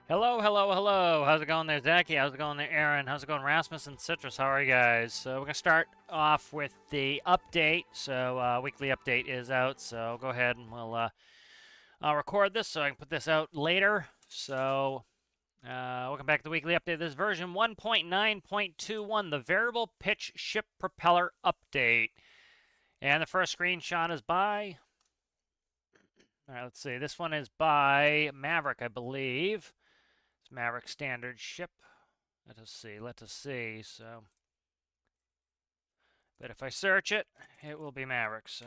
Hello, hello, hello. How's it going there, Zachy? How's it going there, Aaron? How's it going, Rasmus and Citrus? How are you guys? So we're gonna start off with the update. So weekly update is out. So go ahead and I'll record this so I can put this out later. So welcome back to the weekly update. This is version 1.9.21, the variable pitch ship propeller update. And the first screenshot is by. All right, let's see. This one is by Maverick, I believe. Maverick standard ship. Let us see. Let us see. So, but if I search it, it will be Maverick. So,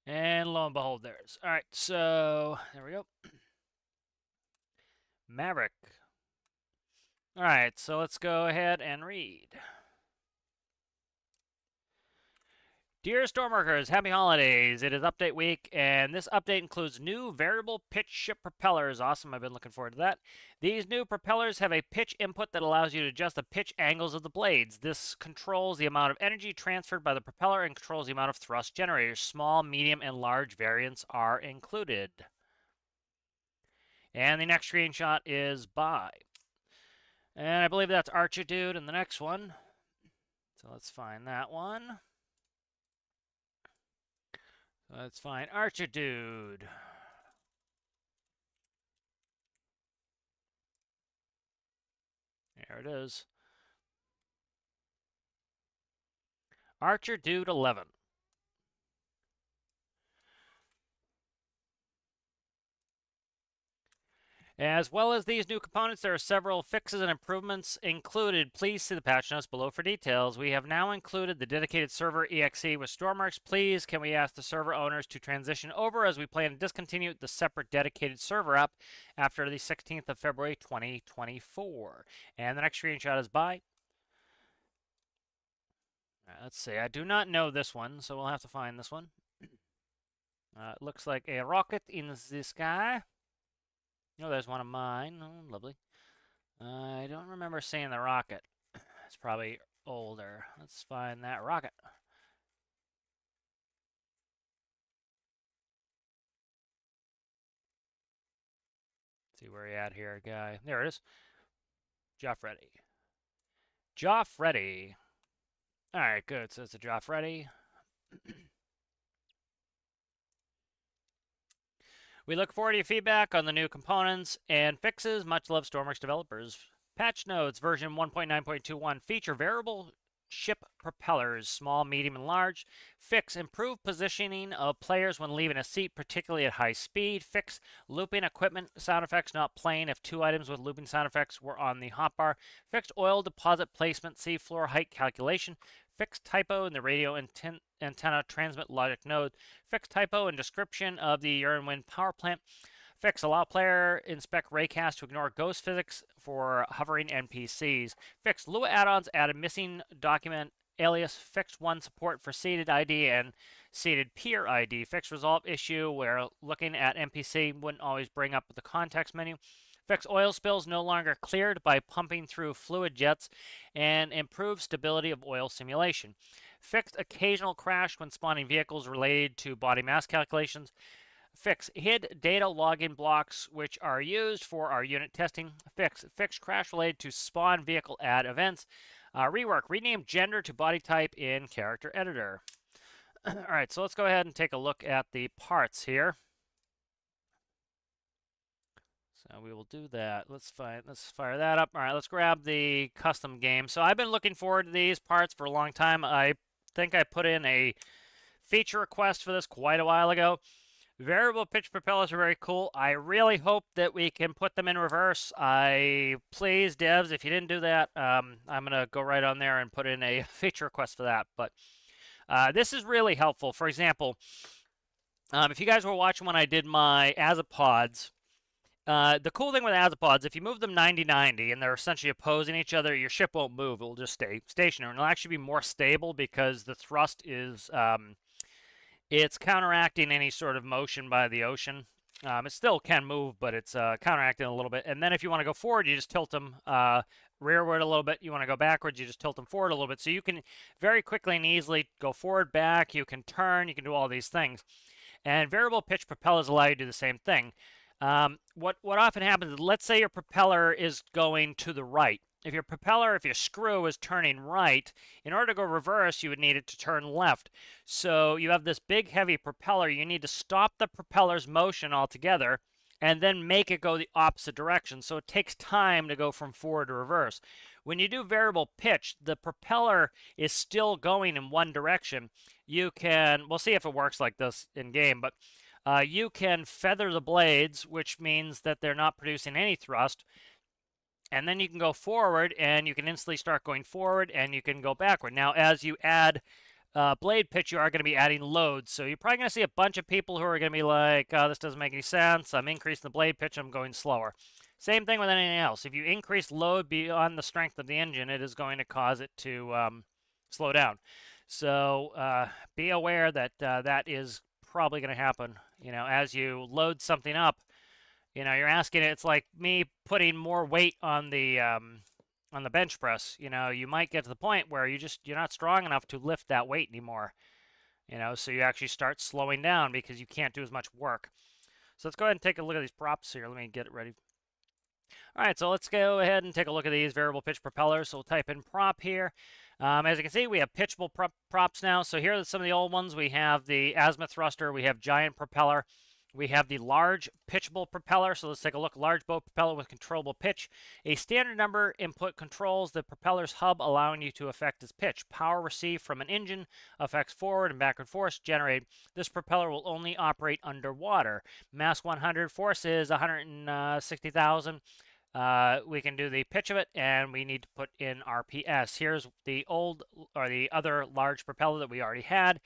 and lo and behold, there it is. All right. So there we go. Maverick. All right. So let's go ahead and read. Dear Stormworkers, happy holidays. It is update week, and this update includes new variable pitch ship propellers. Awesome, I've been looking forward to that. These new propellers have a pitch input that allows you to adjust the pitch angles of the blades. This controls the amount of energy transferred by the propeller and controls the amount of thrust generated. Small, medium, and large variants are included. And the next screenshot is by. And I believe that's Archer Dude in the next one. So let's find that one. Let's find Archer Dude. There it is. Archer Dude 11. As well as these new components, there are several fixes and improvements included. Please see the patch notes below for details. We have now included the dedicated server exe with stormworks. Please, can we ask the server owners to transition over as we plan to discontinue the separate dedicated server app after the 16th of February 2024. And the next screenshot is by. Let's see. I do not know this one, so we'll have to find this one. It looks like a rocket in the sky. Oh, there's one of mine. Oh, lovely. I don't remember seeing the rocket. It's probably older. Let's find that rocket. Let's see where he at here, guy. There it is. Joffredi. Joffredi. All right, good. So it's a Joffredi. We look forward to your feedback on the new components and fixes. Much love, Stormworks developers. Patch notes, version 1.9.21, feature variable ship propellers, small, medium, and large. Fix, improve positioning of players when leaving a seat, particularly at high speed. Fix, looping equipment sound effects not playing if two items with looping sound effects were on the hotbar. Fixed oil deposit placement, sea floor height calculation. Fixed typo in the radio antenna transmit logic node. Fixed typo in description of the Urine Wind power plant. Fix, allow player inspect raycast to ignore ghost physics for hovering NPCs. Fix, Lua add-ons added missing document alias. Fixed one support for seated ID and seated peer ID. Fix resolve issue where looking at NPC wouldn't always bring up the context menu. Fix oil spills no longer cleared by pumping through fluid jets and improve stability of oil simulation. Fixed occasional crash when spawning vehicles related to body mass calculations. Fix hid data login blocks which are used for our unit testing. Fix crash related to spawn vehicle add events. Rework, rename gender to body type in character editor. All right, so let's go ahead and take a look at the parts here. So we will do that. Let's fire that up. All right, let's grab the custom game. So I've been looking forward to these parts for a long time. I think I put in a feature request for this quite a while ago. Variable pitch propellers are very cool. I really hope that we can put them in reverse. Please, devs, if you didn't do that, I'm going to go right on there and put in a feature request for that. But this is really helpful. For example, if you guys were watching when I did my Azapods, the cool thing with Azapods, if you move them 90-90 and they're essentially opposing each other, your ship won't move. It will just stay stationary. And it'll actually be more stable because the thrust is... it's counteracting any sort of motion by the ocean. It still can move, but it's counteracting a little bit. And then if you want to go forward, you just tilt them rearward a little bit. You want to go backwards, you just tilt them forward a little bit. So you can very quickly and easily go forward, back. You can turn. You can do all these things. And variable pitch propellers allow you to do the same thing. What often happens is, let's say your propeller is going to the right. If your screw is turning right, in order to go reverse, you would need it to turn left. So you have this big, heavy propeller. You need to stop the propeller's motion altogether and then make it go the opposite direction. So it takes time to go from forward to reverse. When you do variable pitch, the propeller is still going in one direction. We'll see if it works like this in game, but you can feather the blades, which means that they're not producing any thrust. And then you can go forward, and you can instantly start going forward, and you can go backward. Now, as you add blade pitch, you are going to be adding loads. So you're probably going to see a bunch of people who are going to be like, oh, this doesn't make any sense. I'm increasing the blade pitch. I'm going slower. Same thing with anything else. If you increase load beyond the strength of the engine, it is going to cause it to slow down. So be aware that that is probably going to happen. As you load something up, you're asking it. It's like me putting more weight on the bench press. You might get to the point where you're not strong enough to lift that weight anymore. So you actually start slowing down because you can't do as much work. So let's go ahead and take a look at these props here. Let me get it ready. All right, so let's go ahead and take a look at these variable pitch propellers. So we'll type in prop here. As you can see, we have pitchable props now. So here are some of the old ones. We have the azimuth thruster. We have giant propeller. We have the large pitchable propeller. So let's take a look. Large boat propeller with controllable pitch. A standard number input controls the propeller's hub, allowing you to affect its pitch. Power received from an engine affects forward and backward force generated. This propeller will only operate underwater. Mass 100, force is 160,000. We can do the pitch of it, and we need to put in RPS. Here's the other large propeller that we already had.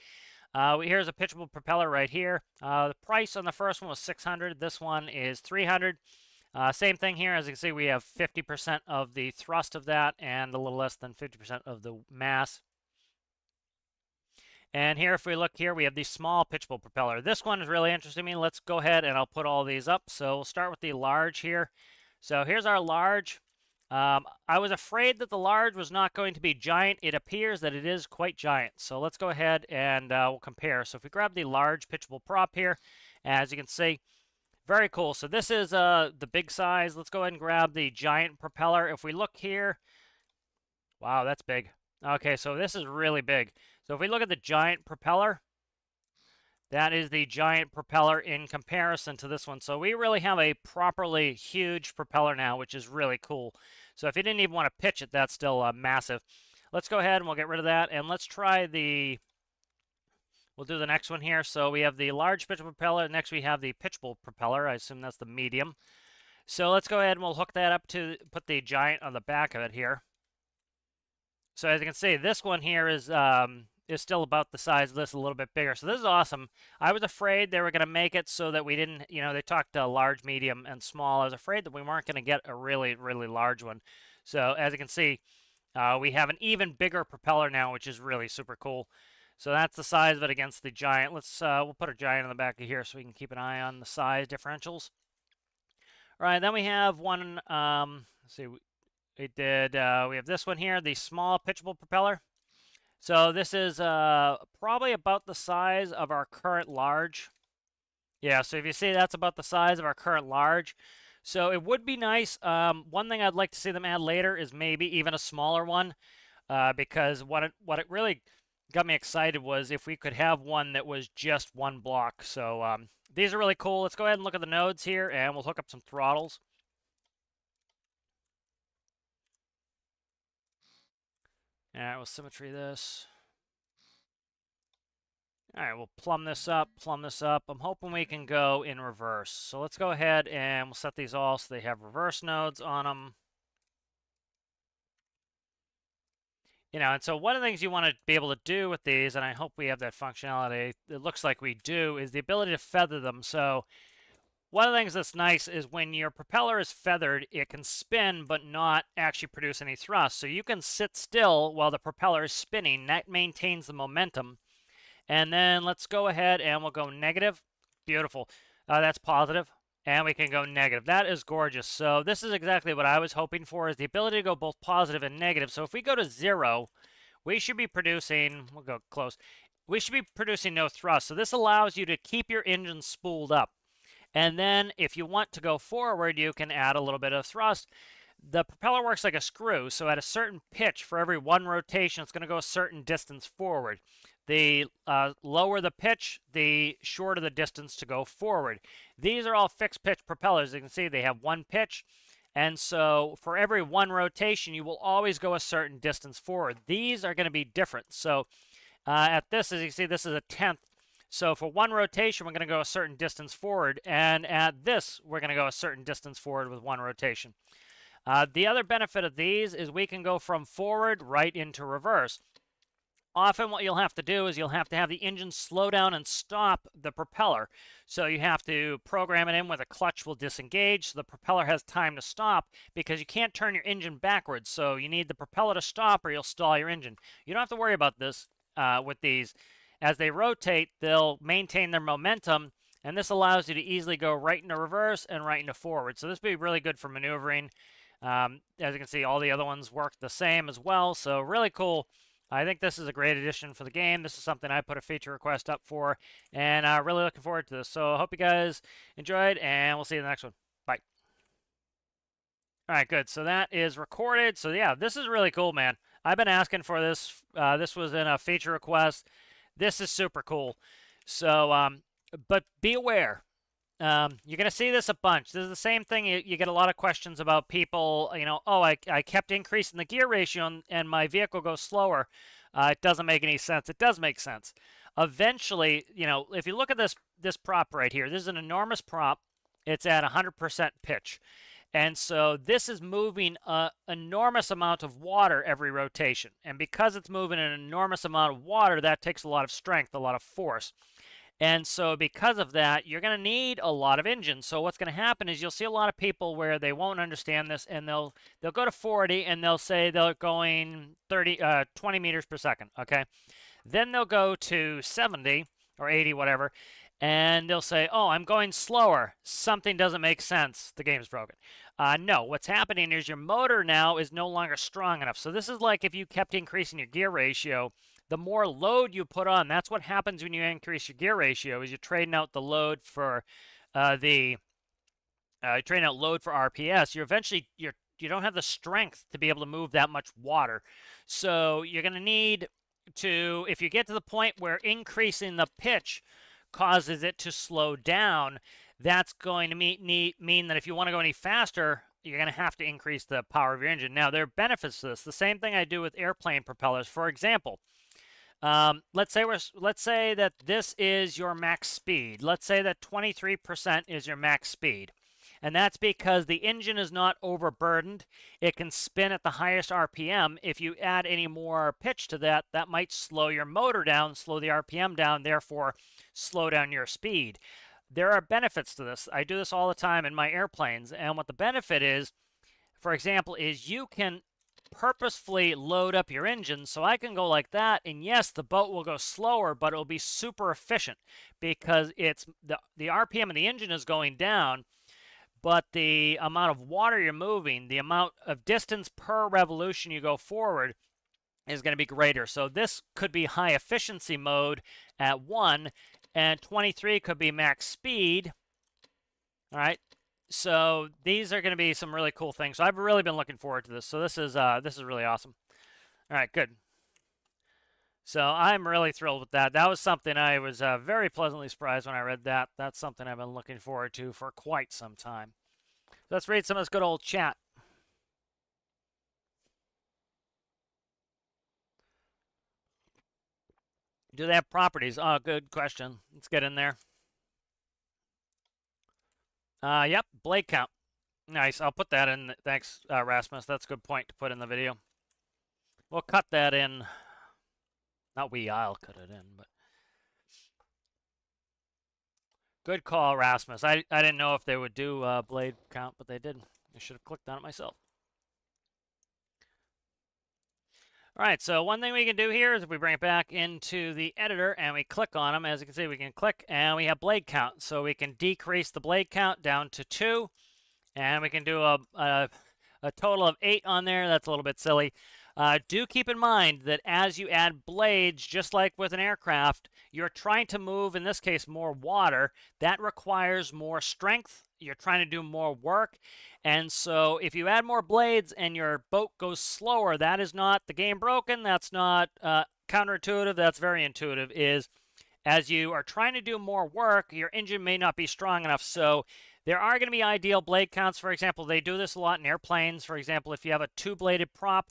Here's a pitchable propeller right here. The price on the first one was 600. This one is 300. Same thing here. As you can see, we have 50% of the thrust of that and a little less than 50% of the mass. And here, if we look here, we have the small pitchable propeller. This one is really interesting to me. Let's go ahead and I'll put all these up. So we'll start with the large here. So here's our large. I was afraid that the large was not going to be giant. It appears that it is quite giant. So let's go ahead and we'll compare. So if we grab the large pitchable prop here, as you can see, very cool. So this is the big size. Let's go ahead and grab the giant propeller. If we look here, wow, that's big. Okay, so this is really big. So if we look at the giant propeller, that is the giant propeller in comparison to this one. So we really have a properly huge propeller now, which is really cool. So if you didn't even want to pitch it, that's still massive. Let's go ahead and we'll get rid of that. And let's try we'll do the next one here. So we have the large pitchable propeller. Next we have the pitchable propeller. I assume that's the medium. So let's go ahead and we'll hook that up to put the giant on the back of it here. So as you can see, this one here is still about the size of this, a little bit bigger. So this is awesome. I was afraid they were going to make it so that we didn't, they talked large, medium, and small. I was afraid that we weren't going to get a really, really large one. So as you can see, we have an even bigger propeller now, which is really super cool. So that's the size of it against the giant. We'll put a giant on the back of here so we can keep an eye on the size differentials. All right, then we have one, let's see, we have this one here, the small pitchable propeller. So this is probably about the size of our current large. Yeah, so if you see, that's about the size of our current large. So it would be nice. One thing I'd like to see them add later is maybe even a smaller one, because what it really got me excited was if we could have one that was just one block. So these are really cool. Let's go ahead and look at the nodes here, and we'll hook up some throttles. All right, we'll symmetry this. All right, we'll plumb this up. I'm hoping we can go in reverse. So let's go ahead and we'll set these all so they have reverse nodes on them. And so one of the things you want to be able to do with these, and I hope we have that functionality, it looks like we do, is the ability to feather them. So one of the things that's nice is when your propeller is feathered, it can spin but not actually produce any thrust. So you can sit still while the propeller is spinning. That maintains the momentum. And then let's go ahead and we'll go negative. Beautiful. That's positive. And we can go negative. That is gorgeous. So this is exactly what I was hoping for, is the ability to go both positive and negative. So if we go to 0, we should be producing, we'll go close, we should be producing no thrust. So this allows you to keep your engine spooled up. And then if you want to go forward, you can add a little bit of thrust. The propeller works like a screw, so at a certain pitch, for every one rotation, it's going to go a certain distance forward. The lower the pitch, the shorter the distance to go forward. These are all fixed pitch propellers. You can see they have one pitch, and so for every one rotation, you will always go a certain distance forward. These are going to be different. So at this, as you can see, this is a 1/10. So for one rotation, we're going to go a certain distance forward, and at this, we're going to go a certain distance forward with one rotation. The other benefit of these is we can go from forward right into reverse. Often what you'll have to do is you'll have to have the engine slow down and stop the propeller. So you have to program it in where the clutch will disengage so the propeller has time to stop, because you can't turn your engine backwards. So you need the propeller to stop or you'll stall your engine. You don't have to worry about this with these. As they rotate, they'll maintain their momentum, and this allows you to easily go right into reverse and right into forward. So this would be really good for maneuvering. As you can see, all the other ones work the same as well, so really cool. I think this is a great addition for the game. This is something I put a feature request up for, and really looking forward to this. So I hope you guys enjoyed, and we'll see you in the next one. Bye. All right, good. So that is recorded. So yeah, this is really cool, man. I've been asking for this. This was in a feature request. This is super cool. So, but be aware. You're going to see this a bunch. This is the same thing. You get a lot of questions about people, oh, I kept increasing the gear ratio and my vehicle goes slower. It doesn't make any sense. It does make sense. Eventually, if you look at this prop right here, this is an enormous prop. It's at 100% pitch. And so this is moving an enormous amount of water every rotation. And because it's moving an enormous amount of water, that takes a lot of strength, a lot of force. And so because of that, you're going to need a lot of engine. So what's going to happen is you'll see a lot of people where they won't understand this, and they'll go to 40 and they'll say they're going 20 meters per second, okay? Then they'll go to 70 or 80, whatever, and they'll say, oh, I'm going slower. Something doesn't make sense. The game's broken. No, what's happening is your motor now is no longer strong enough. So this is like if you kept increasing your gear ratio. The more load you put on, that's what happens when you increase your gear ratio, is you're trading out the load for RPS. You don't have the strength to be able to move that much water. So you're going to need to, if you get to the point where increasing the pitch causes it to slow down, that's going to mean that if you want to go any faster, you're going to have to increase the power of your engine. Now, there are benefits to this. The same thing I do with airplane propellers. For example, let's say that this is your max speed. Let's say that 23% is your max speed. And that's because the engine is not overburdened. It can spin at the highest RPM. If you add any more pitch to that, that might slow your motor down, slow the RPM down, therefore slow down your speed. There are benefits to this. I do this all the time in my airplanes. And what the benefit is, for example, is you can purposefully load up your engine. So I can go like that, and yes, the boat will go slower, but it will be super efficient because it's the RPM of the engine is going down, but the amount of water you're moving, the amount of distance per revolution you go forward is going to be greater. So this could be high efficiency mode at 1, and 23 could be max speed. All right. So these are going to be some really cool things. So I've really been looking forward to this. So this is really awesome. All right, good. So I'm really thrilled with that. That was something I was very pleasantly surprised when I read that. That's something I've been looking forward to for quite some time. Let's read some of this good old chat. Do they have properties? Oh, good question. Let's get in there. Yep, blade count. Nice. I'll put that in. Thanks, Rasmus. That's a good point to put in the video. We'll cut that in. Not I'll cut it in, but. Good call, Rasmus. I didn't know if they would do blade count, but they did. I should have clicked on it myself. All right, so one thing we can do here is if we bring it back into the editor and we click on them, as you can see, we can click and we have blade count. So we can decrease the blade count down to 2, and we can do a total of 8 on there. That's a little bit silly. Do keep in mind that as you add blades, just like with an aircraft, you're trying to move, in this case, more water. That requires more strength. You're trying to do more work. And so if you add more blades and your boat goes slower, that is not the game broken. That's not counterintuitive. That's very intuitive. Is as you are trying to do more work, your engine may not be strong enough. So there are going to be ideal blade counts. For example, they do this a lot in airplanes. For example, if you have a two-bladed prop,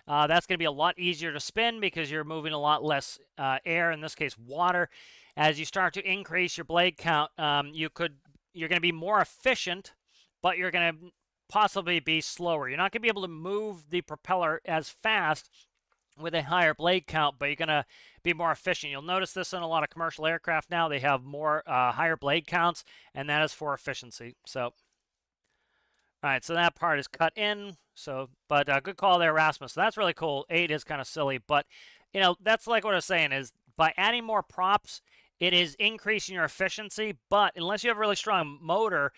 that's going to be a lot easier to spin because you're moving a lot less air, in this case water. As you start to increase your blade count, you're going to be more efficient, but you're going to possibly be slower. You're not going to be able to move the propeller as fast with a higher blade count, but you're going to be more efficient. You'll notice this in a lot of commercial aircraft now. They have more higher blade counts, and that is for efficiency. So, all right, so that part is cut in. So, but good call there, Rasmus. So that's really cool. 8 is kind of silly, but you know, that's like what I was saying is by adding more props, it is increasing your efficiency, but unless you have a really strong motor,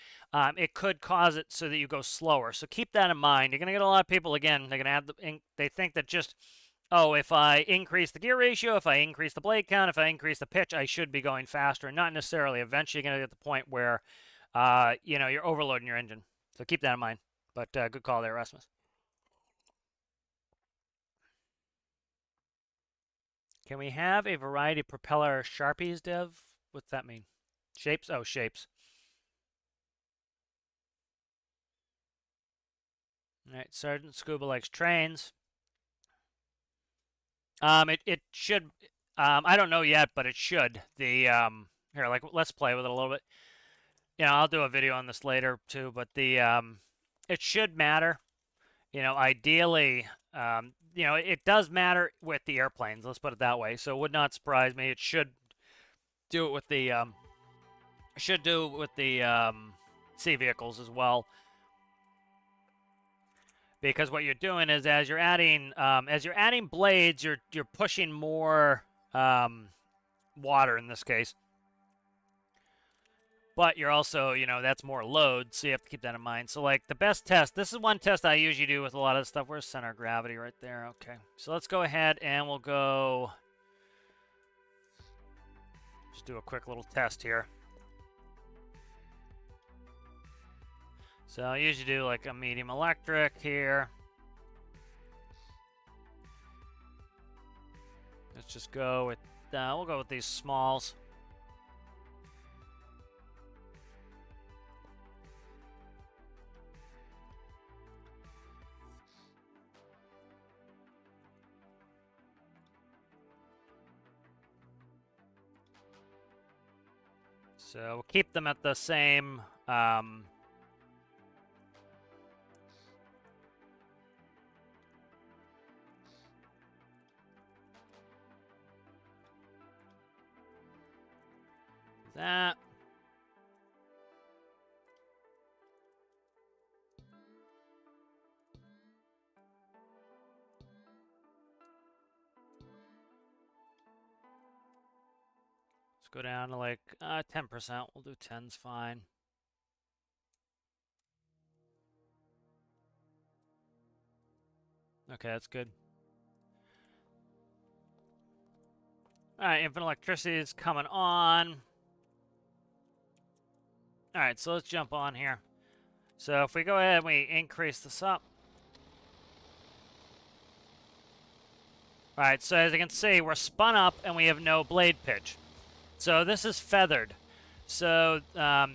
it could cause it so that you go slower. So keep that in mind. You're going to get a lot of people, again, they're going to add they think that just, oh, if I increase the gear ratio, if I increase the blade count, if I increase the pitch, I should be going faster. And not necessarily. Eventually, you're going to get to the point where, you know, you're overloading your engine. So keep that in mind. But good call there, Rasmus. Can we have a variety of propeller Sharpies, Dev? What's that mean? Shapes? Oh, shapes. All right, Sergeant Scuba likes trains. It should. I don't know yet, but it should. The here, like, let's play with it a little bit. You know, I'll do a video on this later too, but the it should matter. You know, ideally, you know, it does matter with the airplanes. Let's put it that way. So it would not surprise me. It should do it with the sea vehicles as well. Because what you're doing is as you're adding blades, you're pushing more water in this case. But you're also, you know, that's more load, so you have to keep that in mind. So, like, the best test, this is one test I usually do with a lot of stuff. Where's center of gravity? Right there. Okay. So let's go ahead and we'll go... just do a quick little test here. So I usually do, like, a medium electric here. Let's just go with... we'll go with these smalls. So we'll keep them at the same that. Go down to like 10%. We'll do 10's fine. Okay, that's good. All right, infinite electricity is coming on. All right, so let's jump on here. So if we go ahead and we increase this up. All right, so as you can see, we're spun up and we have no blade pitch. So this is feathered. So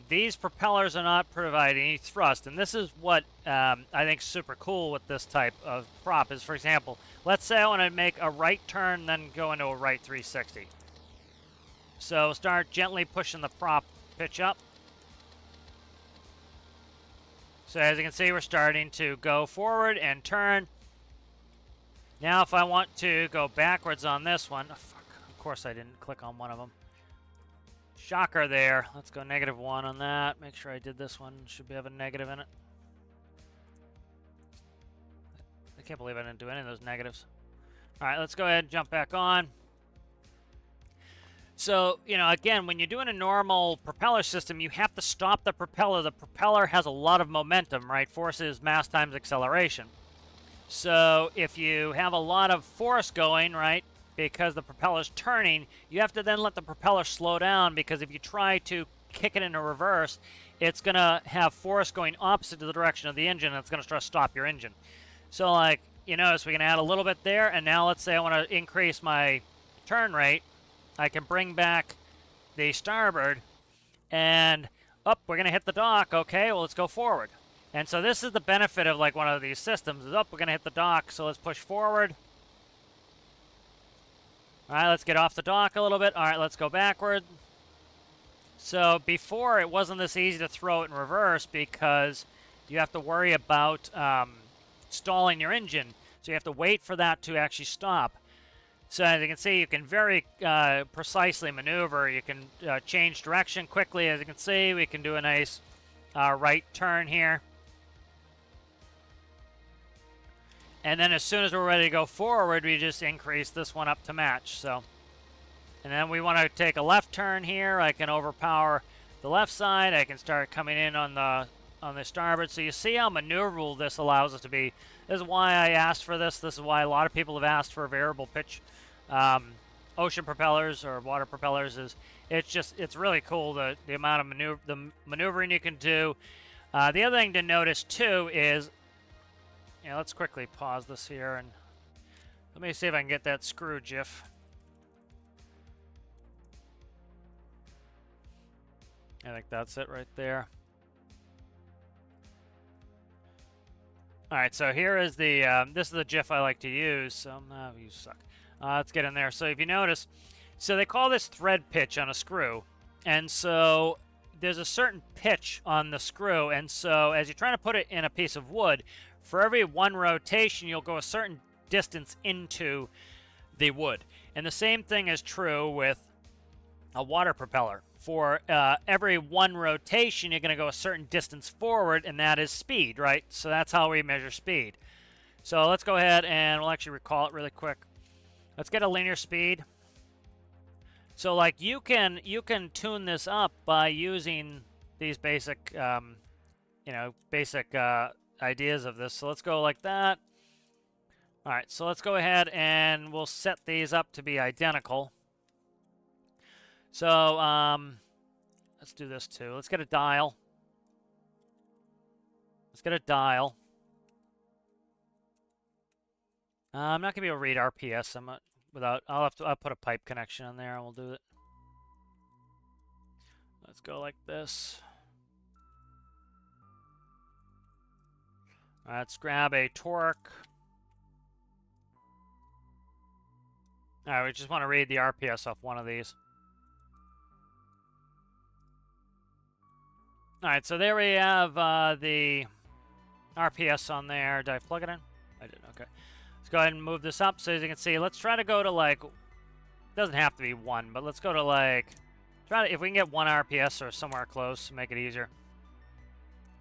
these propellers are not providing any thrust. And this is what I think is super cool with this type of prop is, for example, let's say I want to make a right turn, then go into a right 360. So start gently pushing the prop pitch up. So as you can see, we're starting to go forward and turn. Now if I want to go backwards on this one, oh, fuck, of course I didn't click on one of them. Shocker there. Let's go -1 on that. Make sure I did this one. Should have a negative in it. I can't believe I didn't do any of those negatives. All right, let's go ahead and jump back on. So, you know, again, when you're doing a normal propeller system, you have to stop the propeller. The propeller has a lot of momentum, right? Force is mass times acceleration. So if you have a lot of force going, right, because the propeller's turning, you have to then let the propeller slow down, because if you try to kick it into reverse, it's going to have force going opposite to the direction of the engine, and it's going to try to stop your engine. So, like, you notice we can add a little bit there, and now let's say I want to increase my turn rate. I can bring back the starboard, and up, we're going to hit the dock. Okay, well, let's go forward. And so this is the benefit of like one of these systems is up, we're going to hit the dock, so let's push forward. All right, let's get off the dock a little bit. All right, let's go backward. So before, it wasn't this easy to throw it in reverse because you have to worry about stalling your engine. So you have to wait for that to actually stop. So as you can see, you can very precisely maneuver. You can change direction quickly. As you can see, we can do a nice right turn here. And then as soon as we're ready to go forward, we just increase this one up to match. So, and then we want to take a left turn here. I can overpower the left side. I can start coming in on the starboard. So you see how maneuverable this allows us to be. This is why I asked for this. This is why a lot of people have asked for variable pitch ocean propellers or water propellers. It's really cool the amount of maneuvering you can do. The other thing to notice too is, let's quickly pause this here and let me see if I can get that screw GIF. I think that's it right there. All right, so here is the this is the GIF I like to use. So you suck. Let's get in there. So if you notice, so they call this thread pitch on a screw, and so there's a certain pitch on the screw, and so as you're trying to put it in a piece of wood, for every one rotation, you'll go a certain distance into the wood. And the same thing is true with a water propeller. For every one rotation, you're going to go a certain distance forward, and that is speed, right? So that's how we measure speed. So let's go ahead and we'll actually recall it really quick. Let's get a linear speed. So like you can tune this up by using these basic, basic ideas of this. So let's go like that. All right, so let's go ahead and we'll set these up to be identical. So let's do this too. Let's get a dial. Let's get a dial. I'm not gonna be able to read RPS. I'll put a pipe connection on there and we'll do it. Let's go like this. All right, let's grab a torque. All right, we just want to read the RPS off one of these. All right, so there we have the RPS on there. Did I plug it in? I did, okay. Let's go ahead and move this up. So as you can see, let's try to go to like, doesn't have to be 1, but let's go to like, if we can get 1 RPS or somewhere close to make it easier.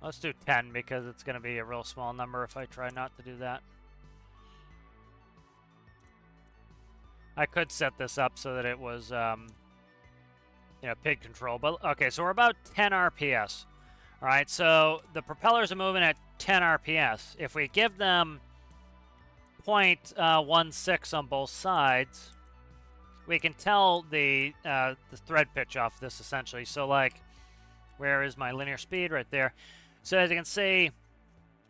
Let's do 10 because it's going to be a real small number if I try not to do that. I could set this up so that it was, pig control. But okay, so we're about 10 RPS. All right, so the propellers are moving at 10 RPS. If we give them 0.16 on both sides, we can tell the thread pitch off this essentially. So like, where is my linear speed? Right there. So as you can see,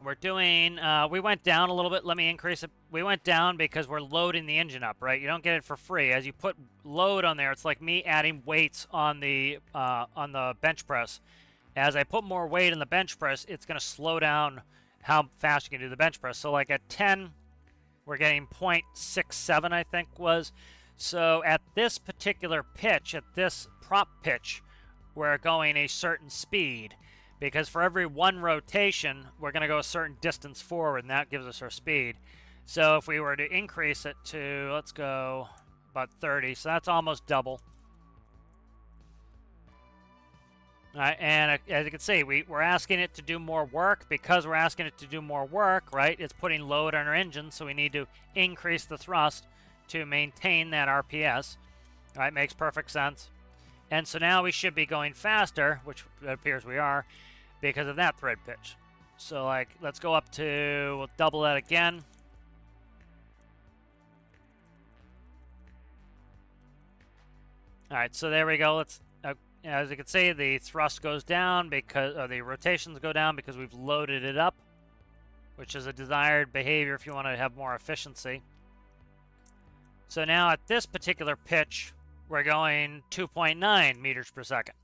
we're doing, we went down a little bit. Let me increase it. We went down because we're loading the engine up, right? You don't get it for free. As you put load on there, it's like me adding weights on the bench press. As I put more weight in the bench press, it's going to slow down how fast you can do the bench press. So like at 10, we're getting 0.67, I think was. So at this particular pitch, at this prop pitch, we're going a certain speed. Because for every 1 rotation, we're going to go a certain distance forward, and that gives us our speed. So if we were to increase it to, let's go about 30, so that's almost double. All right, and as you can see, we're asking it to do more work. Because we're asking it to do more work, right, it's putting load on our engine, so we need to increase the thrust to maintain that RPS. All right, makes perfect sense. And so now we should be going faster, which it appears we are, because of that thread pitch. So like, let's go up to, we'll double that again. All right, so there we go. Let's, as you can see, the thrust goes down because, or the rotations go down because we've loaded it up, which is a desired behavior if you want to have more efficiency. So now at this particular pitch, we're going 2.9 meters per second.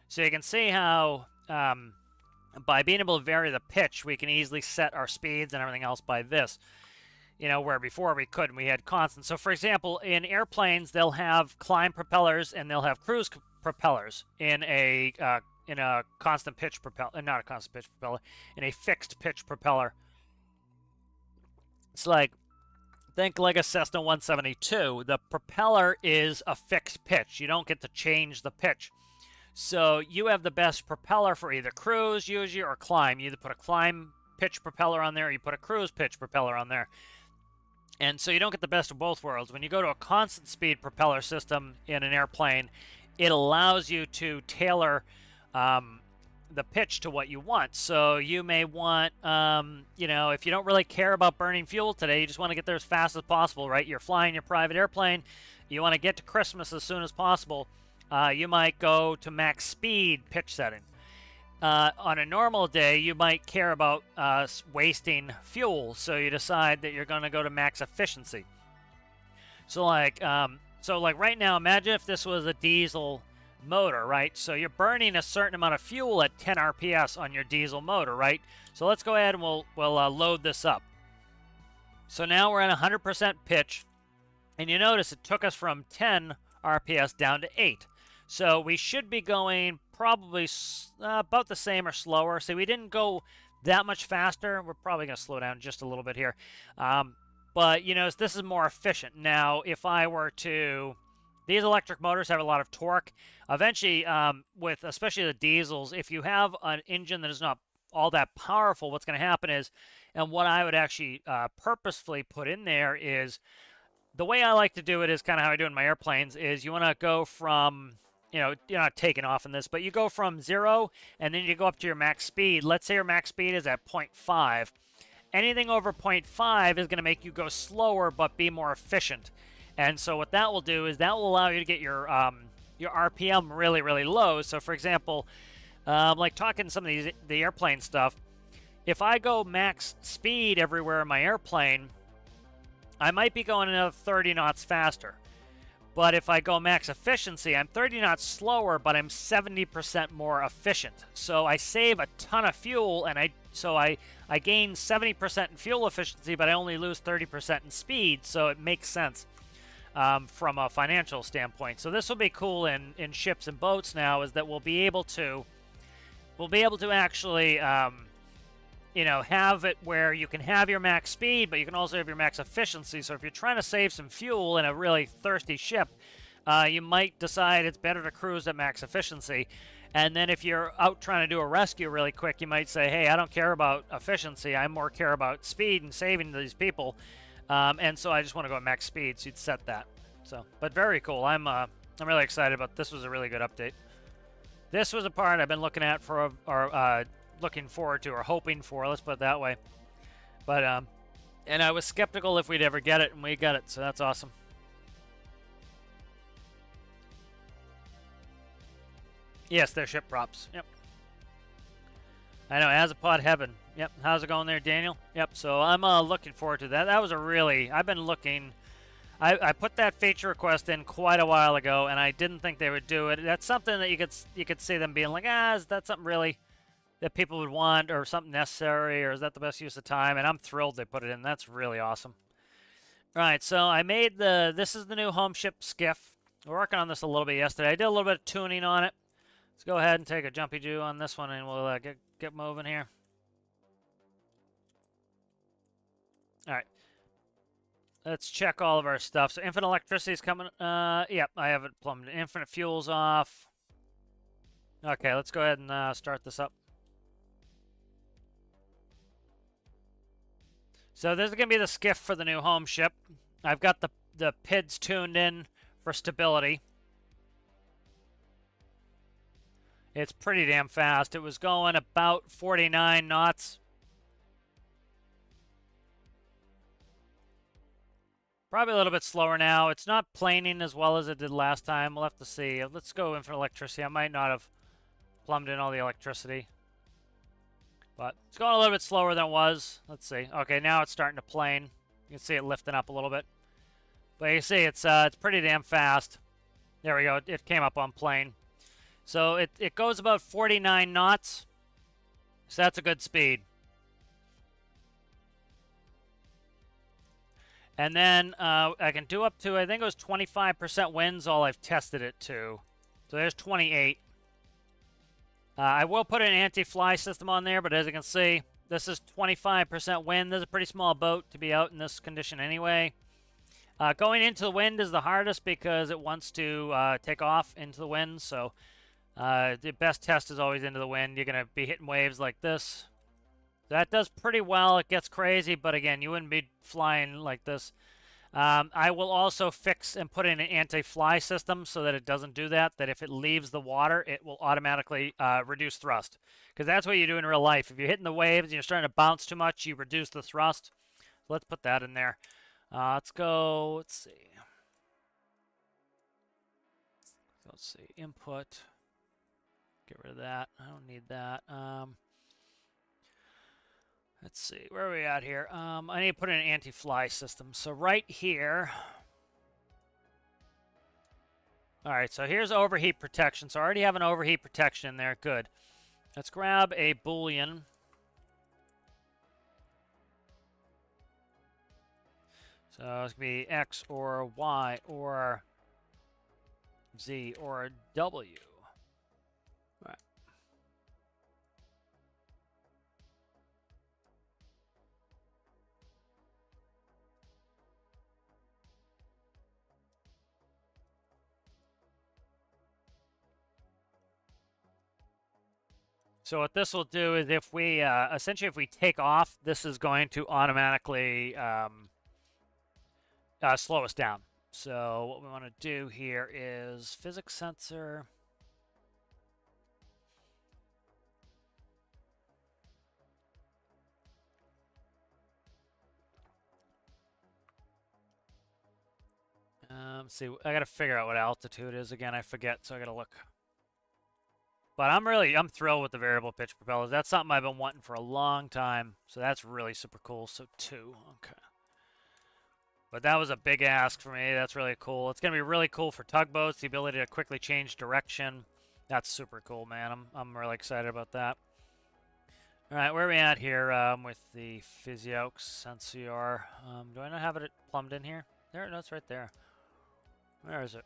So you can see how by being able to vary the pitch, we can easily set our speeds and everything else by this. You know, where before we couldn't, we had constant. So for example, in airplanes, they'll have climb propellers and they'll have cruise propellers in a constant pitch propeller, not a constant pitch propeller, in a fixed pitch propeller. It's like, think like a Cessna 172. The propeller is a fixed pitch. You don't get to change the pitch. So you have the best propeller for either cruise, usually, or climb. You either put a climb pitch propeller on there or you put a cruise pitch propeller on there. And so you don't get the best of both worlds. When you go to a constant speed propeller system in an airplane, it allows you to tailor the pitch to what you want. So you may want, you know, if you don't really care about burning fuel today, you just want to get there as fast as possible, right? You're flying your private airplane. You want to get to Christmas as soon as possible. You might go to max speed pitch setting. On a normal day, you might care about wasting fuel, so you decide that you're going to go to max efficiency. So like right now, imagine if this was a diesel motor, right? So you're burning a certain amount of fuel at 10 RPS on your diesel motor, right? So let's go ahead and we'll load this up. So now we're at 100% pitch, and you notice it took us from 10 RPS down to 8. So we should be going probably about the same or slower. So we didn't go that much faster. We're probably going to slow down just a little bit here. But, you know, this is more efficient. Now, if I were to... These electric motors have a lot of torque. Eventually, with especially the diesels, if you have an engine that is not all that powerful, what's going to happen is, and what I would actually purposefully put in there is, the way I like to do it is kind of how I do in my airplanes, is you want to go from... You know, you're not taking off in this, but you go from 0 and then you go up to your max speed. Let's say your max speed is at 0.5. Anything over 0.5 is going to make you go slower but be more efficient. And so what that will do is that will allow you to get your RPM really, really low. So for example, like talking some of the airplane stuff, if I go max speed everywhere in my airplane, I might be going another 30 knots faster. But if I go max efficiency, I'm 30 knots slower, but I'm 70% more efficient. So I save a ton of fuel, and I gain 70% in fuel efficiency, but I only lose 30% in speed. So it makes sense from a financial standpoint. So this will be cool in ships and boats now, is that we'll be able to actually you know, have it where you can have your max speed, but you can also have your max efficiency. So if you're trying to save some fuel in a really thirsty ship, you might decide it's better to cruise at max efficiency. And then if you're out trying to do a rescue really quick, you might say, hey, I don't care about efficiency. I more care about speed and saving these people. And so I just want to go at max speed, so you'd set that. So, but very cool. I'm really excited about this. Was a really good update. This was a part I've been looking at for looking forward to, or hoping for, let's put it that way. But and I was skeptical if we'd ever get it, and we got it, so that's awesome. Yes, they're ship props. Yep. I know, Azapod Heaven. Yep. How's it going there, Daniel? Yep. So I'm looking forward to that. That was a really... I've been looking... I put that feature request in quite a while ago, and I didn't think they would do it. That's something that you could see them being like, is that something really that people would want, or something necessary, or is that the best use of time? And I'm thrilled they put it in. That's really awesome. All right, so I made this is the new home ship skiff. We're working on this a little bit yesterday. I did a little bit of tuning on it. Let's go ahead and take a jumpy Jew on this one, and we'll get moving here. All right. Let's check all of our stuff. So infinite electricity is coming. Yep, I have it plumbed. Infinite fuel's off. Okay, let's go ahead and start this up. So this is going to be the skiff for the new home ship. I've got the PIDs tuned in for stability. It's pretty damn fast. It was going about 49 knots. Probably a little bit slower now. It's not planing as well as it did last time. We'll have to see. Let's go in for electricity. I might not have plumbed in all the electricity. But it's going a little bit slower than it was. Let's see. Okay, now it's starting to plane. You can see it lifting up a little bit. But you see it's pretty damn fast. There we go. It came up on plane. So it goes about 49 knots. So that's a good speed. And then I can do up to, I think it was 25% winds, all I've tested it to. So there's 28. I will put an anti-fly system on there, but as you can see, this is 25% wind. This is a pretty small boat to be out in this condition anyway. Going into the wind is the hardest because it wants to take off into the wind. So the best test is always into the wind. You're going to be hitting waves like this. That does pretty well. It gets crazy, but again, you wouldn't be flying like this. I will also fix and put in an anti-fly system so that it doesn't do that, that if it leaves the water, it will automatically reduce thrust. Because that's what you do in real life. If you're hitting the waves and you're starting to bounce too much, you reduce the thrust. So let's put that in there. Let's go, let's see. Let's see, input. Get rid of that. I don't need that. Let's see, where are we at here? I need to put in an anti-fly system. So right here. All right, so here's overheat protection. So I already have an overheat protection in there. Good. Let's grab a Boolean. So it's going to be X or Y or Z or W. All right. So what this will do is if we, essentially if we take off, this is going to automatically slow us down. So what we want to do here is physics sensor. See, I got to figure out what altitude is again. I forget, so I got to look. But I'm thrilled with the variable pitch propellers. That's something I've been wanting for a long time. So that's really super cool. So 2, okay. But that was a big ask for me. That's really cool. It's going to be really cool for tugboats, the ability to quickly change direction. That's super cool, man. I'm really excited about that. All right, where are we at here with the Physiox Sensor? Do I not have it plumbed in here? There, no, it's right there. Where is it?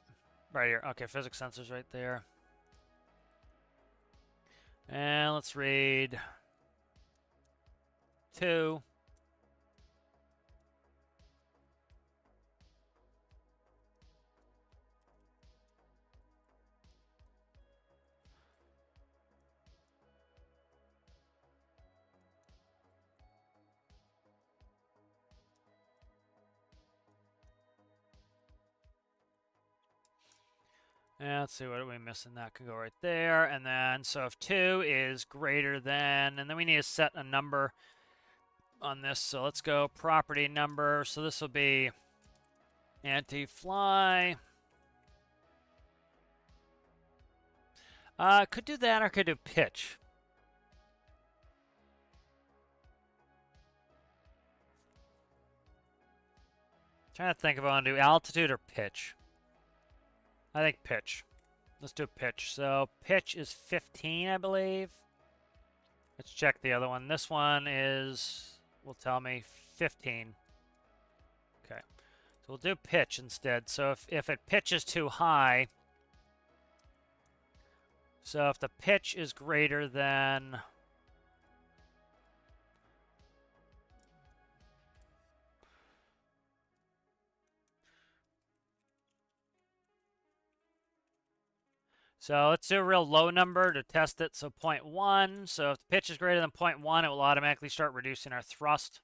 Right here. Okay, physics sensor's right there. And let's read 2. And let's see, what are we missing? That can go right there. And then, so if 2 is greater than, and then we need to set a number on this. So let's go property number. So this will be anti-fly. Could do that or could do pitch. Trying to think if I want to do altitude or pitch. I think pitch. Let's do pitch. So pitch is 15, I believe. Let's check the other one. This one will tell me 15. Okay. So we'll do pitch instead. So if it pitches too high, so if the pitch is greater than, so let's do a real low number to test it. So 0.1. So if the pitch is greater than 0.1, it will automatically start reducing our thrust.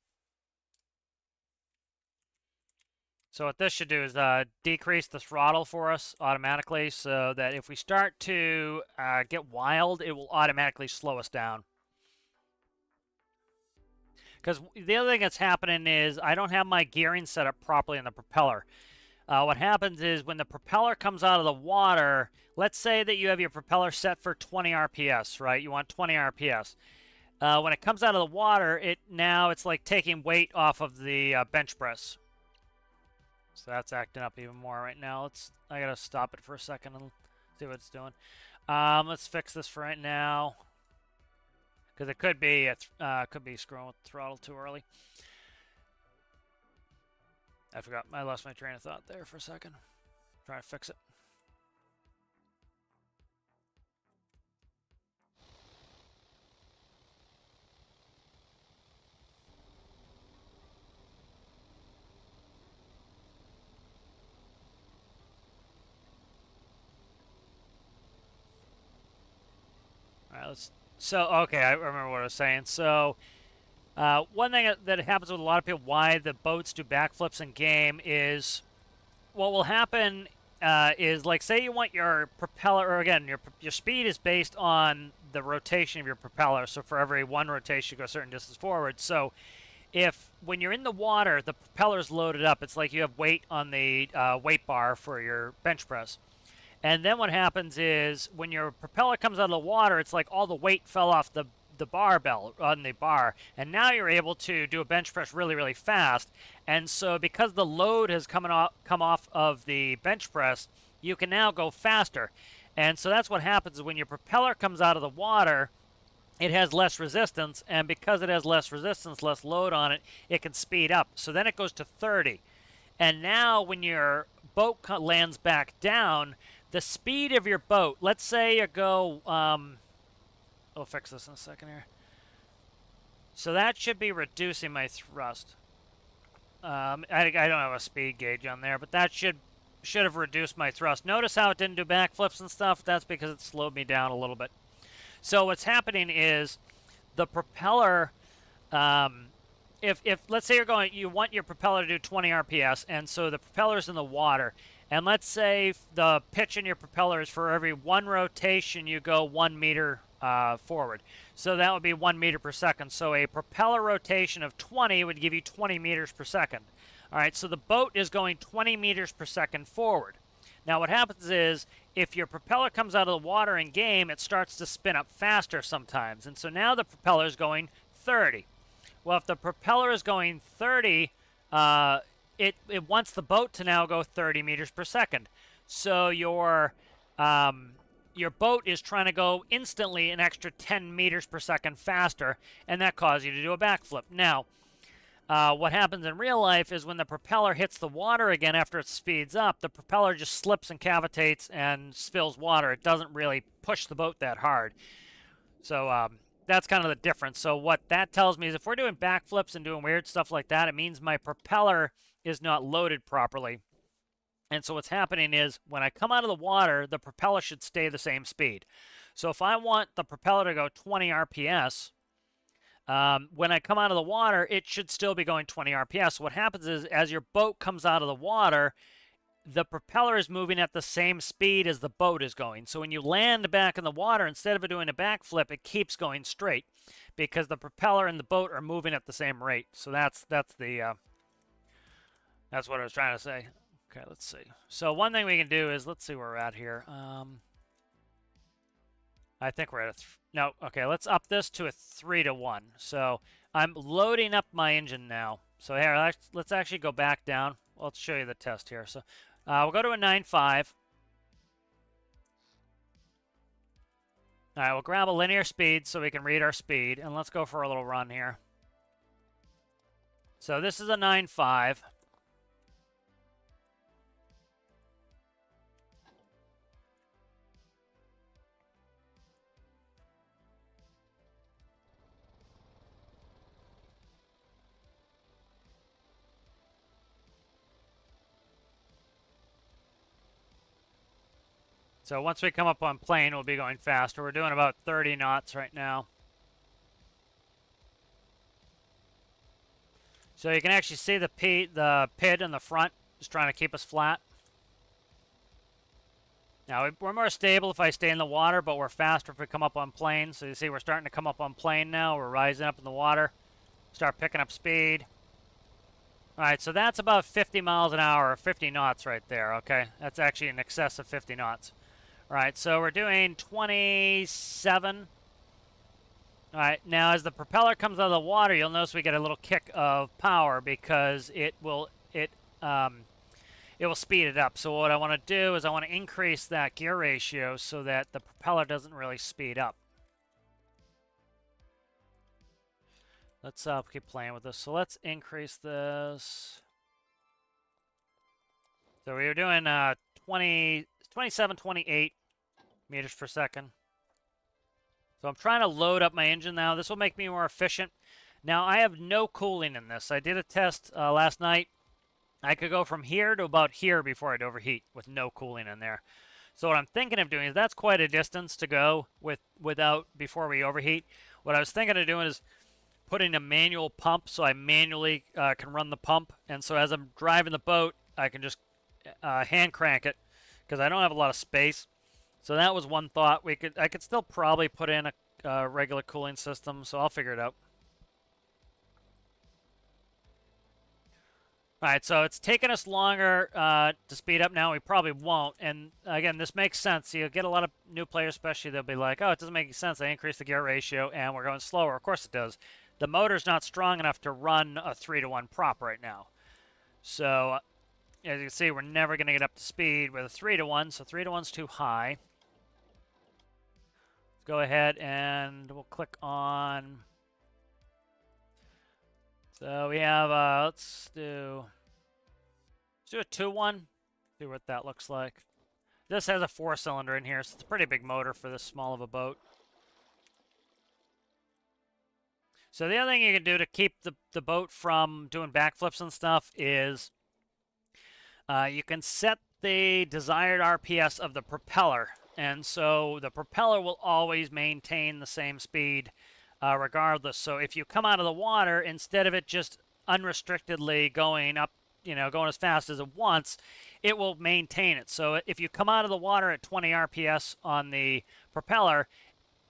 So what this should do is decrease the throttle for us automatically so that if we start to get wild, it will automatically slow us down. Because the other thing that's happening is I don't have my gearing set up properly in the propeller. What happens is when the propeller comes out of the water, let's say that you have your propeller set for 20 RPS, right? You want 20 RPS. When it comes out of the water, it's like taking weight off of the bench press. So that's acting up even more right now. I gotta stop it for a second and see what it's doing. Let's fix this for right now, because it could be screwing with the throttle too early. I lost my train of thought there for a second. Trying to fix it. All right, okay, I remember what I was saying. So, one thing that happens with a lot of people, why the boats do backflips in game is, what will happen is, like, say you want your propeller, or again, your speed is based on the rotation of your propeller. So for every one rotation, you go a certain distance forward. So when you're in the water, the propeller's loaded up. It's like you have weight on the weight bar for your bench press. And then what happens is when your propeller comes out of the water, it's like all the weight fell off the barbell on the bar, and now you're able to do a bench press really, really fast. And so because the load has come off of the bench press, you can now go faster. And so that's what happens when your propeller comes out of the water. It has less resistance, and because it has less resistance, less load on it, it can speed up. So then it goes to 30. And now when your boat lands back down, the speed of your boat, let's say you go, I'll fix this in a second here. So that should be reducing my thrust. I don't have a speed gauge on there, but that should have reduced my thrust. Notice how it didn't do backflips and stuff? That's because it slowed me down a little bit. So what's happening is the propeller, if let's say you want your propeller to do 20 RPS, and so the propeller's in the water, and let's say the pitch in your propeller is for every one rotation you go 1 meter forward. So that would be 1 meter per second. So a propeller rotation of 20 would give you 20 meters per second. All right, so the boat is going 20 meters per second forward. Now what happens is if your propeller comes out of the water in game, it starts to spin up faster sometimes. And so now the propeller is going 30. Well, if the propeller is going 30, it wants the boat to now go 30 meters per second. So your boat is trying to go instantly an extra 10 meters per second faster, and that causes you to do a backflip. Now, what happens in real life is when the propeller hits the water again after it speeds up, the propeller just slips and cavitates and spills water. It doesn't really push the boat that hard. So that's kind of the difference. So what that tells me is if we're doing backflips and doing weird stuff like that, it means my propeller is not loaded properly. And so what's happening is when I come out of the water, the propeller should stay the same speed. So if I want the propeller to go 20 RPS, when I come out of the water, it should still be going 20 RPS. So what happens is as your boat comes out of the water, the propeller is moving at the same speed as the boat is going. So when you land back in the water, instead of doing a backflip, it keeps going straight because the propeller and the boat are moving at the same rate. So that's what I was trying to say. Okay, let's see. So one thing we can do is, let's see where we're at here. I think we're at no, okay, let's up this to a 3-to-1. So I'm loading up my engine now. So here, let's actually go back down. Let's show you the test here. So we'll go to a 9.5. All right, we'll grab a linear speed so we can read our speed, and let's go for a little run here. So this is a 9.5. So once we come up on plane, we'll be going faster. We're doing about 30 knots right now. So you can actually see the PID in the front is trying to keep us flat. Now, we're more stable if I stay in the water, but we're faster if we come up on plane. So you see we're starting to come up on plane now. We're rising up in the water. start picking up speed. All right, so that's about 50 miles an hour, or 50 knots right there, okay? That's actually in excess of 50 knots. All right, so we're doing 27. All right, now as the propeller comes out of the water, you'll notice we get a little kick of power because it will speed it up. So what I want to do is I want to increase that gear ratio so that the propeller doesn't really speed up. Let's keep playing with this. So let's increase this. So we were doing 27, 28 meters per second. So I'm trying to load up my engine now. This will make me more efficient. Now, I have no cooling in this. I did a test last night. I could go from here to about here before I'd overheat with no cooling in there. So what I'm thinking of doing is that's quite a distance to go before we overheat. What I was thinking of doing is putting a manual pump so I manually can run the pump. And so as I'm driving the boat, I can just hand crank it because I don't have a lot of space. So that was one thought. I could still probably put in a regular cooling system, so I'll figure it out. All right, so it's taken us longer to speed up now. We probably won't. And again, this makes sense. You'll get a lot of new players, especially, they'll be like, oh, it doesn't make sense. I increased the gear ratio, and we're going slower. Of course it does. The motor's not strong enough to run a 3-to-1 prop right now. So, as you can see, we're never going to get up to speed with a 3-to-1, so 3-to-1's too high. Let's go ahead and we'll click on... So we have, let's do a 2-1, see what that looks like. This has a 4-cylinder in here, so it's a pretty big motor for this small of a boat. So the other thing you can do to keep the boat from doing backflips and stuff is you can set the desired RPS of the propeller. And so the propeller will always maintain the same speed regardless. So if you come out of the water, instead of it just unrestrictedly going up, going as fast as it wants, it will maintain it. So if you come out of the water at 20 RPS on the propeller,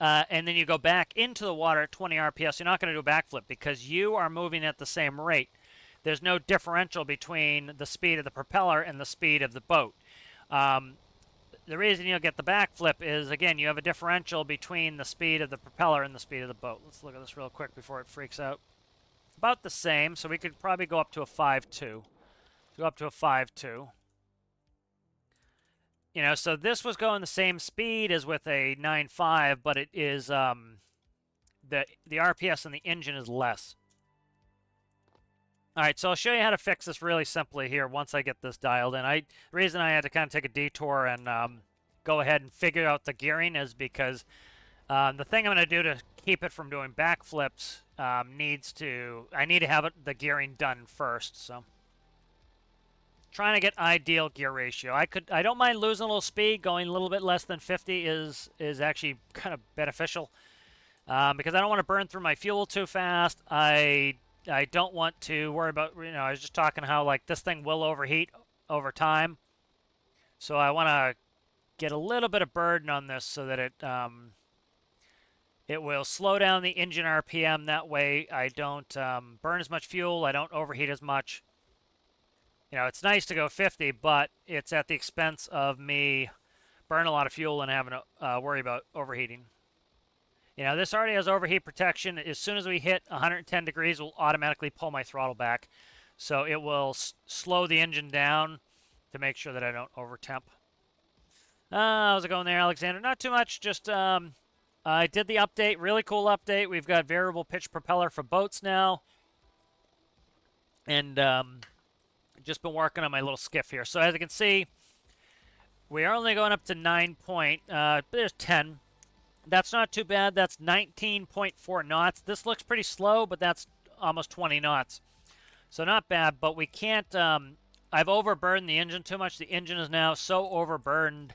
and then you go back into the water at 20 RPS, you're not going to do a backflip because you are moving at the same rate. There's no differential between the speed of the propeller and the speed of the boat. The reason you'll get the backflip is, again, you have a differential between the speed of the propeller and the speed of the boat. Let's look at this real quick before it freaks out. About the same, so we could probably go up to a 5.2. Go up to a 5.2. So this was going the same speed as with a 9.5, but it is, the RPS on the engine is less. All right, so I'll show you how to fix this really simply here once I get this dialed in. The reason I had to kind of take a detour and go ahead and figure out the gearing is because the thing I'm going to do to keep it from doing backflips I need to have the gearing done first. So trying to get ideal gear ratio. I don't mind losing a little speed. Going a little bit less than 50 is actually kind of beneficial because I don't want to burn through my fuel too fast. I don't want to worry about, I was just talking how, like, this thing will overheat over time. So I want to get a little bit of burden on this so that it will slow down the engine RPM. That way I don't burn as much fuel. I don't overheat as much. It's nice to go 50, but it's at the expense of me burning a lot of fuel and having to worry about overheating. This already has overheat protection. As soon as we hit 110 degrees, we'll automatically pull my throttle back. So it will slow the engine down to make sure that I don't overtemp. How's it going there, Alexander? Not too much. Just I did the update. Really cool update. We've got variable pitch propeller for boats now. And just been working on my little skiff here. So as you can see, we are only going up to 9 point. There's 10. That's not too bad. That's 19.4 knots. This looks pretty slow, but that's almost 20 knots. So not bad, but we can't... I've overburdened the engine too much. The engine is now so overburdened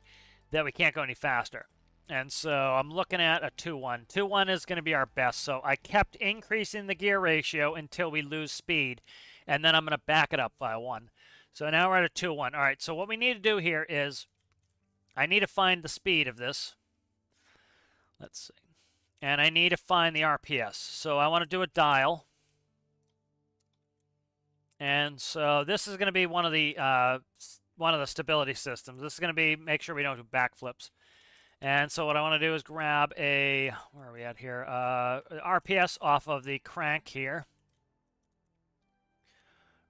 that we can't go any faster. And so I'm looking at a 2-1. 2-1 is going to be our best. So I kept increasing the gear ratio until we lose speed. And then I'm going to back it up by 1. So now we're at a 2-1. All right, so what we need to do here is I need to find the speed of this. Let's see. And I need to find the RPS. So I want to do a dial. And so this is going to be one of the stability systems. This is going to be make sure we don't do backflips. And so what I want to do is grab a, where are we at here? RPS off of the crank here.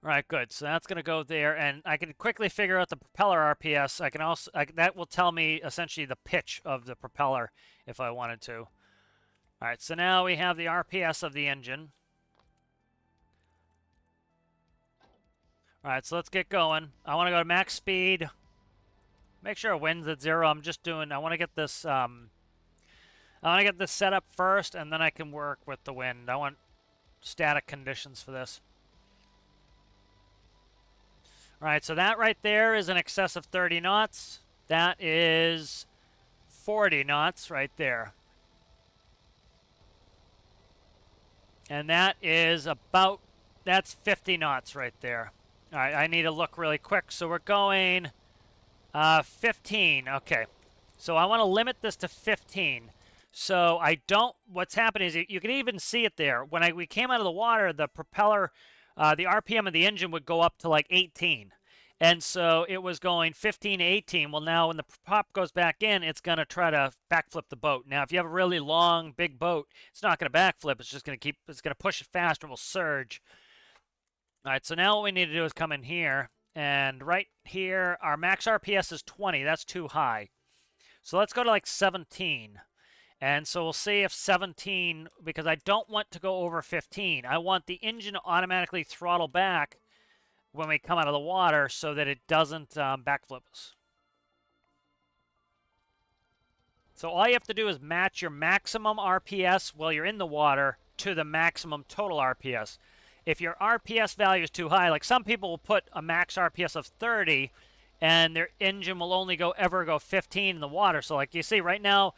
All right, good. So that's going to go there, and I can quickly figure out the propeller RPS. I can also that will tell me essentially the pitch of the propeller if I wanted to. All right, so now we have the RPS of the engine. All right, so let's get going. I want to go to max speed. Make sure wind's at 0. I'm just doing. I want to get this. I want to get this set up first, and then I can work with the wind. I want static conditions for this. All right, so that right there is in excess of 30 knots. That is 40 knots right there. And that is about, that's 50 knots right there. All right, I need to look really quick. So we're going 15. Okay, so I want to limit this to 15. So I don't, what's happening is you can even see it there. When we came out of the water, the propeller, the RPM of the engine would go up to like 18. And so it was going 15 to 18. Well, now when the prop goes back in, it's going to try to backflip the boat. Now, if you have a really long, big boat, it's not going to backflip. It's just going to it's going to push it faster and will surge. All right, so now what we need to do is come in here. And right here, our max RPS is 20. That's too high. So let's go to like 17. And so we'll see if 17, because I don't want to go over 15. I want the engine to automatically throttle back when we come out of the water so that it doesn't backflip us. So all you have to do is match your maximum RPS while you're in the water to the maximum total RPS. If your RPS value is too high, like some people will put a max RPS of 30 and their engine will only ever go 15 in the water. So like you see right now,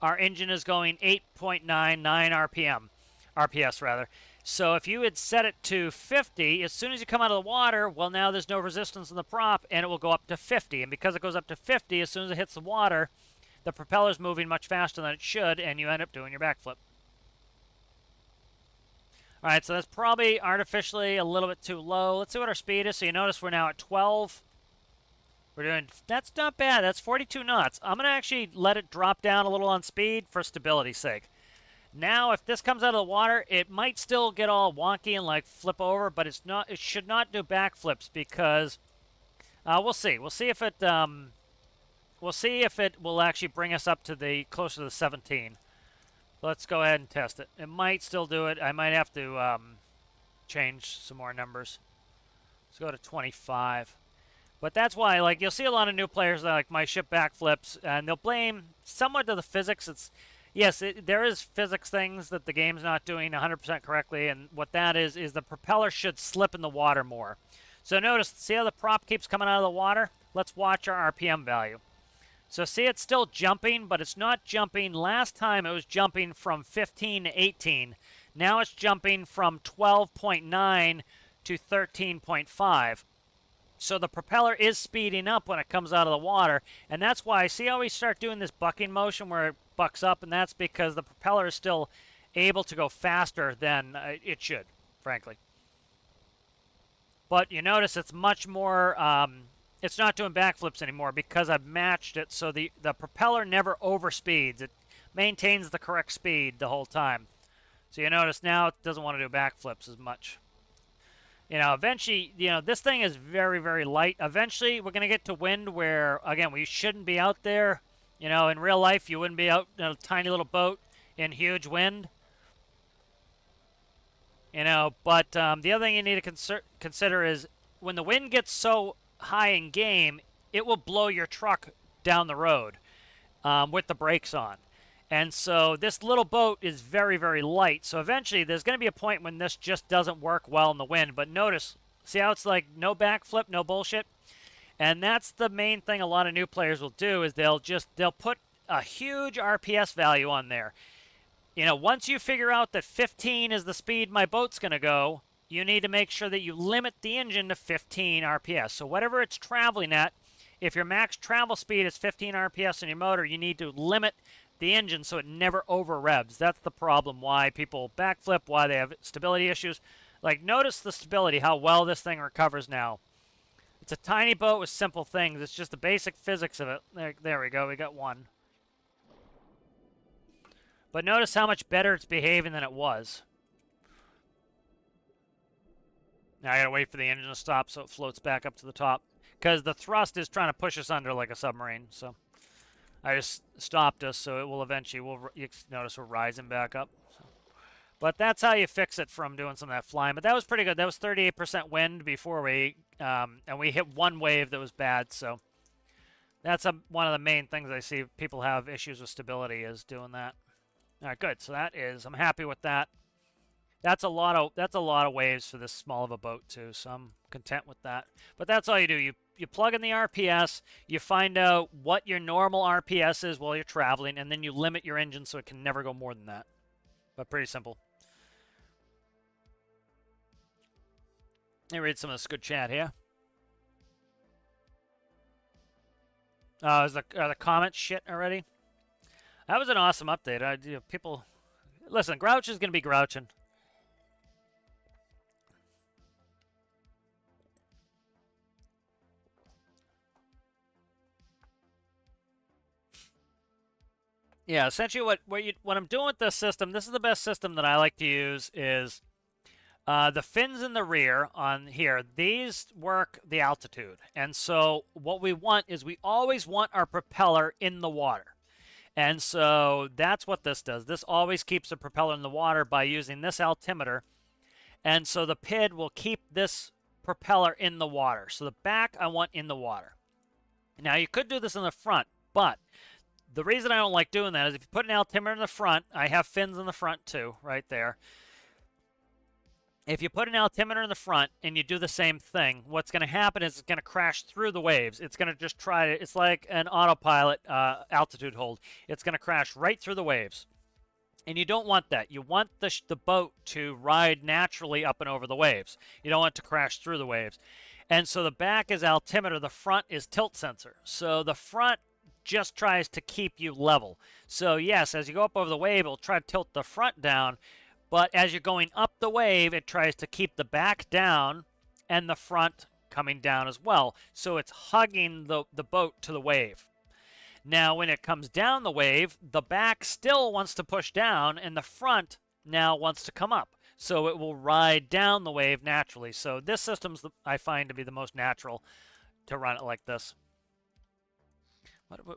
our engine is going 8.99 RPS rather. So if you had set it to 50, as soon as you come out of the water, well, now there's no resistance in the prop, and it will go up to 50. And because it goes up to 50, as soon as it hits the water, the propeller's moving much faster than it should, and you end up doing your backflip. All right, so that's probably artificially a little bit too low. Let's see what our speed is. So you notice we're now at 12. We're doing, that's not bad. That's 42 knots. I'm going to actually let it drop down a little on speed for stability's sake. Now, if this comes out of the water, it might still get all wonky and like flip over, but it's not. It should not do backflips because we'll see. We'll see if it. We'll see if it will actually bring us up to the closer to the 17. Let's go ahead and test it. It might still do it. I might have to change some more numbers. Let's go to 25. But that's why, like, you'll see a lot of new players that like my ship backflips, and they'll blame somewhat to the physics. It's yes, there is physics things that the game's not doing 100% correctly, and what that is the propeller should slip in the water more. So notice, see how the prop keeps coming out of the water? Let's watch our RPM value. So see, it's still jumping, but it's not jumping. Last time it was jumping from 15 to 18. Now it's jumping from 12.9 to 13.5. So the propeller is speeding up when it comes out of the water, and that's why, see how we start doing this bucking motion where it bucks up, and that's because the propeller is still able to go faster than it should, frankly. But you notice it's much more, it's not doing backflips anymore because I've matched it so the propeller never overspeeds. It maintains the correct speed the whole time. So you notice now it doesn't want to do backflips as much. You know, eventually, you know, this thing is very, very light. Eventually, we're going to get to wind where, again, we shouldn't be out there. You know, in real life, you wouldn't be out in a tiny little boat in huge wind. You know, but the other thing you need to consider is when the wind gets so high in game, it will blow your truck down the road with the brakes on. And so this little boat is very, very light. So eventually there's going to be a point when this just doesn't work well in the wind. But notice, see how it's like no backflip, no bullshit? And that's the main thing a lot of new players will do is they'll put a huge RPS value on there. You know, once you figure out that 15 is the speed my boat's going to go, you need to make sure that you limit the engine to 15 RPS. So whatever it's traveling at, if your max travel speed is 15 RPS in your motor, you need to limit the engine so it never over revs. That's the problem why people backflip, why they have stability issues. Like, notice the stability, how well this thing recovers now. It's a tiny boat with simple things. It's just the basic physics of it. There we go. We got one. But notice how much better it's behaving than it was. Now I gotta wait for the engine to stop so it floats back up to the top. Because the thrust is trying to push us under like a submarine. So I just stopped us, so it will eventually, you notice we're rising back up. So. But that's how you fix it from doing some of that flying. But that was pretty good. That was 38% wind before we, and we hit one wave that was bad. So that's one of the main things I see people have issues with stability is doing that. All right, good. So that is, I'm happy with that. That's a lot of waves for this small of a boat too. So I'm content with that. But that's all you do. You plug in the RPS, you find out what your normal RPS is while you're traveling, and then you limit your engine so it can never go more than that. But pretty simple. Let me read some of this good chat here. Are the comments shit already? That was an awesome update. People, listen, Grouch is going to be grouching. Yeah, essentially what I'm doing with this system, this is the best system that I like to use, is the fins in the rear on here. These work the altitude. And so what we want is we always want our propeller in the water. And so that's what this does. This always keeps the propeller in the water by using this altimeter. And so the PID will keep this propeller in the water. So the back I want in the water. Now you could do this in the front, but the reason I don't like doing that is if you put an altimeter in the front, I have fins in the front too, right there. If you put an altimeter in the front and you do the same thing, what's going to happen is it's going to crash through the waves. It's going to just try to, it's like an autopilot altitude hold. It's going to crash right through the waves. And you don't want that. You want the boat to ride naturally up and over the waves. You don't want it to crash through the waves. And so the back is altimeter, the front is tilt sensor. So the front just tries to keep you level. So yes, as you go up over the wave, it'll try to tilt the front down. But as you're going up the wave, it tries to keep the back down and the front coming down as well. So it's hugging the boat to the wave. Now, when it comes down the wave, the back still wants to push down, and the front now wants to come up. So it will ride down the wave naturally. So this system's, I find, to be the most natural to run it like this.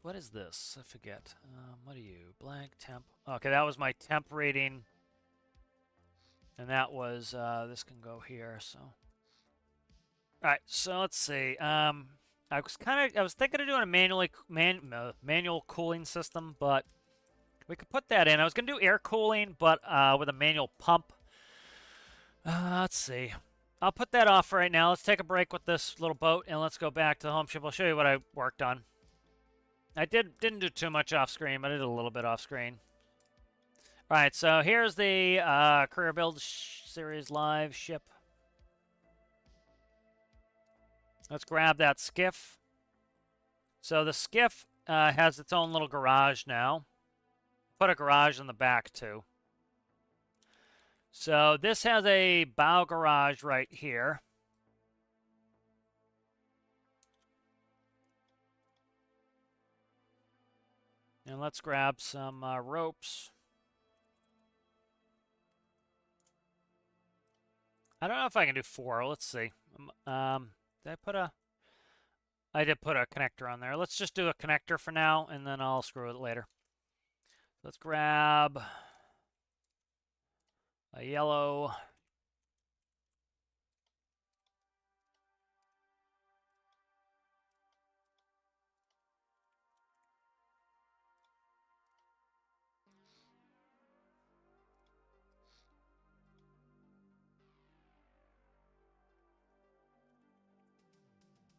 What is this? I forget. What are you? Blank temp. Okay, that was my temp reading. And that was, this can go here, so. All right, so let's see. I was thinking of doing a manual cooling system, but we could put that in. I was going to do air cooling, but with a manual pump. Let's see. I'll put that off right now. Let's take a break with this little boat, and let's go back to the home ship. I'll show you what I worked on. I didn't do too much off screen, but I did a little bit off screen. All right, so here's the Career Build Series Live ship. Let's grab that skiff. So the skiff has its own little garage now. Put a garage in the back, too. So this has a bow garage right here. And let's grab some ropes. I don't know if I can do 4. Let's see. I did put a connector on there. Let's just do a connector for now, and then I'll screw it later. Let's grab a yellow.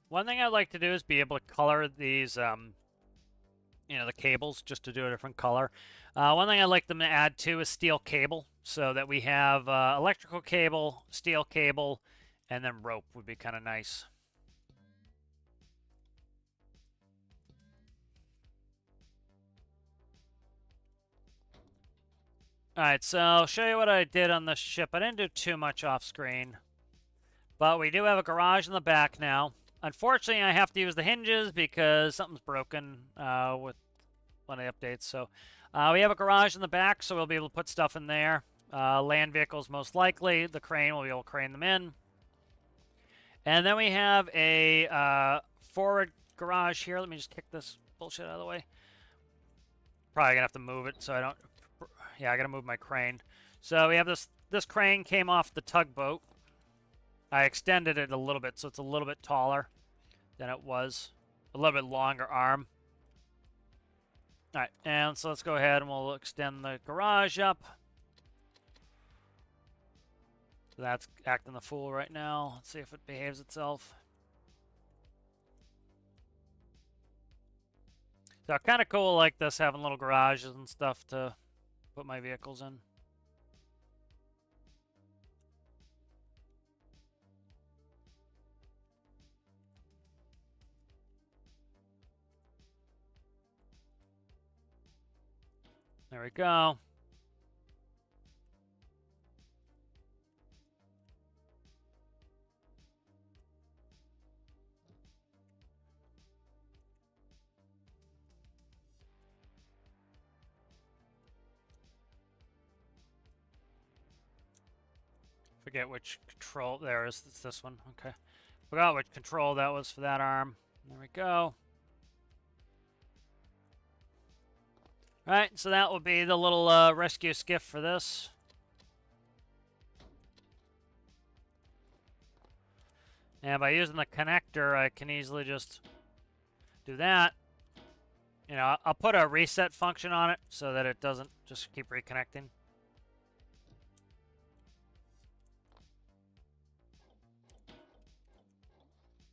One thing I'd like to do is be able to color these, you know, the cables, just to do a different color. One thing I'd like them to add too is steel cable, so that we have electrical cable, steel cable, and then rope would be kind of nice. Alright, so I'll show you what I did on the ship. I didn't do too much off screen. But we do have a garage in the back now. Unfortunately, I have to use the hinges because something's broken with one of the updates. So we have a garage in the back, so we'll be able to put stuff in there. Land vehicles, most likely. The crane, will be able to crane them in. And then we have a forward garage here. Let me just kick this bullshit out of the way. Probably gonna have to move it so I don't... Yeah, I gotta move my crane. So we have this crane came off the tugboat. I extended it a little bit so it's a little bit taller than it was. A little bit longer arm. Alright, and so let's go ahead and we'll extend the garage up. So that's acting the fool right now. Let's see if it behaves itself. So kind of cool like this, having little garages and stuff to put my vehicles in. There we go. Forget which control. There is. It's this one. Okay. Forgot which control that was for that arm. There we go. Alright, so that will be the little rescue skiff for this. And by using the connector, I can easily just do that. You know, I'll put a reset function on it so that it doesn't just keep reconnecting.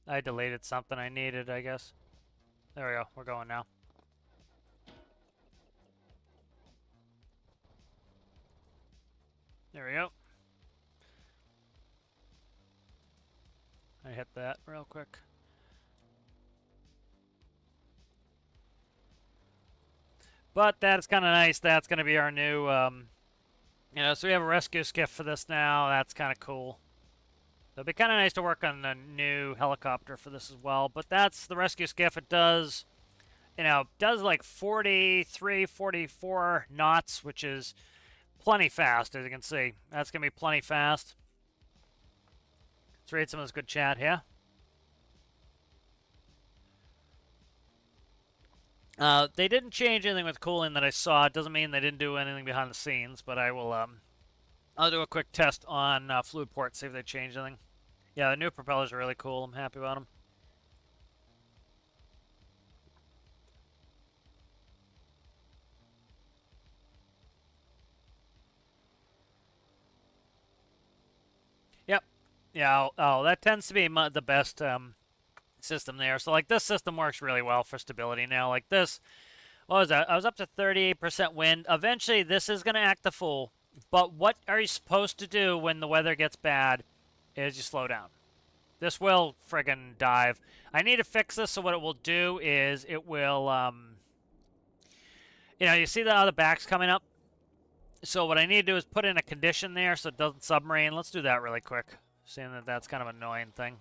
I deleted something I needed, I guess. There we go. We're going now. There we go. I hit that real quick. But that's kind of nice. That's going to be our new, you know, so we have a rescue skiff for this now. That's kind of cool. It'd be kind of nice to work on a new helicopter for this as well. But that's the rescue skiff. It does, you know, does like 43, 44 knots, which is plenty fast, as you can see. That's going to be plenty fast. Let's read some of this good chat here. They didn't change anything with cooling that I saw. It doesn't mean they didn't do anything behind the scenes, but I will, I'll do a quick test on fluid port, see if they changed anything. Yeah, the new propellers are really cool. I'm happy about them. Yep. Yeah, that tends to be the best system there. So, like, this system works really well for stability now. Like this, what was that? I was up to 38% wind. Eventually, this is going to act the fool. But what are you supposed to do when the weather gets bad is you slow down. This will friggin' dive. I need to fix this, so what it will do is it will, you know, you see how the back's coming up? So what I need to do is put in a condition there so it doesn't submarine. Let's do that really quick, seeing that that's kind of an annoying thing.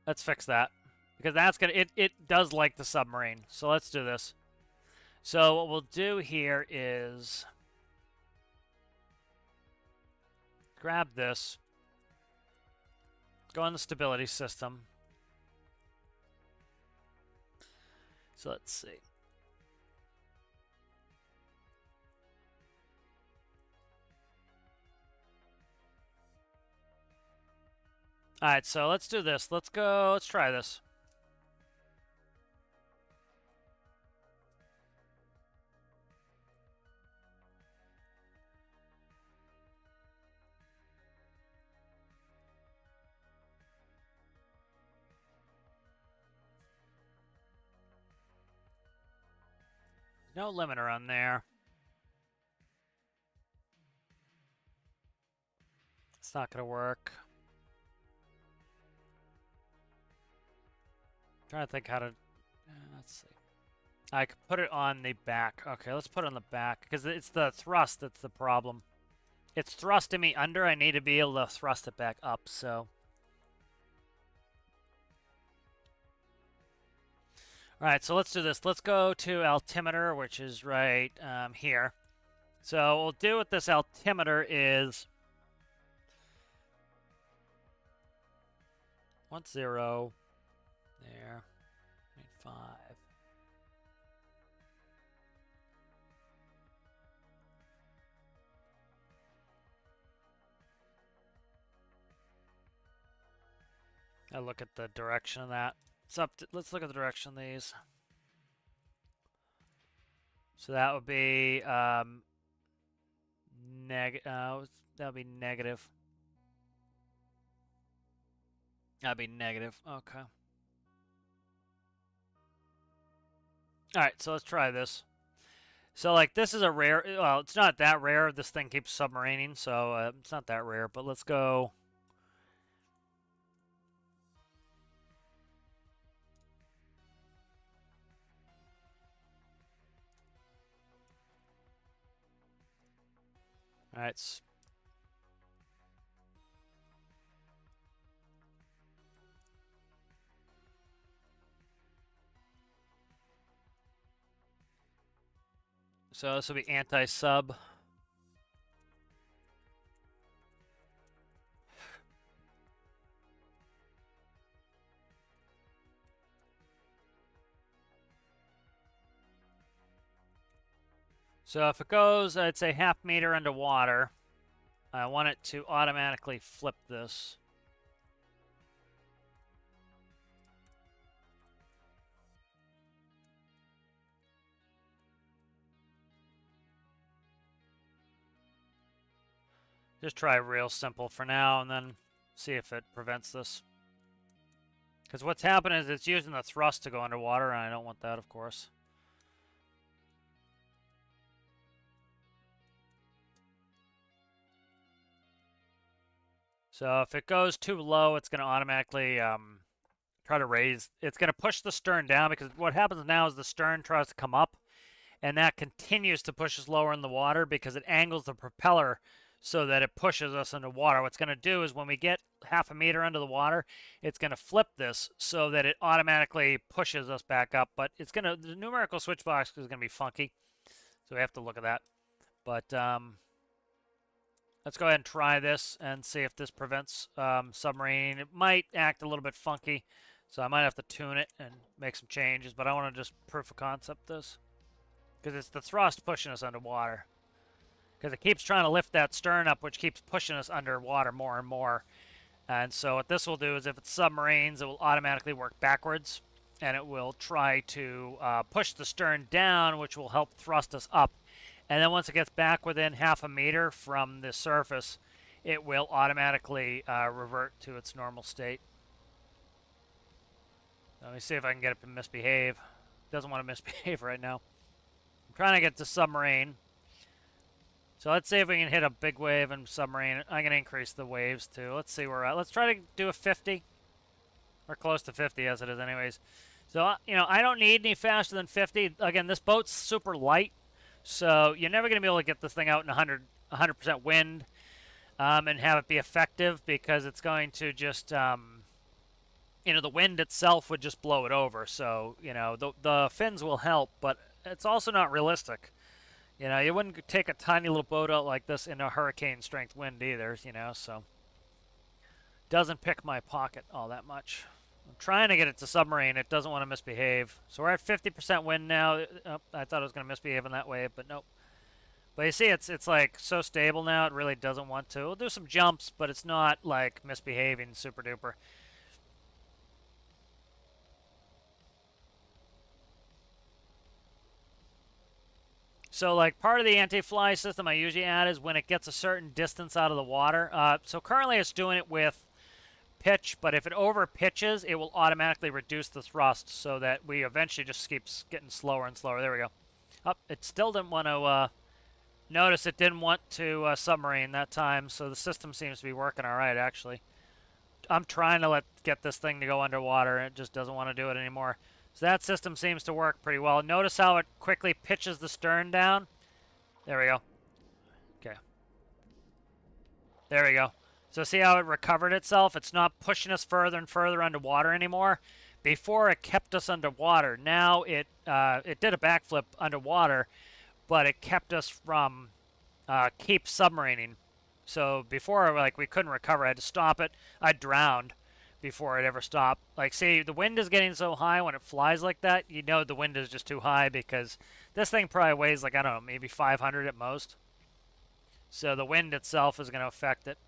Let's fix that, because that's gonna, it does like the submarine. So let's do this. So what we'll do here is grab this, go on the stability system. So let's see. All right, so let's do this. Let's go. Let's try this. No limiter on there. It's not going to work. Trying to think how to... let's see. I could put it on the back. Okay, let's put it on the back, because it's the thrust that's the problem. It's thrusting me under. I need to be able to thrust it back up, so... Alright, so let's do this. Let's go to altimeter, which is right here. So what we'll do with this altimeter is... 1, 0. There. 5. I look at the direction of that. It's up to, let's look at the direction of these. So that would be that would be negative. That'd be negative. Okay. All right, so let's try this. So like this is a rare. Well, it's not that rare. This thing keeps submarining, so it's not that rare. But let's go. All right. So this will be anti-sub. So if it goes, I'd say half meter underwater, I want it to automatically flip this. Just try real simple for now and then see if it prevents this. Because what's happening is it's using the thrust to go underwater, and I don't want that, of course. So if it goes too low, it's going to automatically try to raise. It's going to push the stern down, because what happens now is the stern tries to come up, and that continues to push us lower in the water because it angles the propeller so that it pushes us into water. What's going to do is when we get half a meter under the water, it's going to flip this so that it automatically pushes us back up. But it's going to, the numerical switch box is going to be funky, so we have to look at that. But let's go ahead and try this and see if this prevents submarine. It might act a little bit funky, so I might have to tune it and make some changes. But I want to just proof of concept this, because it's the thrust pushing us underwater. Because it keeps trying to lift that stern up, which keeps pushing us underwater more and more. And so what this will do is if it's submarines, it will automatically work backwards, and it will try to push the stern down, which will help thrust us up. And then once it gets back within half a meter from the surface, it will automatically revert to its normal state. Let me see if I can get it to misbehave. It doesn't want to misbehave right now. I'm trying to get to submarine. So let's see if we can hit a big wave and submarine. I'm going to increase the waves too. Let's see where we're at. Let's try to do a 50. Or close to 50 as it is anyways. So, you know, I don't need any faster than 50. Again, this boat's super light. So you're never going to be able to get this thing out in 100% wind and have it be effective, because it's going to just, you know, the wind itself would just blow it over. So, you know, the fins will help, but it's also not realistic. You know, you wouldn't take a tiny little boat out like this in a hurricane strength wind either, you know, so. Doesn't pick my pocket all that much. I'm trying to get it to submarine. It doesn't want to misbehave. So we're at 50% wind now. Oh, I thought it was going to misbehave in that wave, but nope. But you see, it's like so stable now, it really doesn't want to. We'll do some jumps, but it's not like misbehaving super duper. So like part of the anti-fly system I usually add is when it gets a certain distance out of the water. So currently it's doing it with pitch, but if it over pitches, it will automatically reduce the thrust so that we eventually just keeps getting slower and slower. There we go. Oh, it still didn't want to, notice it didn't want to submarine that time, so the system seems to be working all right, actually. I'm trying to get this thing to go underwater, and it just doesn't want to do it anymore. So that system seems to work pretty well. Notice how it quickly pitches the stern down. There we go. Okay. There we go. So see how it recovered itself? It's not pushing us further and further underwater anymore. Before it kept us underwater. Now it did a backflip underwater, but it kept us from keep submarining. So before, like, we couldn't recover. I had to stop it. I drowned before it ever stopped. Like, see, the wind is getting so high when it flies like that, you know the wind is just too high because this thing probably weighs, like, I don't know, maybe 500 at most. So the wind itself is going to affect it.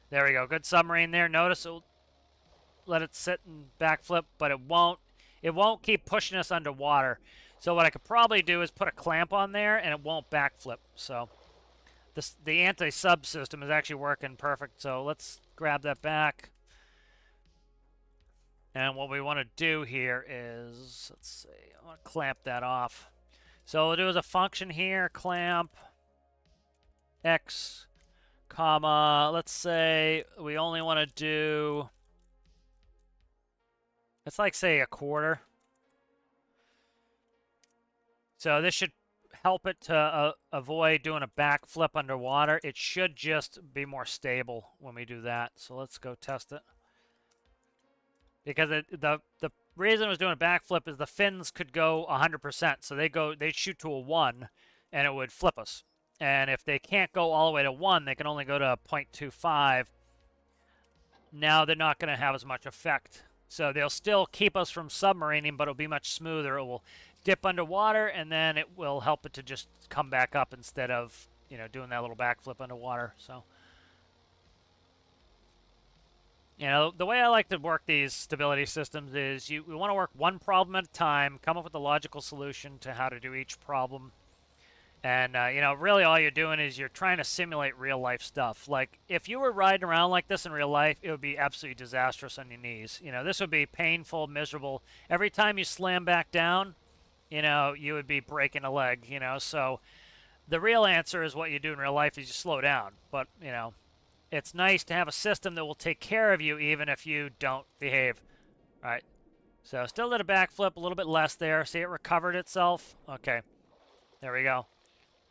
There we go. Good submarine there. Notice it'll let it sit and backflip, but it won't. It won't keep pushing us underwater. So what I could probably do is put a clamp on there, and it won't backflip. So the anti-sub system is actually working perfect. So let's grab that back. And what we want to do here is, let's see, I want to clamp that off. So we'll do as a function here, clamp X, comma, let's say we only want to do, it's like, say, a quarter. So this should help it to avoid doing a backflip underwater. It should just be more stable when we do that. So let's go test it. Because the reason it was doing a backflip is the fins could go 100%. So they'd shoot to a 1, and it would flip us. And if they can't go all the way to 1, they can only go to 0.25. Now they're not going to have as much effect. So they'll still keep us from submarining, but it'll be much smoother. It will dip underwater, and then it will help it to just come back up instead of, you know, doing that little backflip underwater. So, you know, the way I like to work these stability systems is we want to work one problem at a time, come up with a logical solution to how to do each problem. And, you know, really all you're doing is you're trying to simulate real-life stuff. Like, if you were riding around like this in real life, it would be absolutely disastrous on your knees. You know, this would be painful, miserable. Every time you slam back down, you know, you would be breaking a leg, you know. So the real answer is what you do in real life is you slow down. But, you know, it's nice to have a system that will take care of you even if you don't behave. All right. So still did a backflip, a little bit less there. See, it recovered itself. Okay. There we go.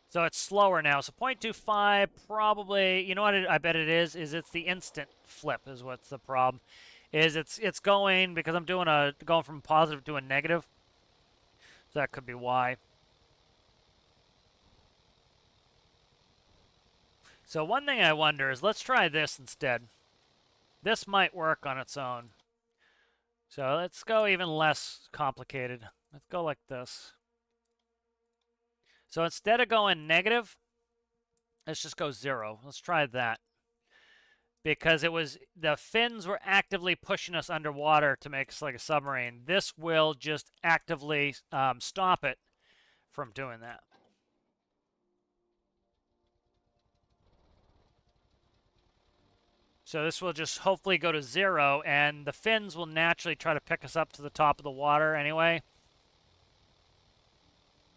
So it's slower now. So 0.25 probably, you know what I bet it is it's the instant flip is what's the problem. Is it's going, because I'm doing going from positive to a negative. So that could be why. So one thing I wonder is, let's try this instead. This might work on its own. So let's go even less complicated. Let's go like this. So instead of going negative, let's just go 0. Let's try that. Because the fins were actively pushing us underwater to make us like a submarine. This will just actively stop it from doing that. So this will just hopefully go to 0, and the fins will naturally try to pick us up to the top of the water anyway.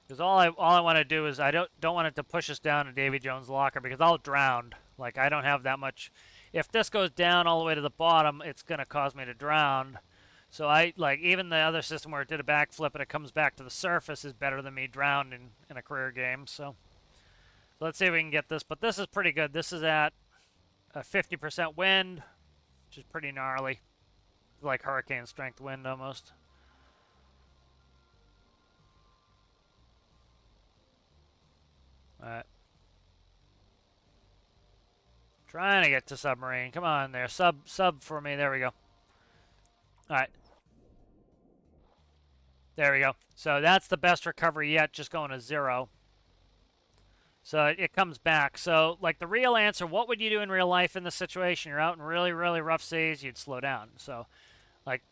Because all I want to do is I don't want it to push us down to Davy Jones' locker, because I'll drown. Like, I don't have that much. If this goes down all the way to the bottom, it's going to cause me to drown. So even the other system where it did a backflip and it comes back to the surface is better than me drowning in a career game. So let's see if we can get this. But this is pretty good. This is at a 50% wind, which is pretty gnarly. Like hurricane strength wind almost. Alright. Trying to get to submarine. Come on there. Sub for me. There we go. Alright. There we go. So that's the best recovery yet, just going to 0. So it comes back. So, like, the real answer, what would you do in real life in this situation? You're out in really, really rough seas, you'd slow down. So, like,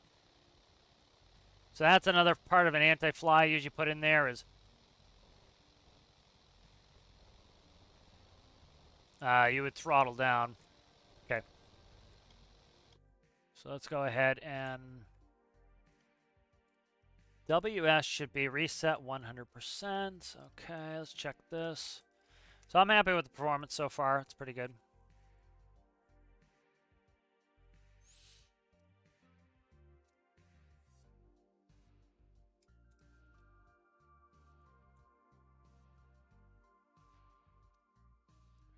so that's another part of an anti-fly usually put in there is you would throttle down. Okay. So let's go ahead and WS should be reset 100%. Okay, let's check this. So I'm happy with the performance so far. It's pretty good.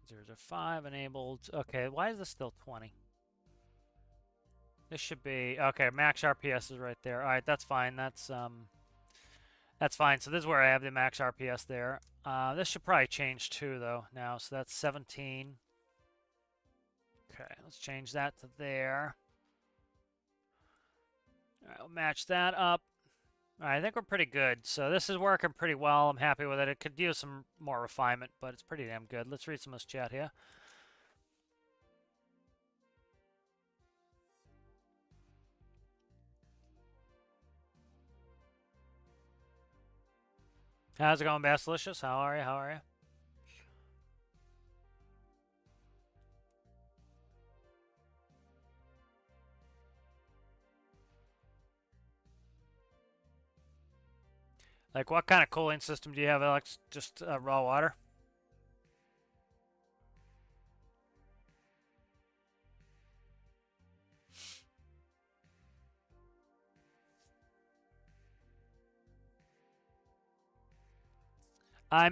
005 enabled. Okay, why is this still 20? This should be okay. Max RPS is right there. All right, that's fine. That's fine. So this is where I have the max RPS there. This should probably change too, though. Now, so that's 17. Okay, let's change that to there. All right, we'll match that up. All right, I think we're pretty good. So this is working pretty well. I'm happy with it. It could use some more refinement, but it's pretty damn good. Let's read some of this chat here. How's it going, Basilicious? How are you? How are you? Like, what kind of cooling system do you have, Alex? Just raw water? I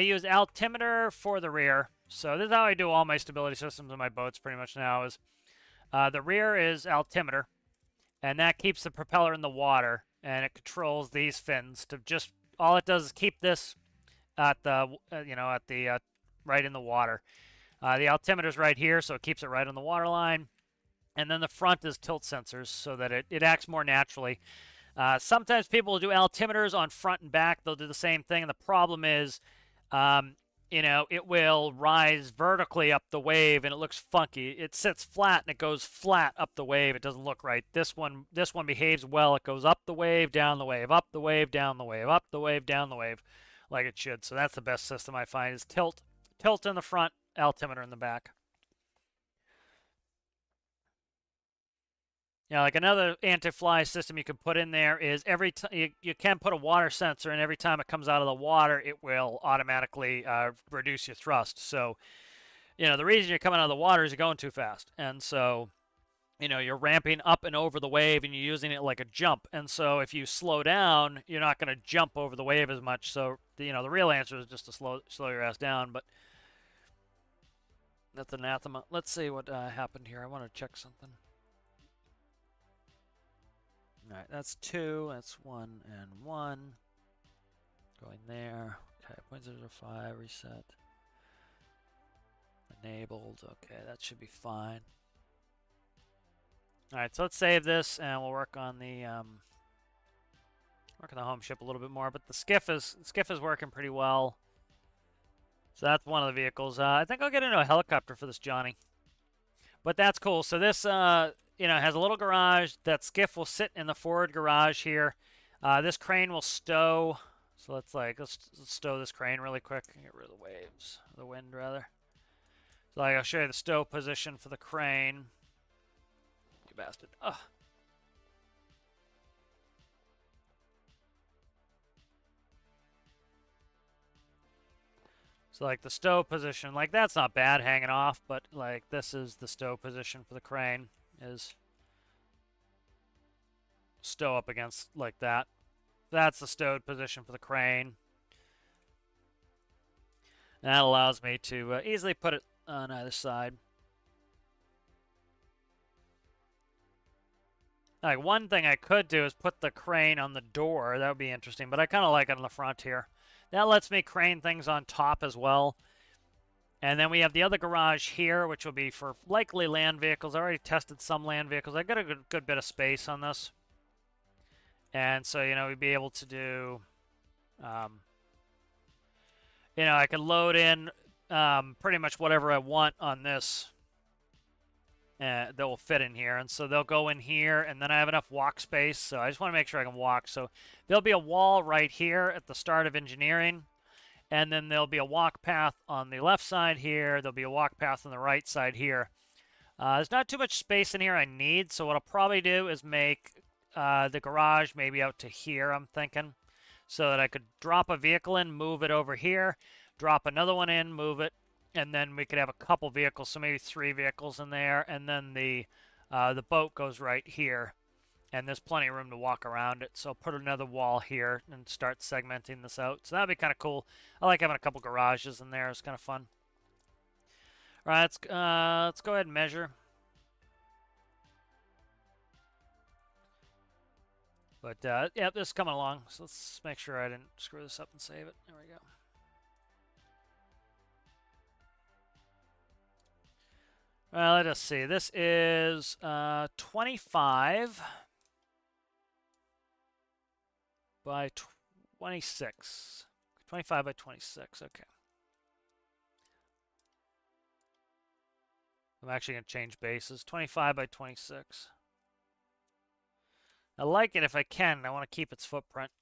use altimeter for the rear. So this is how I do all my stability systems in my boats pretty much now is the rear is altimeter, and that keeps the propeller in the water, and it controls these fins to just, all it does is keep this at the, right in the water. The altimeter's right here, so it keeps it right on the water line. And then the front is tilt sensors so that it acts more naturally. Sometimes people will do altimeters on front and back. They'll do the same thing. And the problem is, it will rise vertically up the wave and it looks funky. It sits flat and it goes flat up the wave. It doesn't look right. This one behaves well. It goes up the wave, down the wave, up the wave, down the wave, up the wave, down the wave, like it should. So that's the best system I find is tilt in the front, altimeter in the back. Yeah, like another anti-fly system you can put in there is every time you can put a water sensor, and every time it comes out of the water, it will automatically reduce your thrust. So, the reason you're coming out of the water is you're going too fast, and so, you're ramping up and over the wave, and you're using it like a jump. And so, if you slow down, you're not going to jump over the wave as much. So, the real answer is just to slow your ass down. But that's anathema. Let's see what happened here. I want to check something. All right, that's 2, that's 1 and 1. Going there. Okay, 0.005, reset. Enabled. Okay, that should be fine. All right, so let's save this, and we'll work on the home ship a little bit more. But the skiff is working pretty well. So that's one of the vehicles. I think I'll get into a helicopter for this Johnny. But that's cool. So this has a little garage. That skiff will sit in the forward garage here. This crane will stow. So let's stow this crane really quick and get rid of the waves, the wind rather. So I'll show you the stow position for the crane. You bastard. Ugh. So like the stow position, like that's not bad hanging off, but like this is the stow position for the crane is stow up against like that. That's the stowed position for the crane. And that allows me to easily put it on either side. Like one thing I could do is put the crane on the door. That would be interesting, but I kind of like it on the front here. That lets me crane things on top as well. And then we have the other garage here, which will be for likely land vehicles. I already tested some land vehicles. I got a good bit of space on this. And so, we'd be able to do, I could load in pretty much whatever I want on this that will fit in here. And so they'll go in here, and then I have enough walk space. So I just want to make sure I can walk. So there'll be a wall right here at the start of engineering. And then there'll be a walk path on the left side here. There'll be a walk path on the right side here. There's not too much space in here I need. So what I'll probably do is make the garage maybe out to here, I'm thinking. So that I could drop a vehicle in, move it over here. Drop another one in, move it. And then we could have a couple vehicles, so maybe 3 vehicles in there, and then the boat goes right here, and there's plenty of room to walk around it. So put another wall here and start segmenting this out. So that'd be kind of cool. I like having a couple garages in there. It's kind of fun. All right, let's go ahead and measure. But yeah, this is coming along. So let's make sure I didn't screw this up and save it. There we go. Well, let us see. This is 25 by 26. 25 by 26. Okay. I'm actually going to change bases. 25 by 26. I like it if I can. I want to keep its footprint.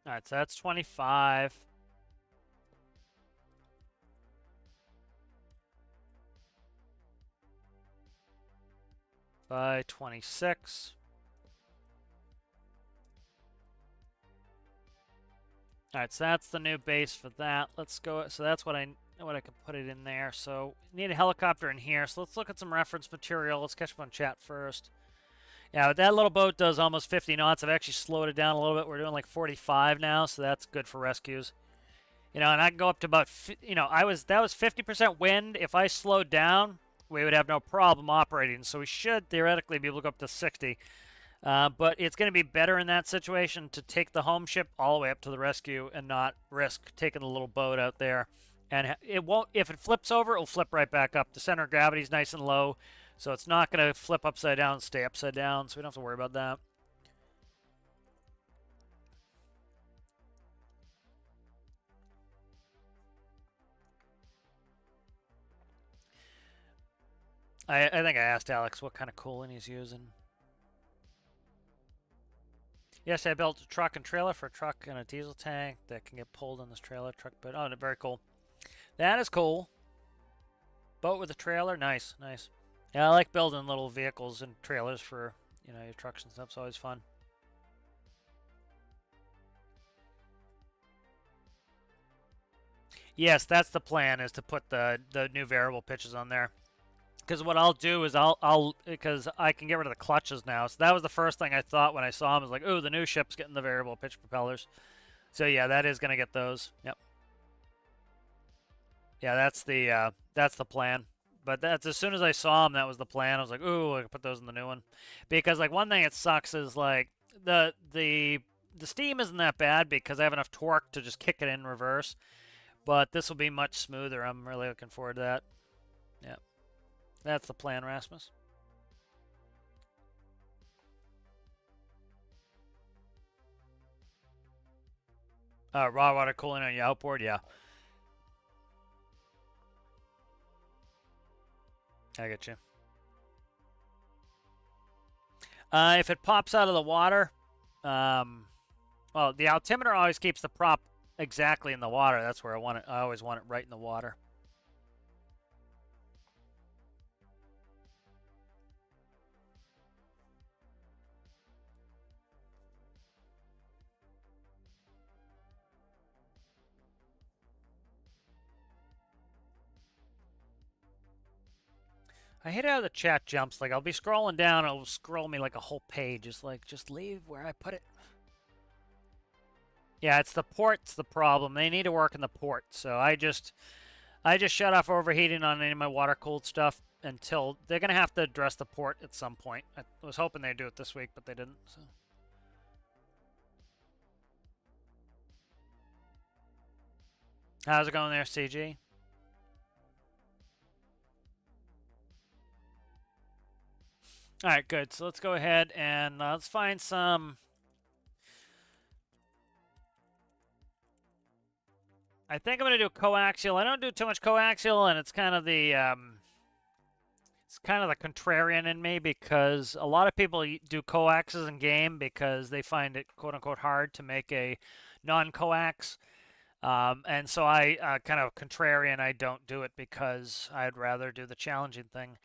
All right, so that's 25. By 26. All right, so that's the new base for that. Let's go. So that's what I can put it in there. So need a helicopter in here. So let's look at some reference material. Let's catch up on chat first. Yeah, that little boat does almost 50 knots. I've actually slowed it down a little bit. We're doing like 45 now, so that's good for rescues. You know, and I can go up to about, you know, that was 50% wind. If I slowed down, we would have no problem operating. So we should theoretically be able to go up to 60. But it's going to be better in that situation to take the home ship all the way up to the rescue and not risk taking the little boat out there. And it won't, if it flips over, it'll flip right back up. The center of gravity is nice and low, so it's not going to flip upside down and stay upside down, so we don't have to worry about that. I think I asked Alex what kind of coolant he's using. Yes, I built a truck and trailer for a truck and a diesel tank that can get pulled on this trailer truck. But oh, very cool. That is cool. Boat with a trailer, nice, nice. Yeah, I like building little vehicles and trailers for, you know, your trucks and stuff. It's always fun. Yes, that's the plan, is to put the new variable pitches on there. Because what I'll do is because I can get rid of the clutches now. So that was the first thing I thought when I saw them. I was like, oh, the new ship's getting the variable pitch propellers. So yeah, that is going to get those. Yep. Yeah, that's the plan. But that's, as soon as I saw them, that was the plan. I was like, ooh, I can put those in the new one. Because like one thing that sucks is like the steam isn't that bad because I have enough torque to just kick it in reverse. But this will be much smoother. I'm really looking forward to that. Yeah. That's the plan, Rasmus. Raw water cooling on your outboard, yeah. I get you. If it pops out of the water, well, the altimeter always keeps the prop exactly in the water. That's where I want it. I always want it right in the water. I hate how the chat jumps. Like, I'll be scrolling down, it'll scroll me like a whole page. It's like, just leave where I put it. Yeah, it's the port's the problem. They need to work in the port. So I just shut off overheating on any of my water-cooled stuff until they're going to have to address the port at some point. I was hoping they'd do it this week, but they didn't. So. How's it going there, CG? All right, good. So let's go ahead and let's find some. I think I'm going to do coaxial. I don't do too much coaxial, and it's kind of the contrarian in me because a lot of people do coaxes in game because they find it quote unquote hard to make a non-coax. And so I kind of contrarian, I don't do it because I'd rather do the challenging thing.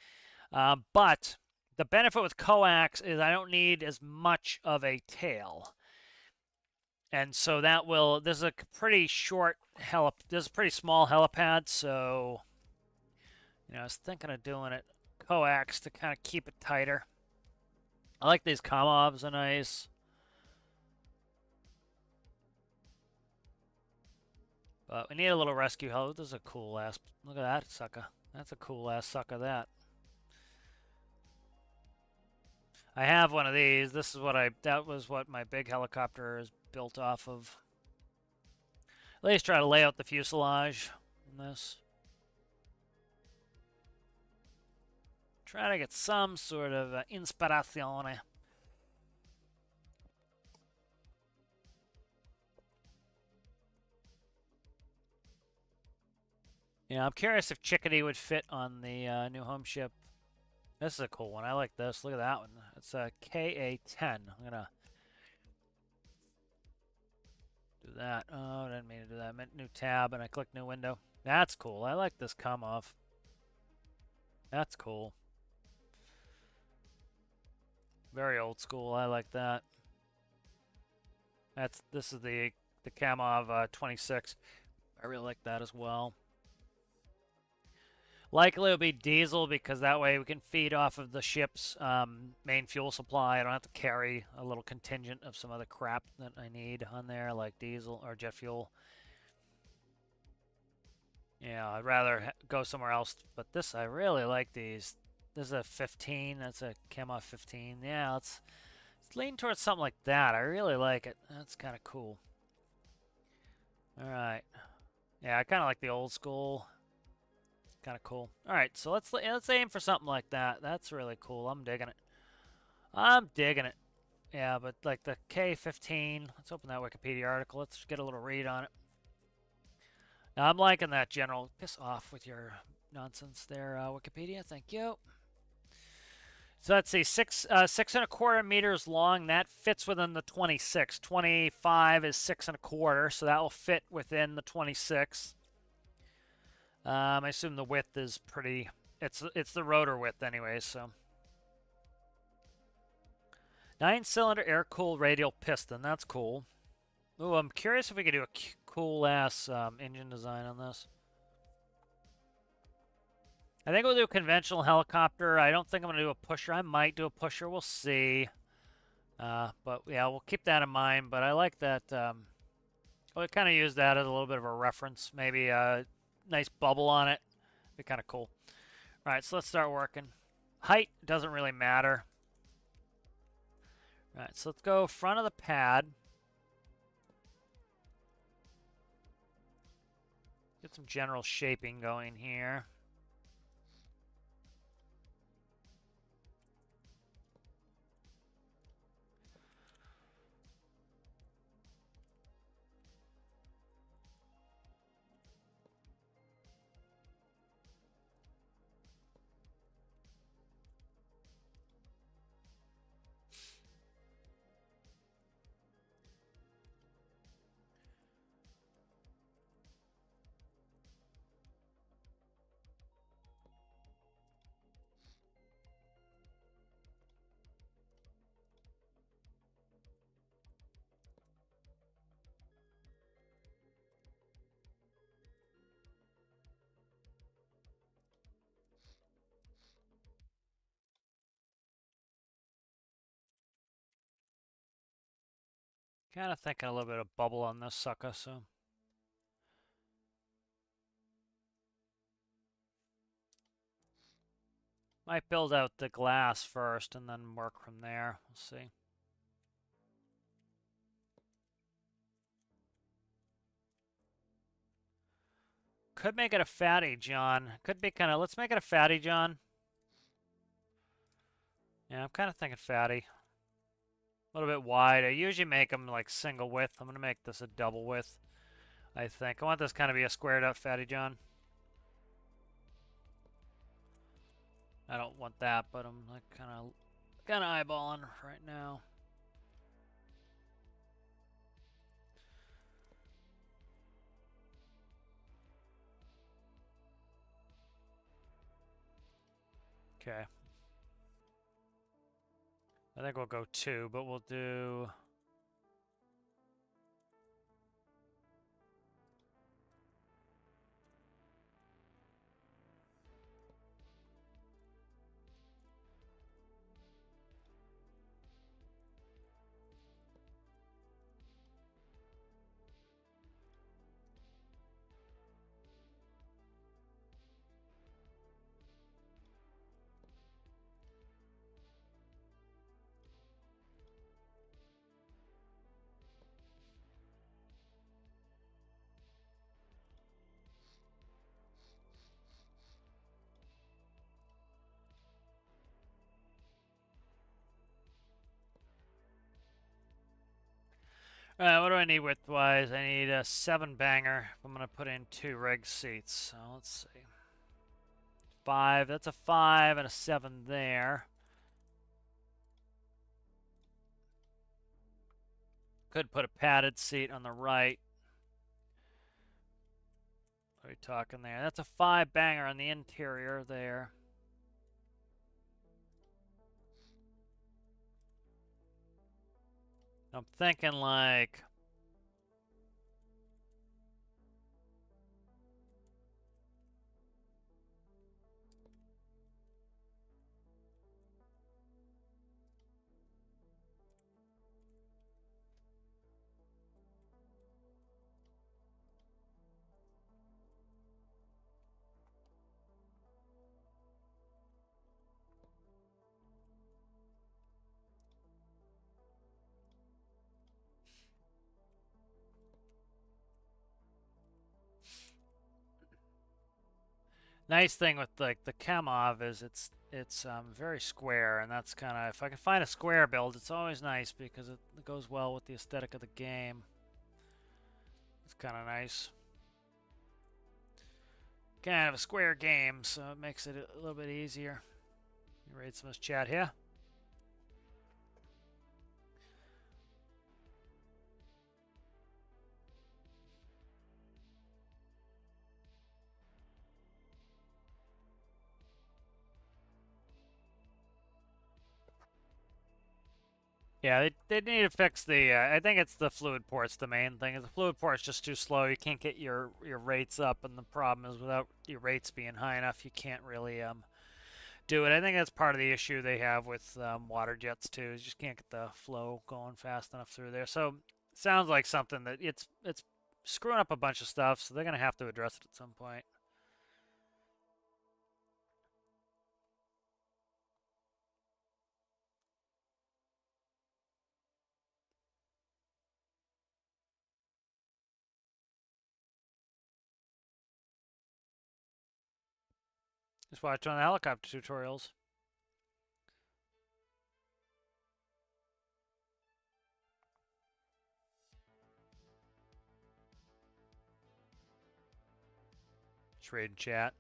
But the benefit with coax is I don't need as much of a tail. And so that will, this is a pretty short this is a pretty small helipad, so, I was thinking of doing it coax to kind of keep it tighter. I like these Kamovs, are nice. But we need a little rescue heli. This is a cool ass, look at that sucker. That's a cool ass sucker, that. I have one of these. This is what that was what my big helicopter is built off of. At least try to lay out the fuselage on this. Try to get some sort of inspirazione. I'm curious if Chickadee would fit on the new home ship. This is a cool one. I like this. Look at that one. It's a KA-10. I'm gonna do that. Oh, I didn't mean to do that. I meant new tab, and I clicked new window. That's cool. I like this come off. That's cool. Very old school. I like that. This is the Kamov 26. I really like that as well. Likely it'll be diesel because that way we can feed off of the ship's main fuel supply. I don't have to carry a little contingent of some other crap that I need on there, like diesel or jet fuel. Yeah, I'd rather go somewhere else. But I really like these. This is a 15. That's a Kamov 15. Yeah, let's lean towards something like that. I really like it. That's kind of cool. All right. Yeah, I kind of like the old school. Kind of cool. All right, so let's aim for something like that. That's really cool. I'm digging it. I'm digging it. Yeah, but like the K-15. Let's open that Wikipedia article. Let's get a little read on it. Now, I'm liking that general. Piss off with your nonsense there, Wikipedia. Thank you. So let's see, 6.25 meters long. That fits within the 26. 25 is 6.25, so that will fit within the 26. I assume the width is pretty. It's the rotor width anyway. So 9-cylinder air-cooled radial piston. That's cool. Ooh, I'm curious if we could do a cool ass engine design on this. I think we'll do a conventional helicopter. I don't think I'm going to do a pusher. I might do a pusher. We'll see. But yeah, we'll keep that in mind. But I like that. We'll kind of use that as a little bit of a reference. Maybe a nice bubble on it. Be kind of cool. All right, so let's start working. Height doesn't really matter. All right, so let's go front of the pad. Get some general shaping going here. Kind of thinking a little bit of bubble on this sucker, so. Might build out the glass first and then work from there. We'll see. Could make it a fatty John. Could be kind of, let's make it a fatty John. Yeah, I'm kind of thinking fatty. A little bit wide. I usually make them like single width. I'm going to make this a double width, I think. I want this kind of be a squared up fatty John. I don't want that, but I'm like kind of eyeballing right now. Okay. I think we'll go 2, but we'll do... what do I need width-wise? I need a 7-banger. I'm going to put in 2 reg seats. So let's see. 5. That's a 5 and a 7 there. Could put a padded seat on the right. What are we talking there? That's a 5-banger on the interior there. I'm thinking like... Nice thing with like the Chemov is it's very square, and that's kind of, if I can find a square build, it's always nice because it goes well with the aesthetic of the game. It's kind of nice. Kind of a square game, so it makes it a little bit easier. You read some of this chat here. Yeah, they need to fix the, I think it's the fluid port's the main thing. The fluid port's just too slow. You can't get your rates up, and the problem is without your rates being high enough, you can't really do it. I think that's part of the issue they have with water jets too. Is you just can't get the flow going fast enough through there. So it sounds like something that it's screwing up a bunch of stuff, so they're going to have to address it at some point. Just watch one of the helicopter tutorials. Just read in chat.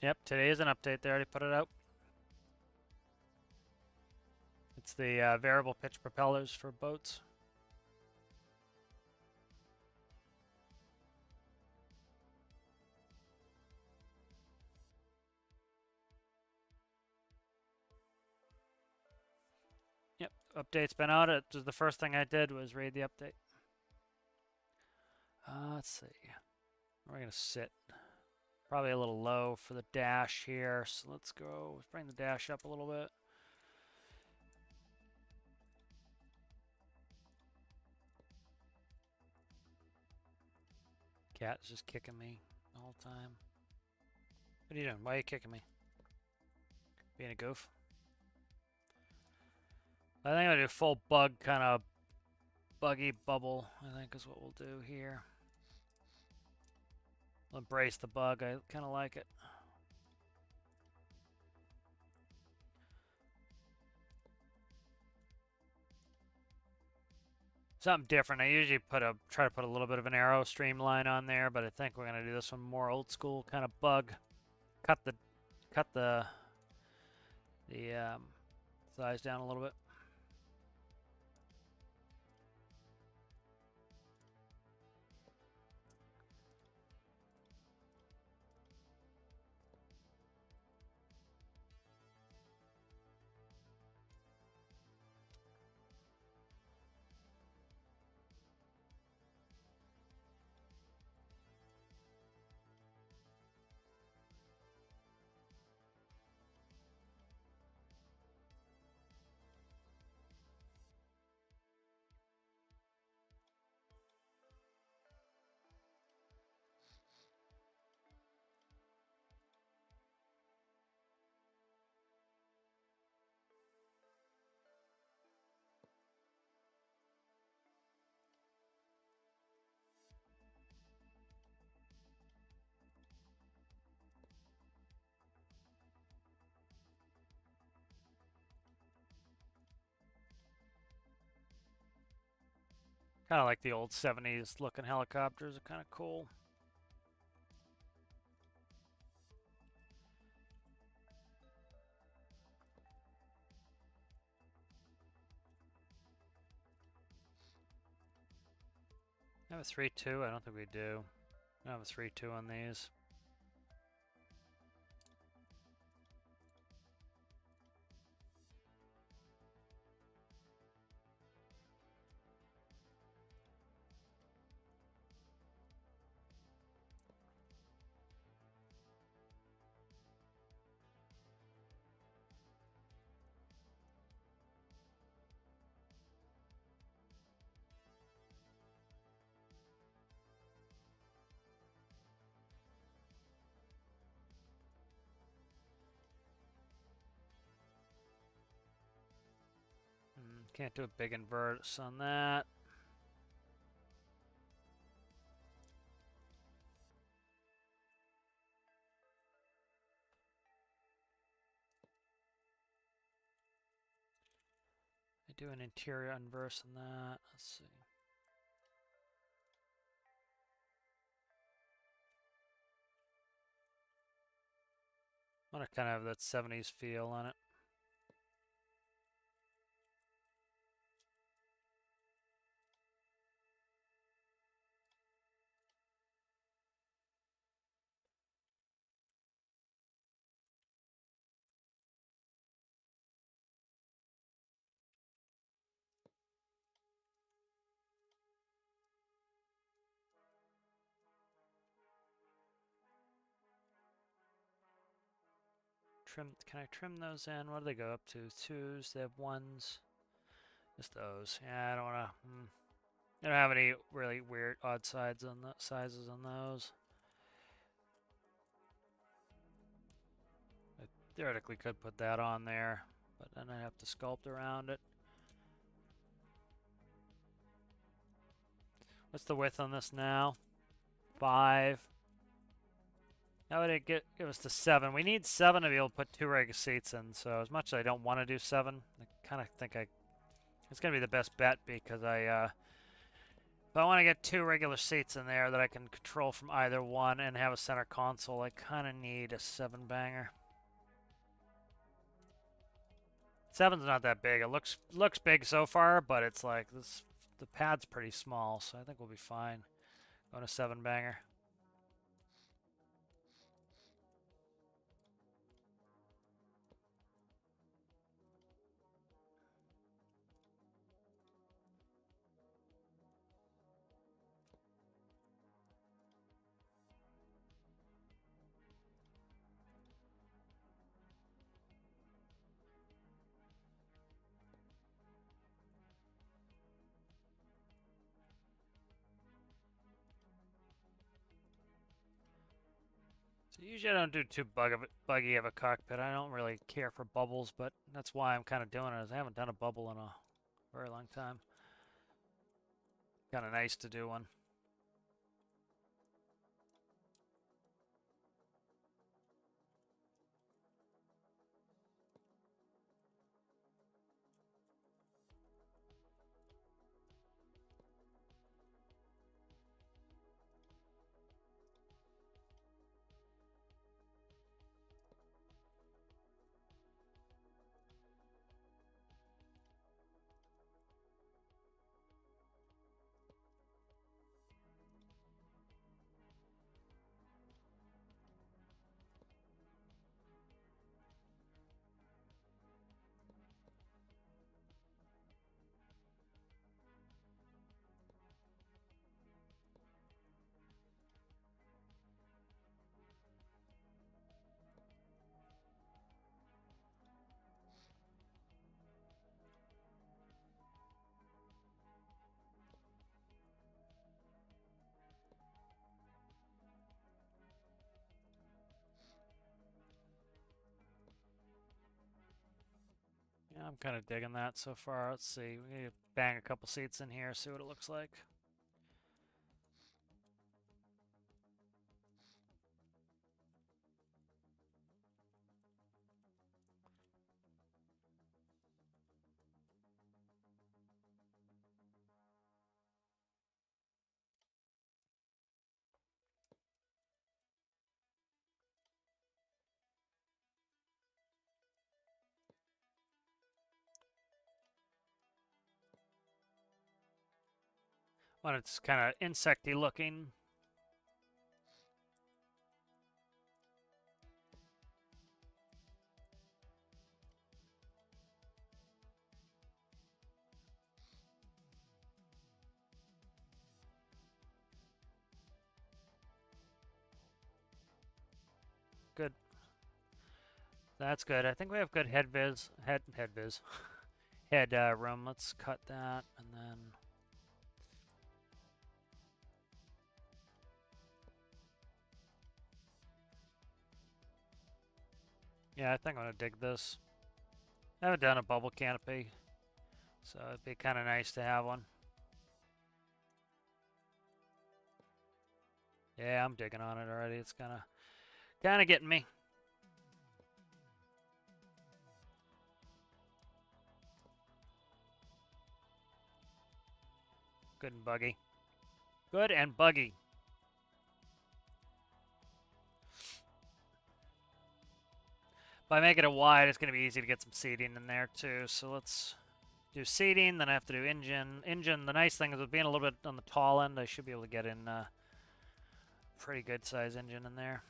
Yep, today is an update. They already put it out. It's the variable pitch propellers for boats. Yep, update's been out. It was the first thing I did was read the update. Let's see. Where are we going to sit? Probably a little low for the dash here, so let's go. Let's bring the dash up a little bit. Cat's just kicking me the whole time. What are you doing? Why are you kicking me? Being a goof? I think I'll do full bug, kind of buggy bubble, I think is what we'll do here. We'll embrace the bug. I kind of like it. Something different. I usually try to put a little bit of an arrow streamline on there, but I think we're going to do this one more old school kind of bug. cut the size down a little bit. Kind of like the old 70s looking helicopters are kind of cool. I have a 3.2. I don't think we do. I have a 3.2 on these. Can't do a big inverse on that. I do an interior inverse on that. Let's see. I want to kind of have that 70s feel on it. Can I trim those in? What do they go up to? 2s, they have 1s. Just those. Yeah, I don't want to. I don't have any really weird odd sides on the sizes on those. I theoretically could put that on there, but then I have to sculpt around it. What's the width on this now? 5. How would it give us to 7? We need 7 to be able to put 2 regular seats in, so as much as I don't want to do 7, I kind of think it's going to be the best bet because if I want to get 2 regular seats in there that I can control from either one and have a center console, I kind of need a 7-banger. 7's not that big. It looks big so far, but it's like the pad's pretty small, so I think we'll be fine. Going a 7-banger. So usually I don't do too buggy of a cockpit. I don't really care for bubbles, but that's why I'm kind of doing it. Is I haven't done a bubble in a very long time. Kind of nice to do one. I'm kind of digging that so far. Let's see. We need to bang a couple seats in here, see what it looks like. When it's kind of insecty looking. Good. That's good. I think we have good head room. Let's cut that and then. Yeah, I think I'm gonna dig this. I haven't done a bubble canopy, so it'd be kind of nice to have one. Yeah, I'm digging on it already. It's kind of getting me. Good and buggy. Good and buggy. By making it wide, it's going to be easy to get some seating in there too. So let's do seating, then I have to do engine. Engine, the nice thing is with being a little bit on the tall end, I should be able to get in a pretty good size engine in there.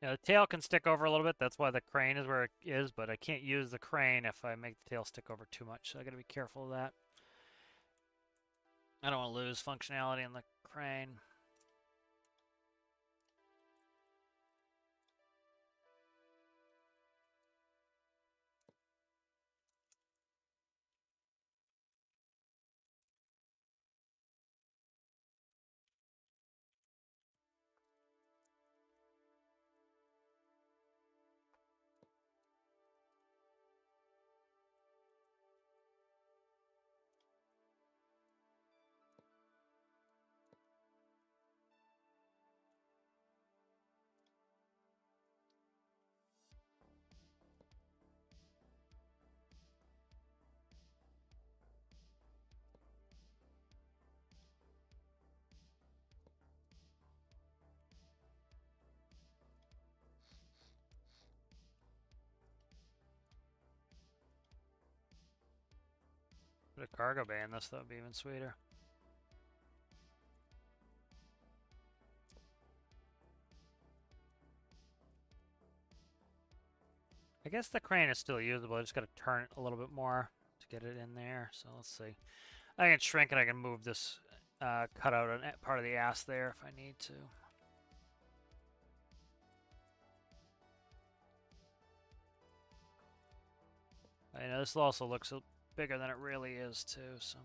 Yeah, the tail can stick over a little bit. That's why the crane is where it is, but I can't use the crane if I make the tail stick over too much. So I got to be careful of that. I don't want to lose functionality in the crane. Put a cargo bay in this, that would be even sweeter. I guess the crane is still usable. I just got to turn it a little bit more to get it in there. So let's see. I can shrink it. I can move this cutout on part of the ass there if I need to. I know this also looks bigger than it really is too. So.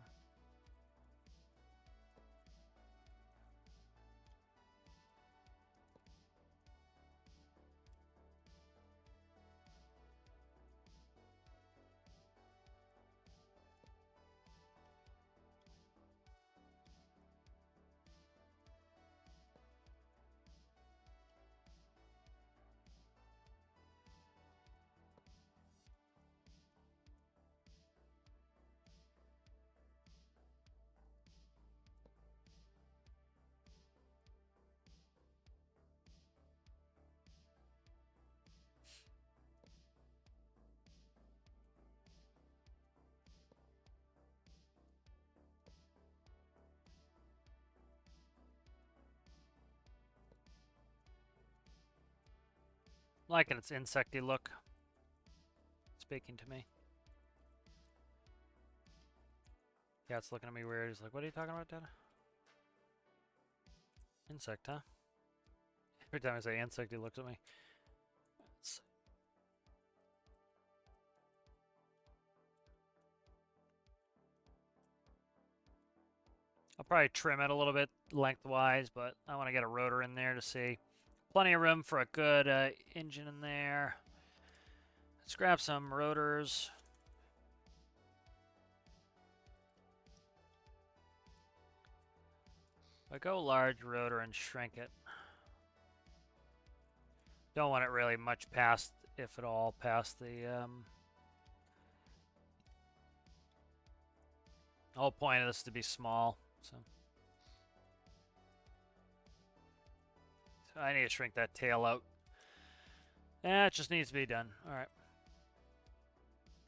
Liking its insecty look. Speaking to me. Yeah, it's looking at me weird. He's like, what are you talking about, Dad? Insect, huh? Every time I say insect, he looks at me. I'll probably trim it a little bit lengthwise, but I want to get a rotor in there to see. Plenty of room for a good engine in there. Let's grab some rotors. I go large rotor and shrink it. Don't want it really much past, if at all, past the whole point of this is to be small. So I need to shrink that tail out. Yeah, it just needs to be done. All right.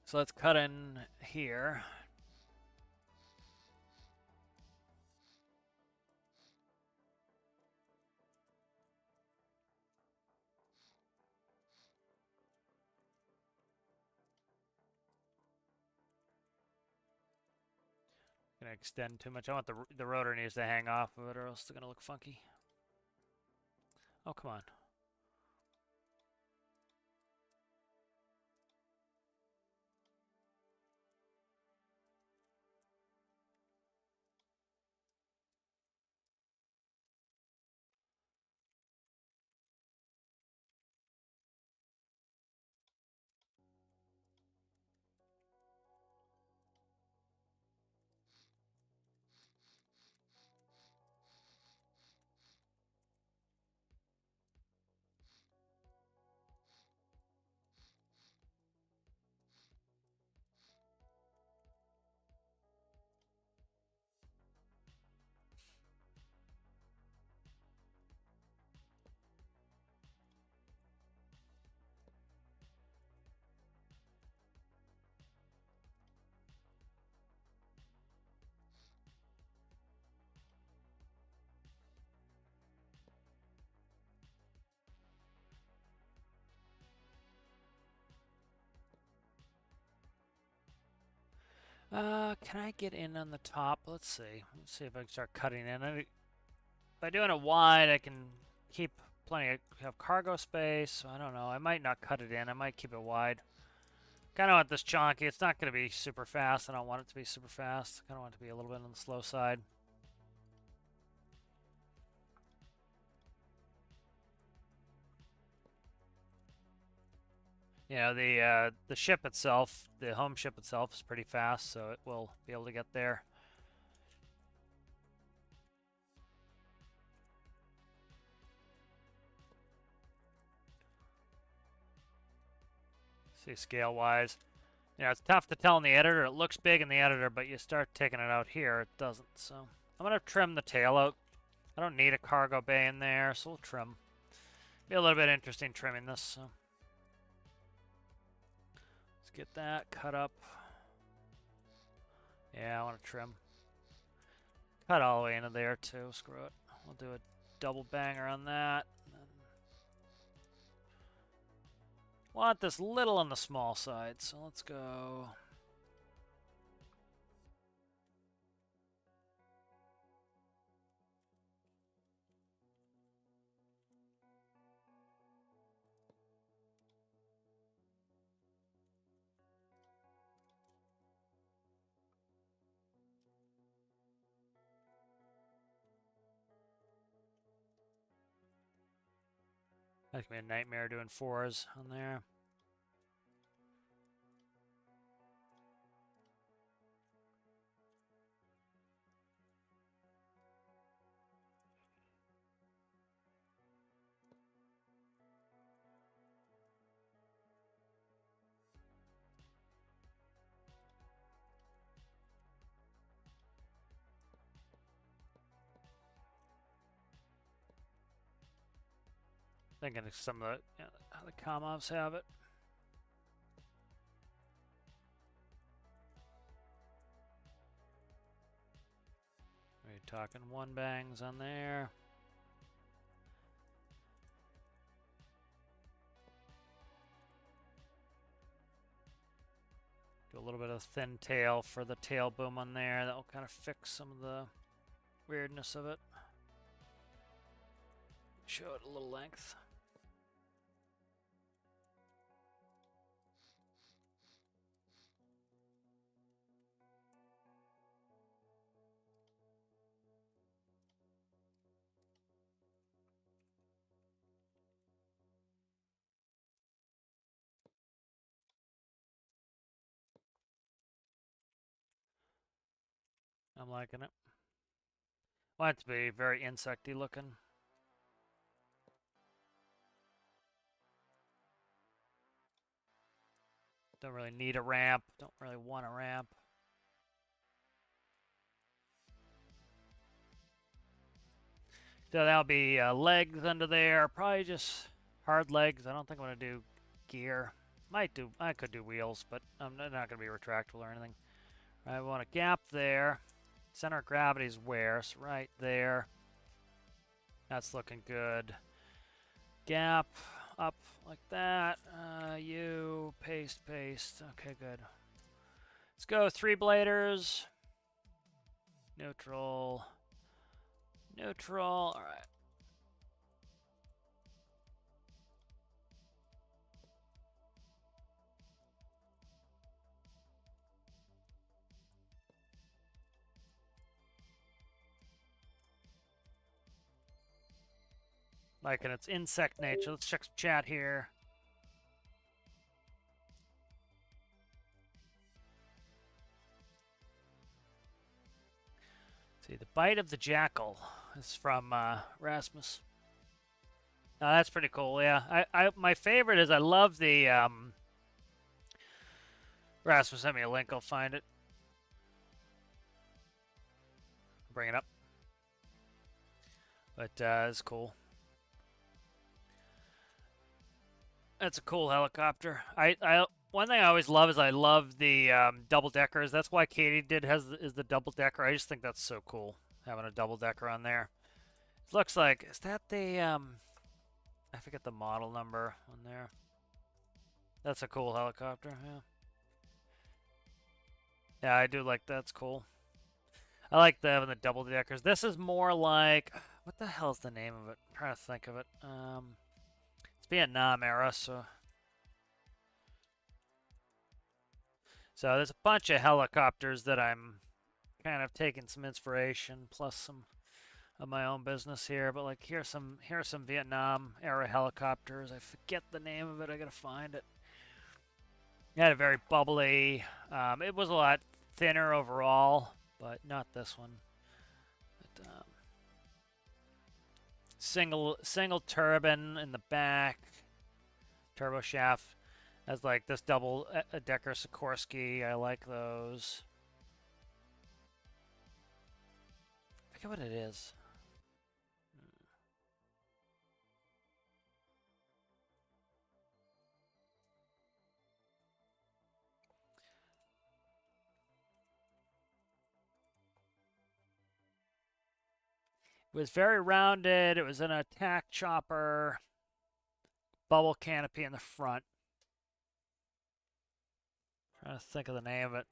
So let's cut in here. Gonna extend too much. I want the rotor needs to hang off of it, or else it's gonna look funky. Oh, come on. Can I get in on the top? Let's see. Let's see if I can start cutting in. By doing it wide, I can keep plenty of cargo space. So I don't know. I might not cut it in. I might keep it wide. Kind of want this chunky. It's not going to be super fast. I don't want it to be super fast. Kind of want it to be a little bit on the slow side. You know, the ship itself, the home ship itself is pretty fast, so it will be able to get there. See, scale-wise. You know, it's tough to tell in the editor. It looks big in the editor, but you start taking it out here, it doesn't. So I'm going to trim the tail out. I don't need a cargo bay in there, so we'll trim. Be a little bit interesting trimming this. So let's get that cut up. Yeah, I want to trim. Cut all the way into there, too. Screw it. We'll do a double banger on that. Want this little on the small side, so let's go. That could be a nightmare doing 4s on there. Thinking of some of the Kamavs have it. Are you talking 1 bangs on there? Do a little bit of thin tail for the tail boom on there. That will kind of fix some of the weirdness of it. Show it a little length. I'm liking it. Want it to be very insecty looking. Don't really need a ramp. Don't really want a ramp. So that'll be legs under there. Probably just hard legs. I don't think I'm going to do gear. I could do wheels, but I'm not going to be retractable or anything. I want a gap there. Center of gravity is where? So right there. That's looking good. Gap up like that. You paste. Okay, good. Let's go 3-bladers. Neutral. All right. Like in its insect nature. Let's check some chat here. See, the bite of the jackal is from Rasmus. That's pretty cool. Yeah, my favorite is I love the Rasmus sent me a link. I'll find it. Bring it up. But it's cool. That's a cool helicopter. One thing I always love is I love the double deckers. That's why Katie is the double decker. I just think that's so cool having a double decker on there. It looks like, is that the I forget the model number on there. That's a cool helicopter. Yeah, I do like that's cool. I like having the double deckers. This is more like, what the hell's the name of it? I'm trying to think of it. It's Vietnam era, so there's a bunch of helicopters that I'm kind of taking some inspiration, plus some of my own business here. But like, here's some Vietnam era helicopters. I forget the name of it. I gotta find it. It had a very bubbly. It was a lot thinner overall, but not this one. But, single turbine in the back, turbo shaft. As like this double decker Sikorsky. I like those. I forget what it is. It was very rounded. It was an attack chopper. Bubble canopy in the front. Trying to think of the name of it.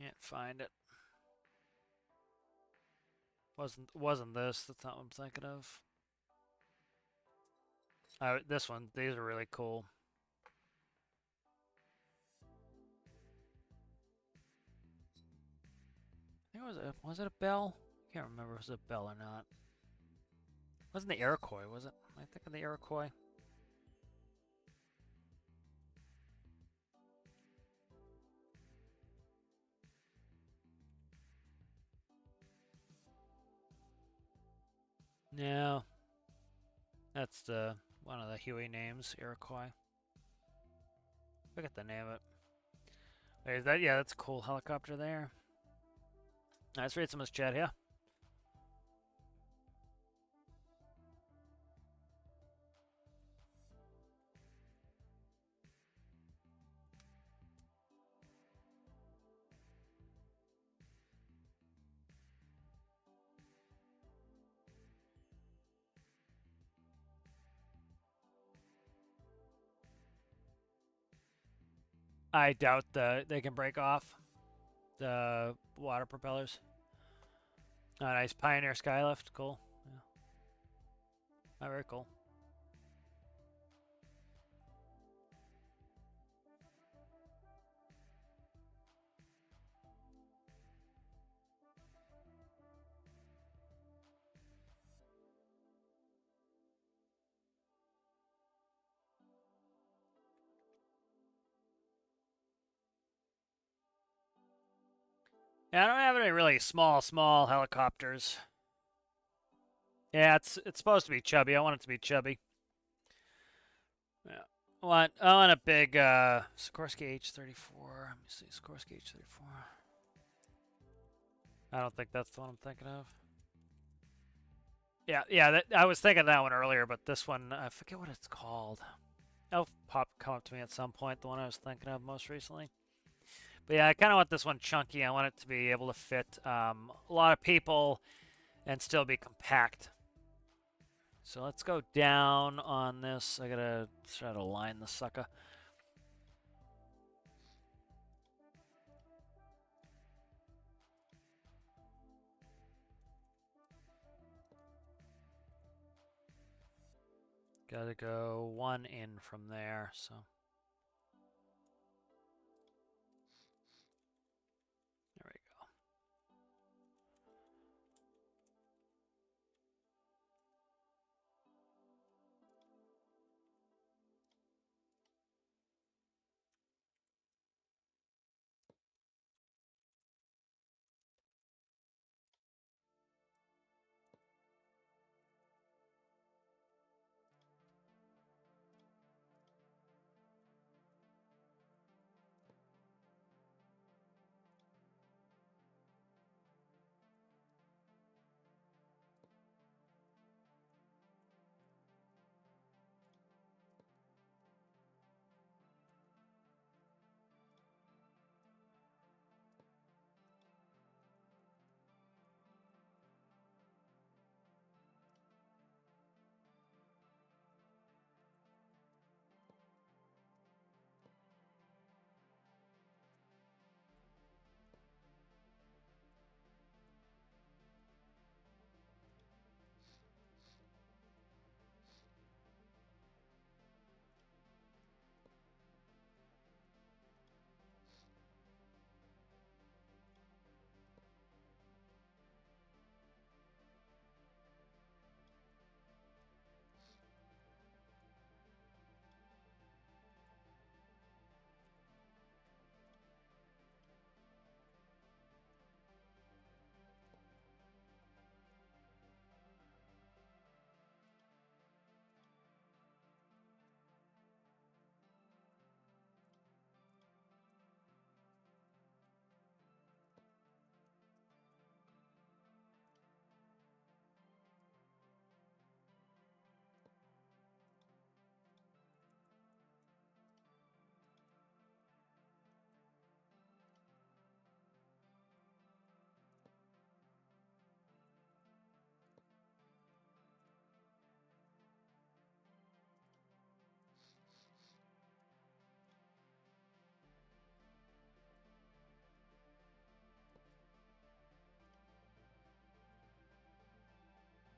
Can't find it. Wasn't this? That's not what I'm thinking of. This one. These are really cool. I think was it a bell? I can't remember if it was a bell or not. It wasn't the Iroquois, was it? Am I thinking the Iroquois? No. That's the one of the Huey names, Iroquois. Look at the name of it. Wait, is that? Yeah, that's a cool helicopter there. Let's read some of this chat here. I doubt they can break off the water propellers. Oh, nice Pioneer Skylift, cool. Yeah. Oh, very cool. Yeah, I don't have any really small helicopters. Yeah, it's supposed to be chubby. I want it to be chubby. Yeah. I want a big Sikorsky H-34. Let me see, Sikorsky H-34. I don't think that's the one I'm thinking of. Yeah, I was thinking that one earlier, but this one, I forget what it's called. It'll come up to me at some point, the one I was thinking of most recently. But yeah, I kind of want this one chunky. I want it to be able to fit a lot of people and still be compact. So let's go down on this. I gotta try to line the sucker. Gotta go one in from there, so. There we go.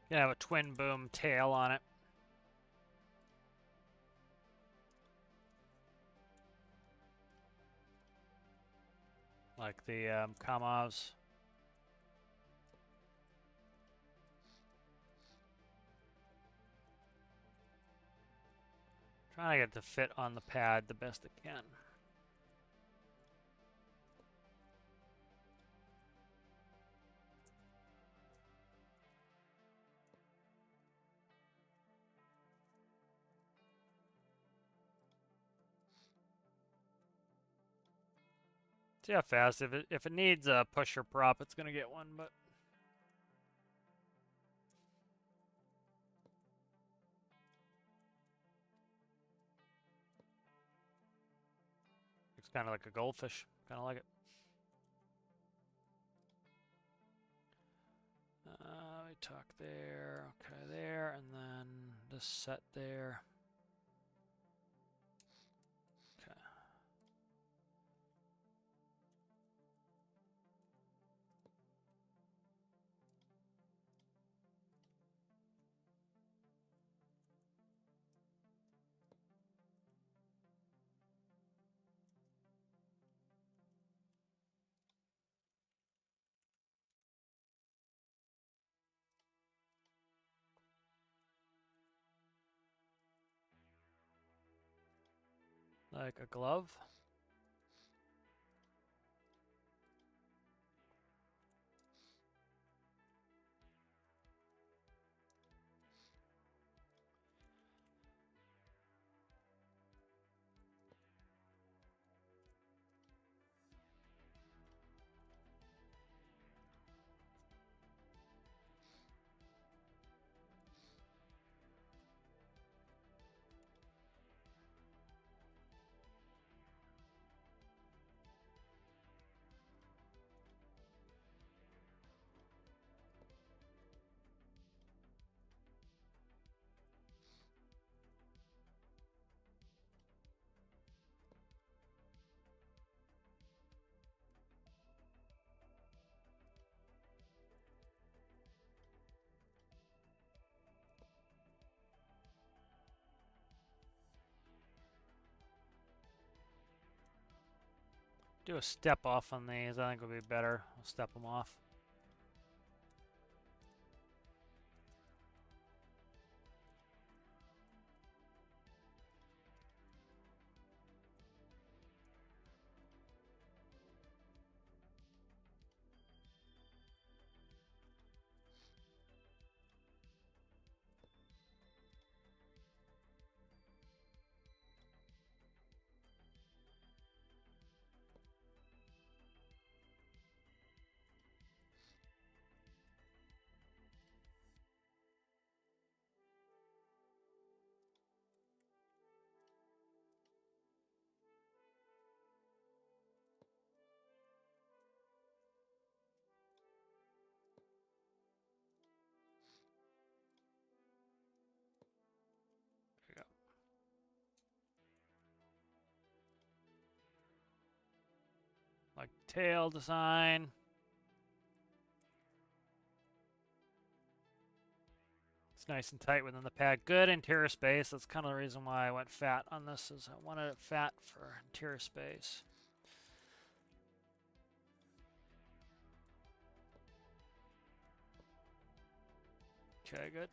You have a twin boom tail on it. Like the Kamaz. Trying to get it to fit on the pad the best it can. See how fast. If it needs a pusher prop, it's gonna get one, but. It's kind of like a goldfish. Kind of like it. We talk there. Okay, there, and then this set there. Okay. Like a glove. Do a step off on these. I think would be better. I'll step them off. There you go. Like tail design. It's nice and tight within the pad. Good interior space. That's kind of the reason why I went fat on this, is I wanted it fat for interior space. Okay, good.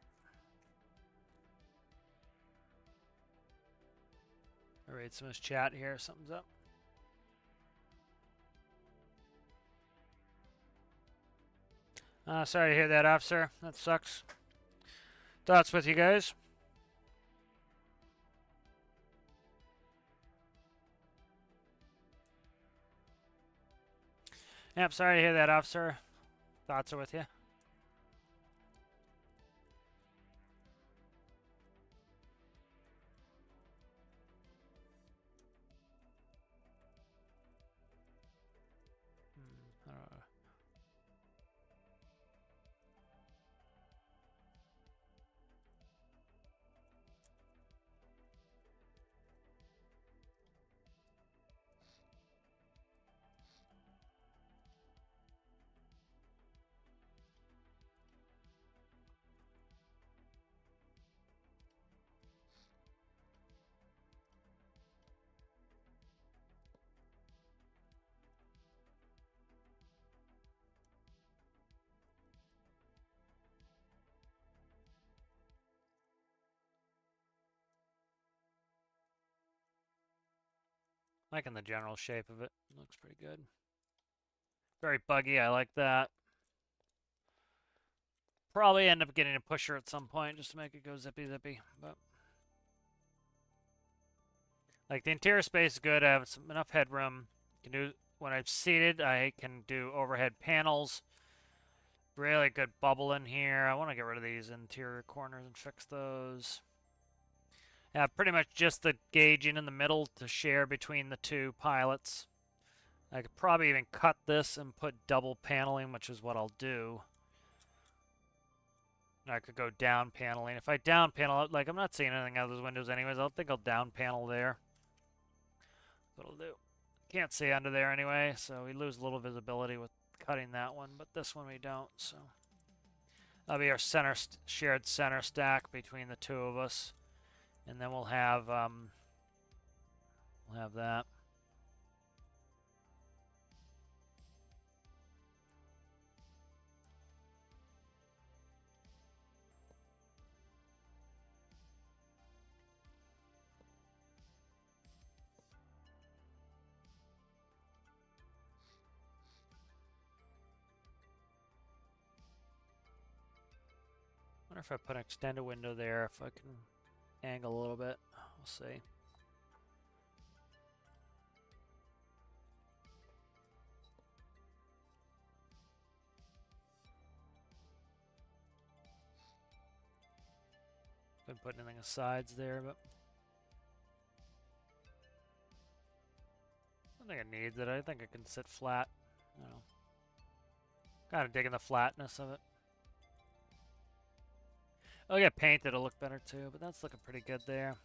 I'll read some of his chat here. Something's up. Sorry to hear that, officer. That sucks. Thoughts with you guys? Yep, sorry to hear that, officer. Thoughts are with you. I don't know. Liking the general shape of it. Looks pretty good. Very buggy. I like that. Probably end up getting a pusher at some point just to make it go zippy zippy. But like the interior space is good. I have enough headroom. Can do when I'm seated. I can do overhead panels. Really good bubble in here. I want to get rid of these interior corners and fix those. Yeah, pretty much just the gauging in the middle to share between the two pilots. I could probably even cut this and put double paneling, which is what I'll do. I could go down paneling. If I down panel, like I'm not seeing anything out of those windows anyways, I don't think I'll down panel there. That's what I'll do. Can't see under there anyway, so we lose a little visibility with cutting that one, but this one we don't, so. That'll be our center shared center stack between the two of us. And then we'll have that. I wonder if I put an extended window there, if I can angle a little bit. We'll see. Been putting anything asides there, but I don't think it needs it. I think it can sit flat. I don't know. Kind of digging the flatness of it. I'll get painted, it'll look better too, but that's looking pretty good there.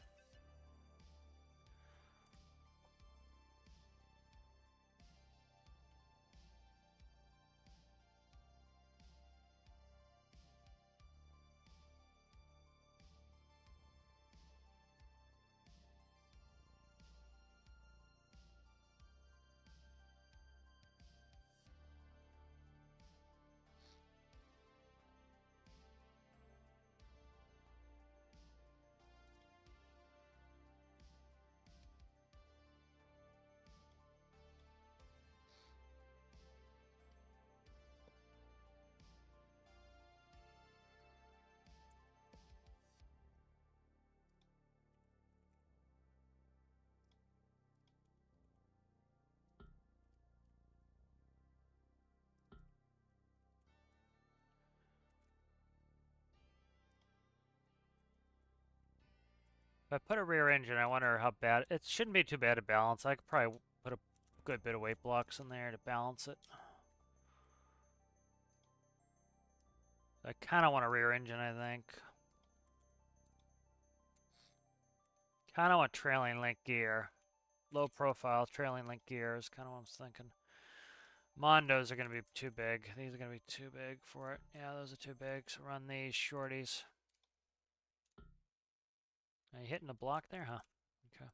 If I put a rear engine, I wonder how bad... It shouldn't be too bad to balance. I could probably put a good bit of weight blocks in there to balance it. I kind of want a rear engine, I think. Kind of want trailing link gear. Low profile trailing link gear is kind of what I'm thinking. Mondos are going to be too big. These are going to be too big for it. Yeah, those are too big. So run these shorties. Are you hitting the block there, huh? Okay.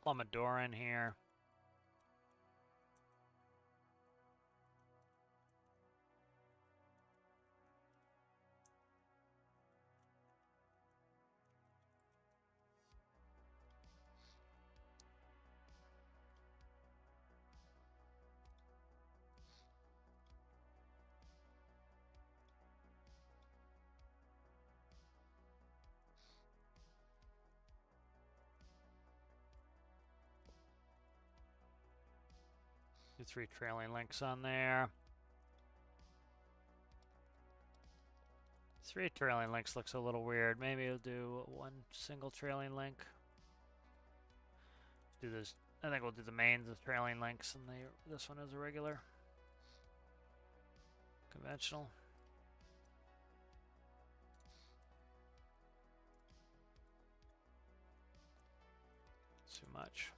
Plumb a door in here. Do 3 trailing links on there. 3 trailing links looks a little weird. Maybe we'll do 1 single trailing link. Do this. I think we'll do the mains as trailing links, and this one is a regular conventional. Too much.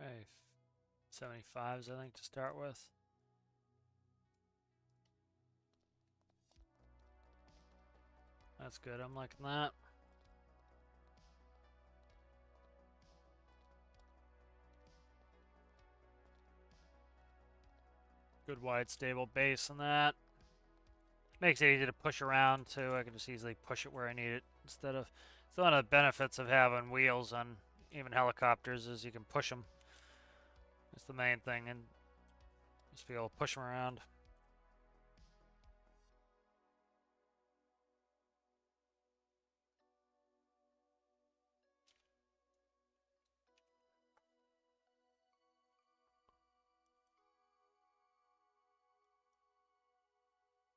Okay, 75s I think to start with. That's good, I'm liking that. Good wide stable base on that. Makes it easy to push around too. I can just easily push it where I need it instead of. It's one of the benefits of having wheels on even helicopters is you can push them. That's the main thing, and just be able to push them around.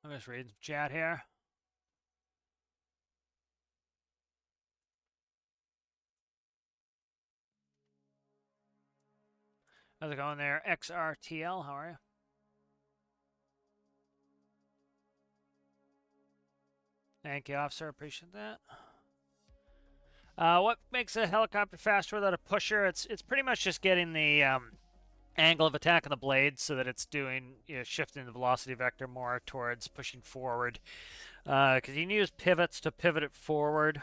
I'm just reading some chat here. How's it going there? XRTL, how are you? Thank you, officer. Appreciate that. What makes a helicopter faster without a pusher? It's pretty much just getting the angle of attack on the blade so that it's doing shifting the velocity vector more towards pushing forward. Because you can use pivots to pivot it forward.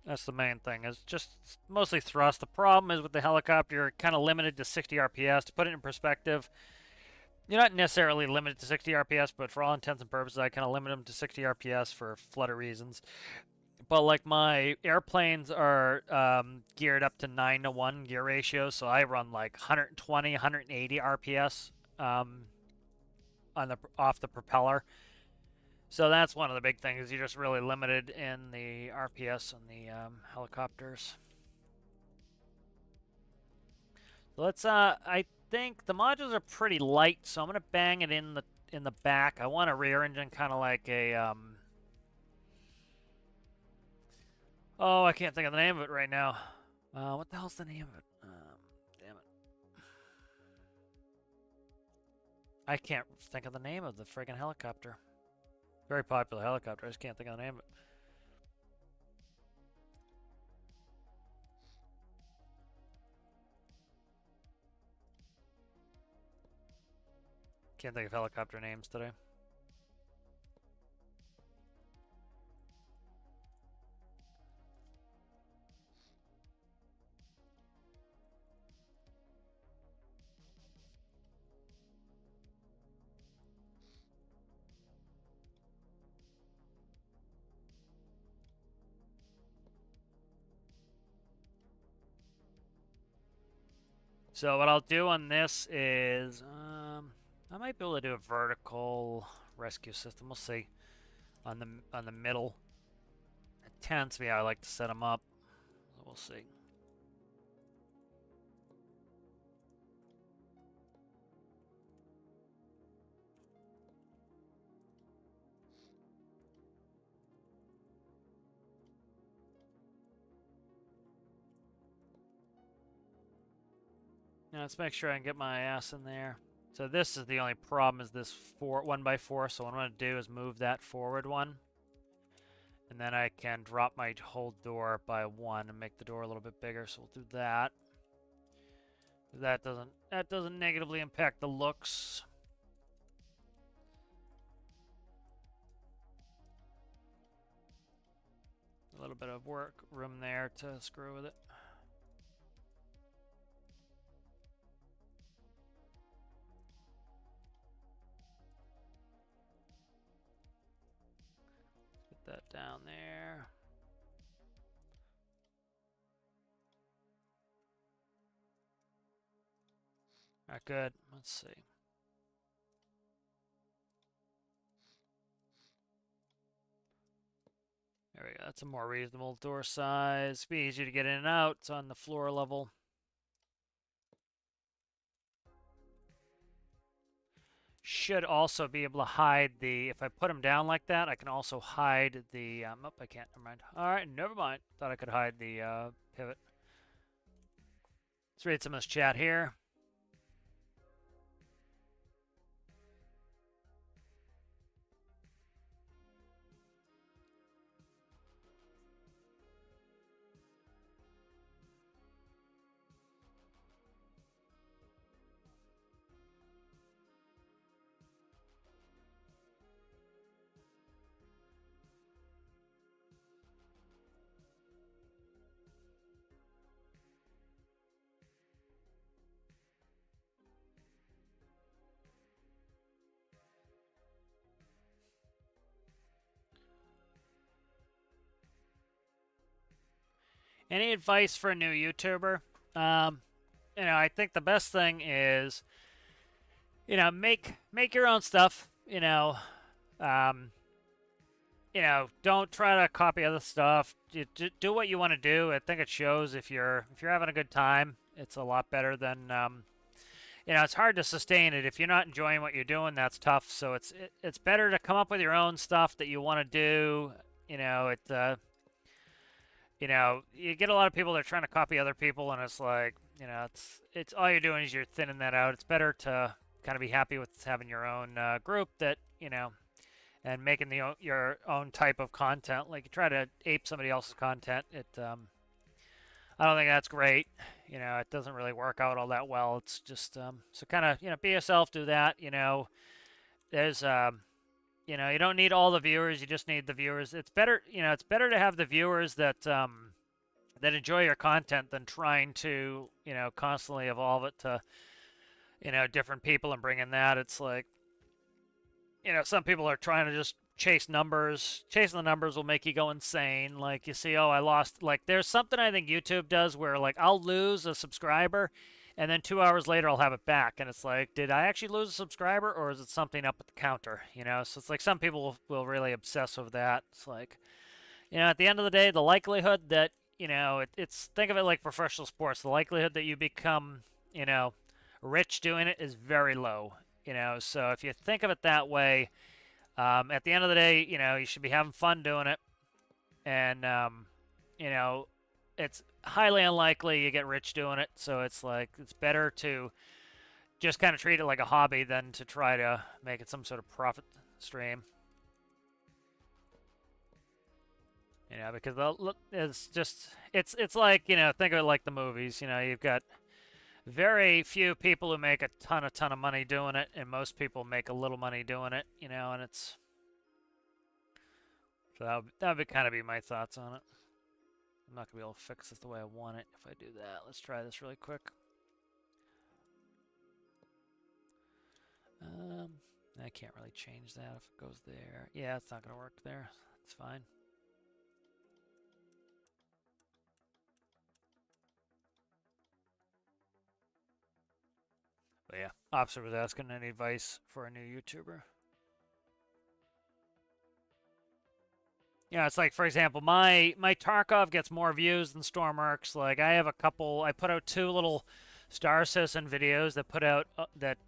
That's the main thing. It's just mostly thrust. The problem is with the helicopter, you're kind of limited to 60 RPS. To put it in perspective, you're not necessarily limited to 60 RPS, but for all intents and purposes, I kind of limit them to 60 RPS for flutter reasons. But like my airplanes are geared up to 9:1 gear ratio, so I run like 120, 180 RPS on off the propeller. So that's one of the big things. You're just really limited in the RPS on the helicopters. So let's. I think the modules are pretty light, so I'm gonna bang it in the back. I want a rear engine, kind of like a. Oh, I can't think of the name of it right now. What the hell's the name of it? Damn it. I can't think of the name of the friggin' helicopter. Very popular helicopter. I just can't think of the name of it. Can't think of helicopter names today. So what I'll do on this is, I might be able to do a vertical rescue system. We'll see. On the middle. It tends to be how I like to set them up. So we'll see. Now let's make sure I can get my ass in there. So this is the only problem is this 1x4. So what I'm going to do is move that forward one. And then I can drop my whole door by 1 and make the door a little bit bigger. So we'll do that. That doesn't negatively impact the looks. A little bit of work room there to screw with it. Put that down there. Alright, good. Let's see. There we go. That's a more reasonable door size. Be easier to get in and out. It's on the floor level. Should also be able to hide the, if I put them down like that, I can also hide the, oh, I can't, never mind. All right, never mind. Thought I could hide the pivot. Let's read some of this chat here. Any advice for a new YouTuber? Um, I think the best thing is, make your own stuff. Um, don't try to copy other stuff. Do what you want to do. I think it shows if you're having a good time. It's a lot better than it's hard to sustain it if you're not enjoying what you're doing. That's tough. So it's better to come up with your own stuff that you want to do. You get a lot of people that are trying to copy other people, and it's like, it's all you're doing is you're thinning that out. It's better to kind of be happy with having your own group that and making your own type of content. Like you try to ape somebody else's content, I don't think that's great. It doesn't really work out all that well. It's just so kind of be yourself, do that. There's you don't need all the viewers. You just need the viewers. It's better it's better to have the viewers that enjoy your content than trying to constantly evolve it to different people and bring in that. It's like some people are trying to just chase numbers. Chasing the numbers will make you go insane. Like you see, oh, I lost. Like there's something I think YouTube does where like I'll lose a subscriber, and then 2 hours later I'll have it back, and it's like, did I actually lose a subscriber or is it something up at the counter? So it's like some people will really obsess over that. It's like, at the end of the day, the likelihood that it's think of it like professional sports. The likelihood that you become rich doing it is very low. So if you think of it that way, at the end of the day, you should be having fun doing it, and it's highly unlikely you get rich doing it. So it's like it's better to just kind of treat it like a hobby than to try to make it some sort of profit stream. Because it's like think of it like the movies. You've got very few people who make a ton of money doing it, and most people make a little money doing it. And it's so that would kind of be my thoughts on it. I'm not gonna be able to fix this the way I want it if I do that. Let's try this really quick. I can't really change that if it goes there. Yeah, it's not gonna work there. It's fine. But yeah, Officer was asking any advice for a new YouTuber. It's like, for example, my Tarkov gets more views than Stormworks. Like I have a couple. I put out 2 little Star Citizen videos that put out that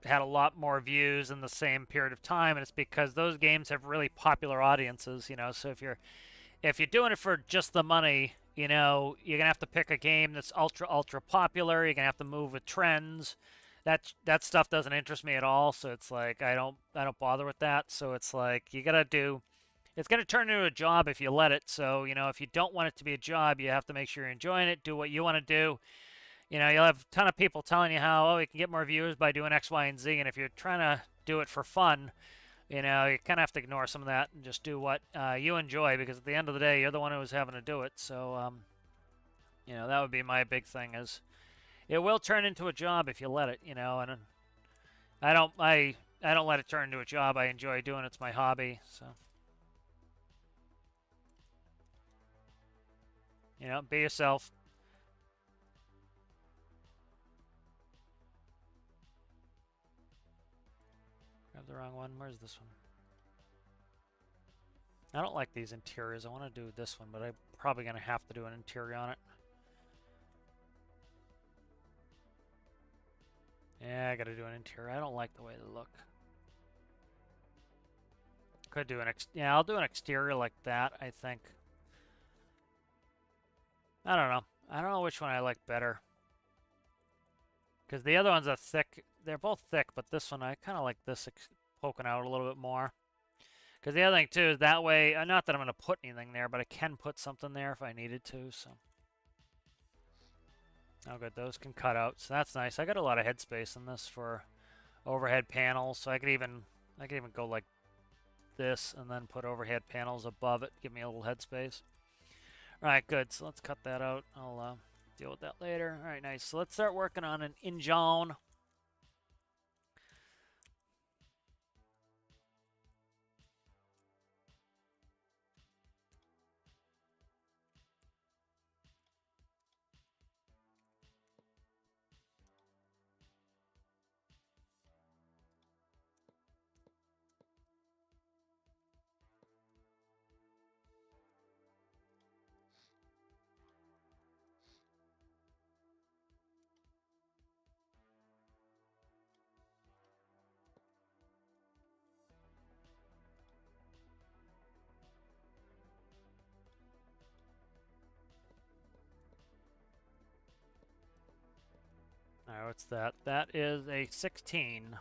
had a lot more views in the same period of time, and it's because those games have really popular audiences. So if you're doing it for just the money, you're gonna have to pick a game that's ultra popular. You're gonna have to move with trends. That stuff doesn't interest me at all. So it's like I don't bother with that. So it's like you gotta do. It's going to turn into a job if you let it. So, if you don't want it to be a job, you have to make sure you're enjoying it, do what you want to do. You'll have a ton of people telling you how, you can get more viewers by doing X, Y, and Z. And if you're trying to do it for fun, you kind of have to ignore some of that and just do what you enjoy, because at the end of the day, you're the one who's having to do it. So, that would be my big thing is it will turn into a job if you let it, and I don't let it turn into a job. I enjoy doing it. It's my hobby. So. Be yourself. Grab the wrong one. Where's this one? I don't like these interiors. I want to do this one, but I'm probably going to have to do an interior on it. Yeah, I got to do an interior. I don't like the way they look. Could do yeah, I'll do an exterior like that, I think. I don't know. I don't know which one I like better. Because the other ones are thick. They're both thick, but this one, I kind of like this poking out a little bit more. Because the other thing, too, is that way, not that I'm going to put anything there, but I can put something there if I needed to, so. Oh, good. Those can cut out, so that's nice. I got a lot of headspace in this for overhead panels, so I could even go like this and then put overhead panels above it, give me a little headspace. Alright, good. So let's cut that out. I'll deal with that later. Alright, nice. So let's start working on an engine. What's that? That is a 16.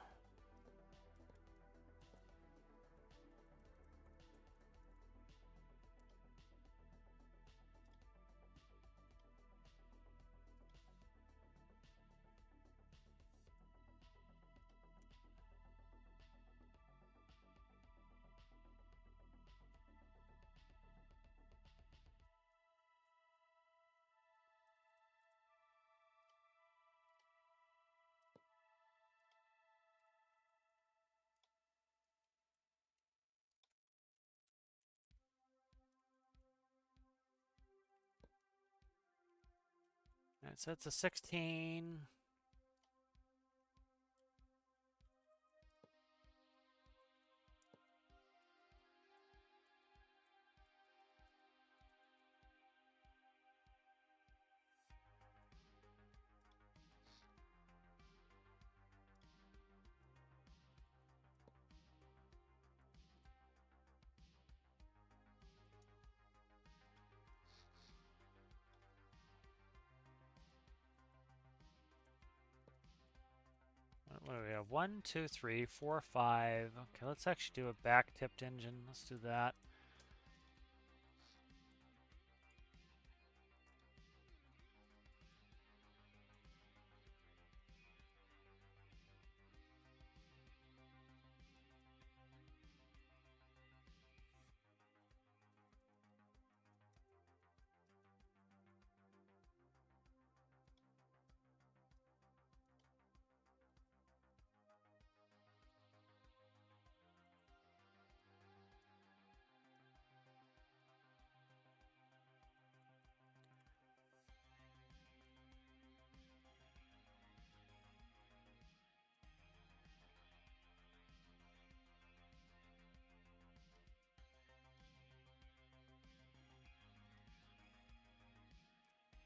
All right, so it's a 16. What do we have? 1, 2, 3, 4, 5. Okay, let's actually do a back-tipped engine. Let's do that.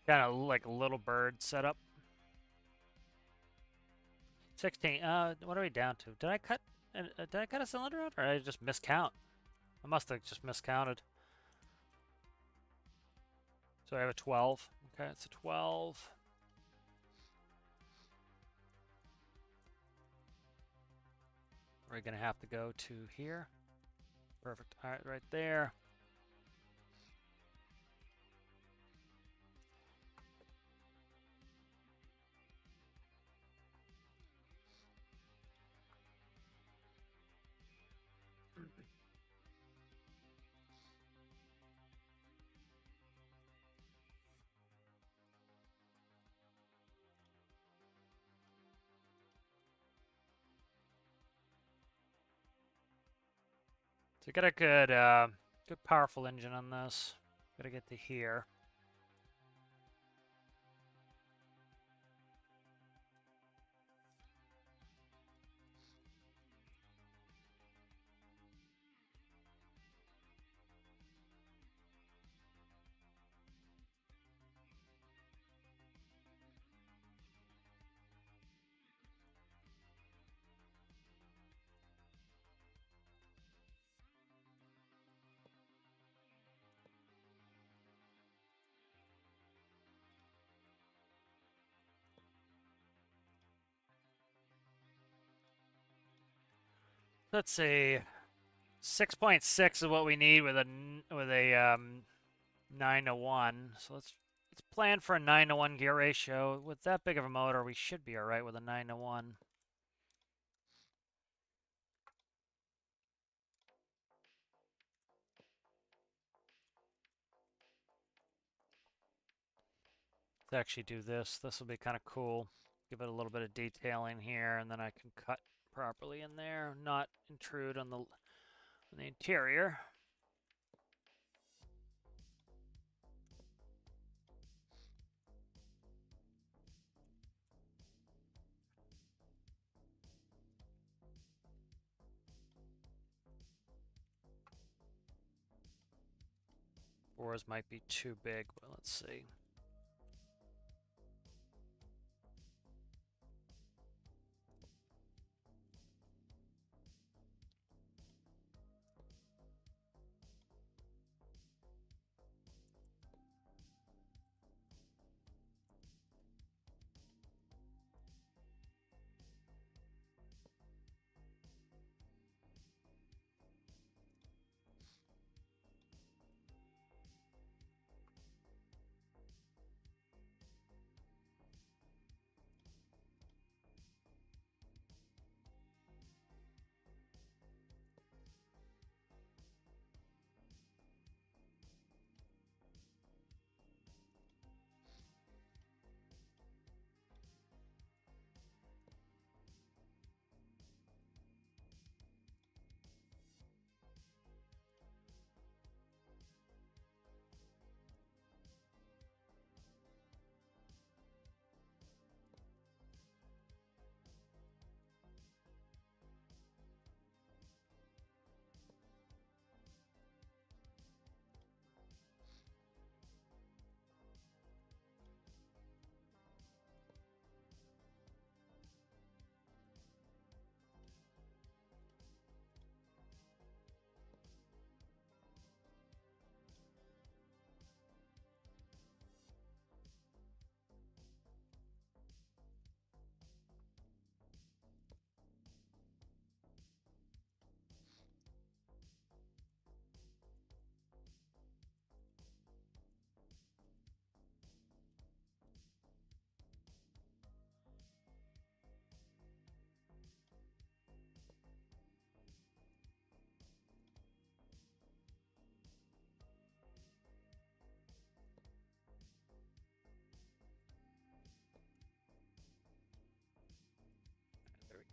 Kind of like a little bird setup. 16. What are we down to? Did I cut a cylinder out, or did I just miscount? I must have just miscounted. So I have a 12. Okay, it's a 12. We're gonna have to go to here. Perfect. All right, right there. So get a good powerful engine on this. Gotta get to here. Let's see. 6.6 is what we need with a 9-to-1. So let's plan for a 9-to-1 gear ratio. With that big of a motor, we should be all right with a 9-to-1. Let's actually do this. This will be kind of cool. Give it a little bit of detailing here, and then I can cut properly in there, not intrude on the interior. Fours might be too big, but let's see.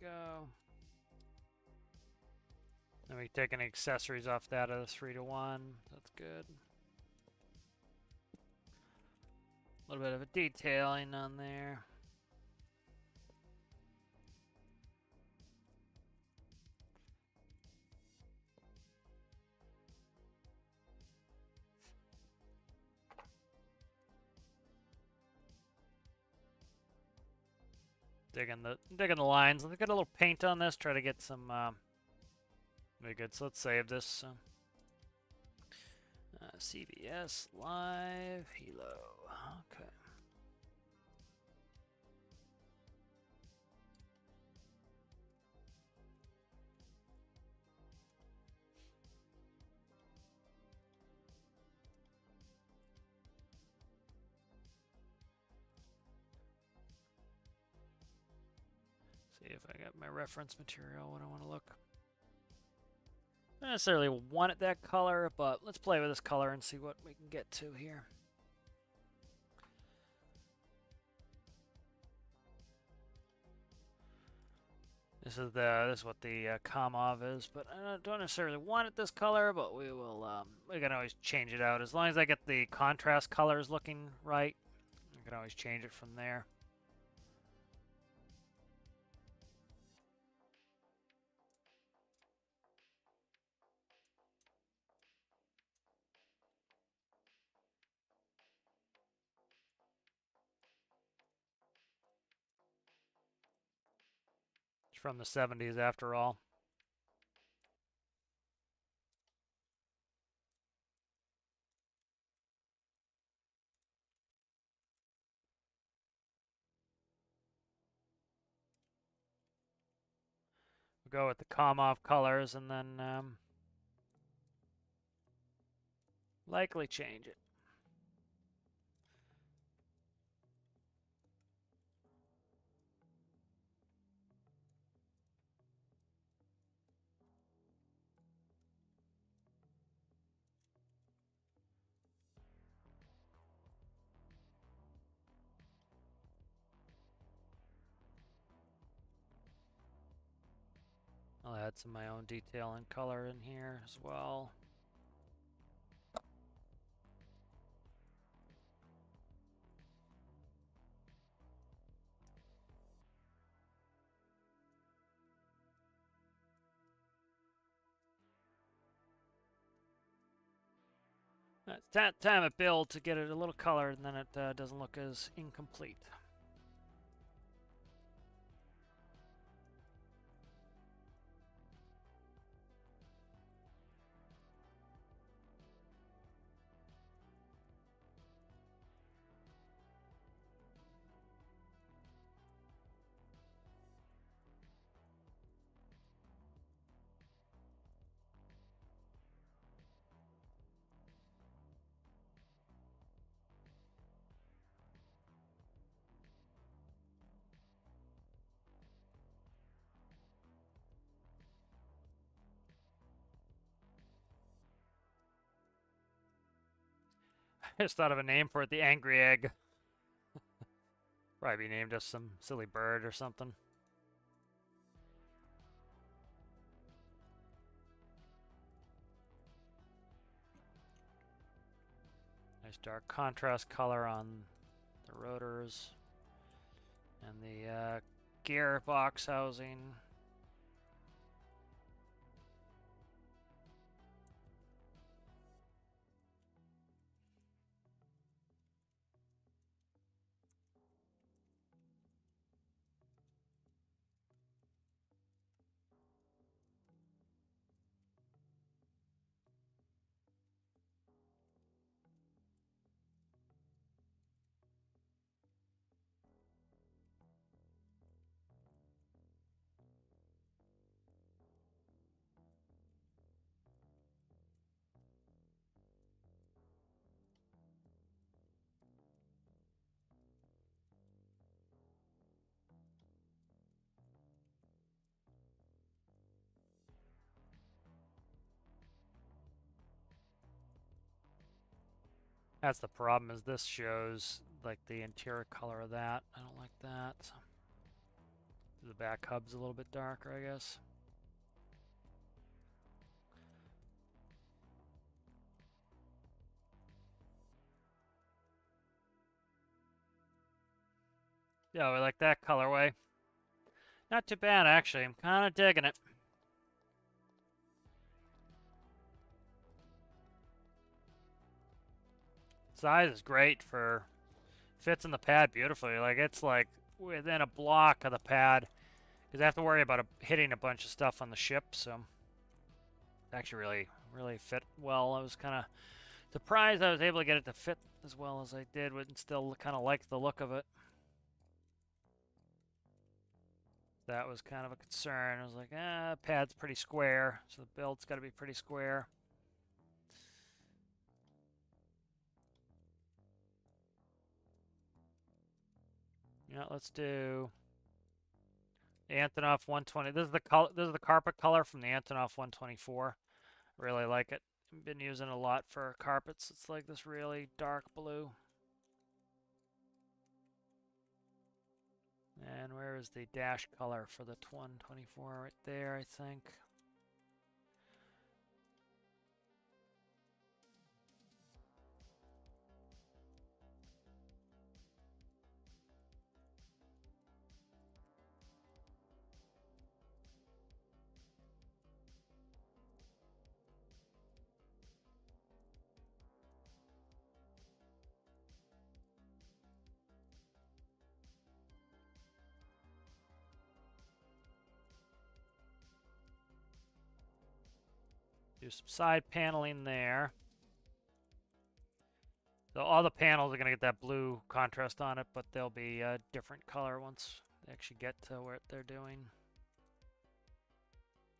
go. Then we take any accessories off that of the 3-to-1. That's good. A little bit of a detailing on there. Digging the lines. Let's get a little paint on this. Try to get some. Very good. So let's save this. CBS Live Helo. Okay. See if I got my reference material when I want to look. Not necessarily want it that color, but let's play with this color and see what we can get to here. This is what the Kamov is, but I don't necessarily want it this color, but we can always change it out as long as I get the contrast colors looking right. I can always change it from there. It's from the 70s after all. We'll go with the Kamov colors and then likely change it. I'll add some of my own detail and color in here as well. It's time at build to get it a little colored, and then it doesn't look as incomplete. I just thought of a name for it, the Angry Egg. Probably be named as some silly bird or something. Nice dark contrast color on the rotors and the gearbox housing. That's the problem, is this shows like the interior color of that. I don't like that. The back hub's a little bit darker, I guess. Yeah, we like that colorway. Not too bad, actually. I'm kind of digging it. Size is great for... Fits in the pad beautifully. Like, it's like within a block of the pad. Because I have to worry about hitting a bunch of stuff on the ship, so... It actually really fit well. I was kind of surprised I was able to get it to fit as well as I did, and still kind of like the look of it. That was kind of a concern. I was like, pad's pretty square, so the build's got to be pretty square. Yeah, let's do the Antonov 120. This is the color. This is the carpet color from the Antonov 124. Really like it. Been using it a lot for carpets. It's like this really dark blue. And where is the dash color for the 124? Right there, I think. Do some side paneling there. So all the panels are going to get that blue contrast on it, but they'll be a different color once they actually get to what they're doing.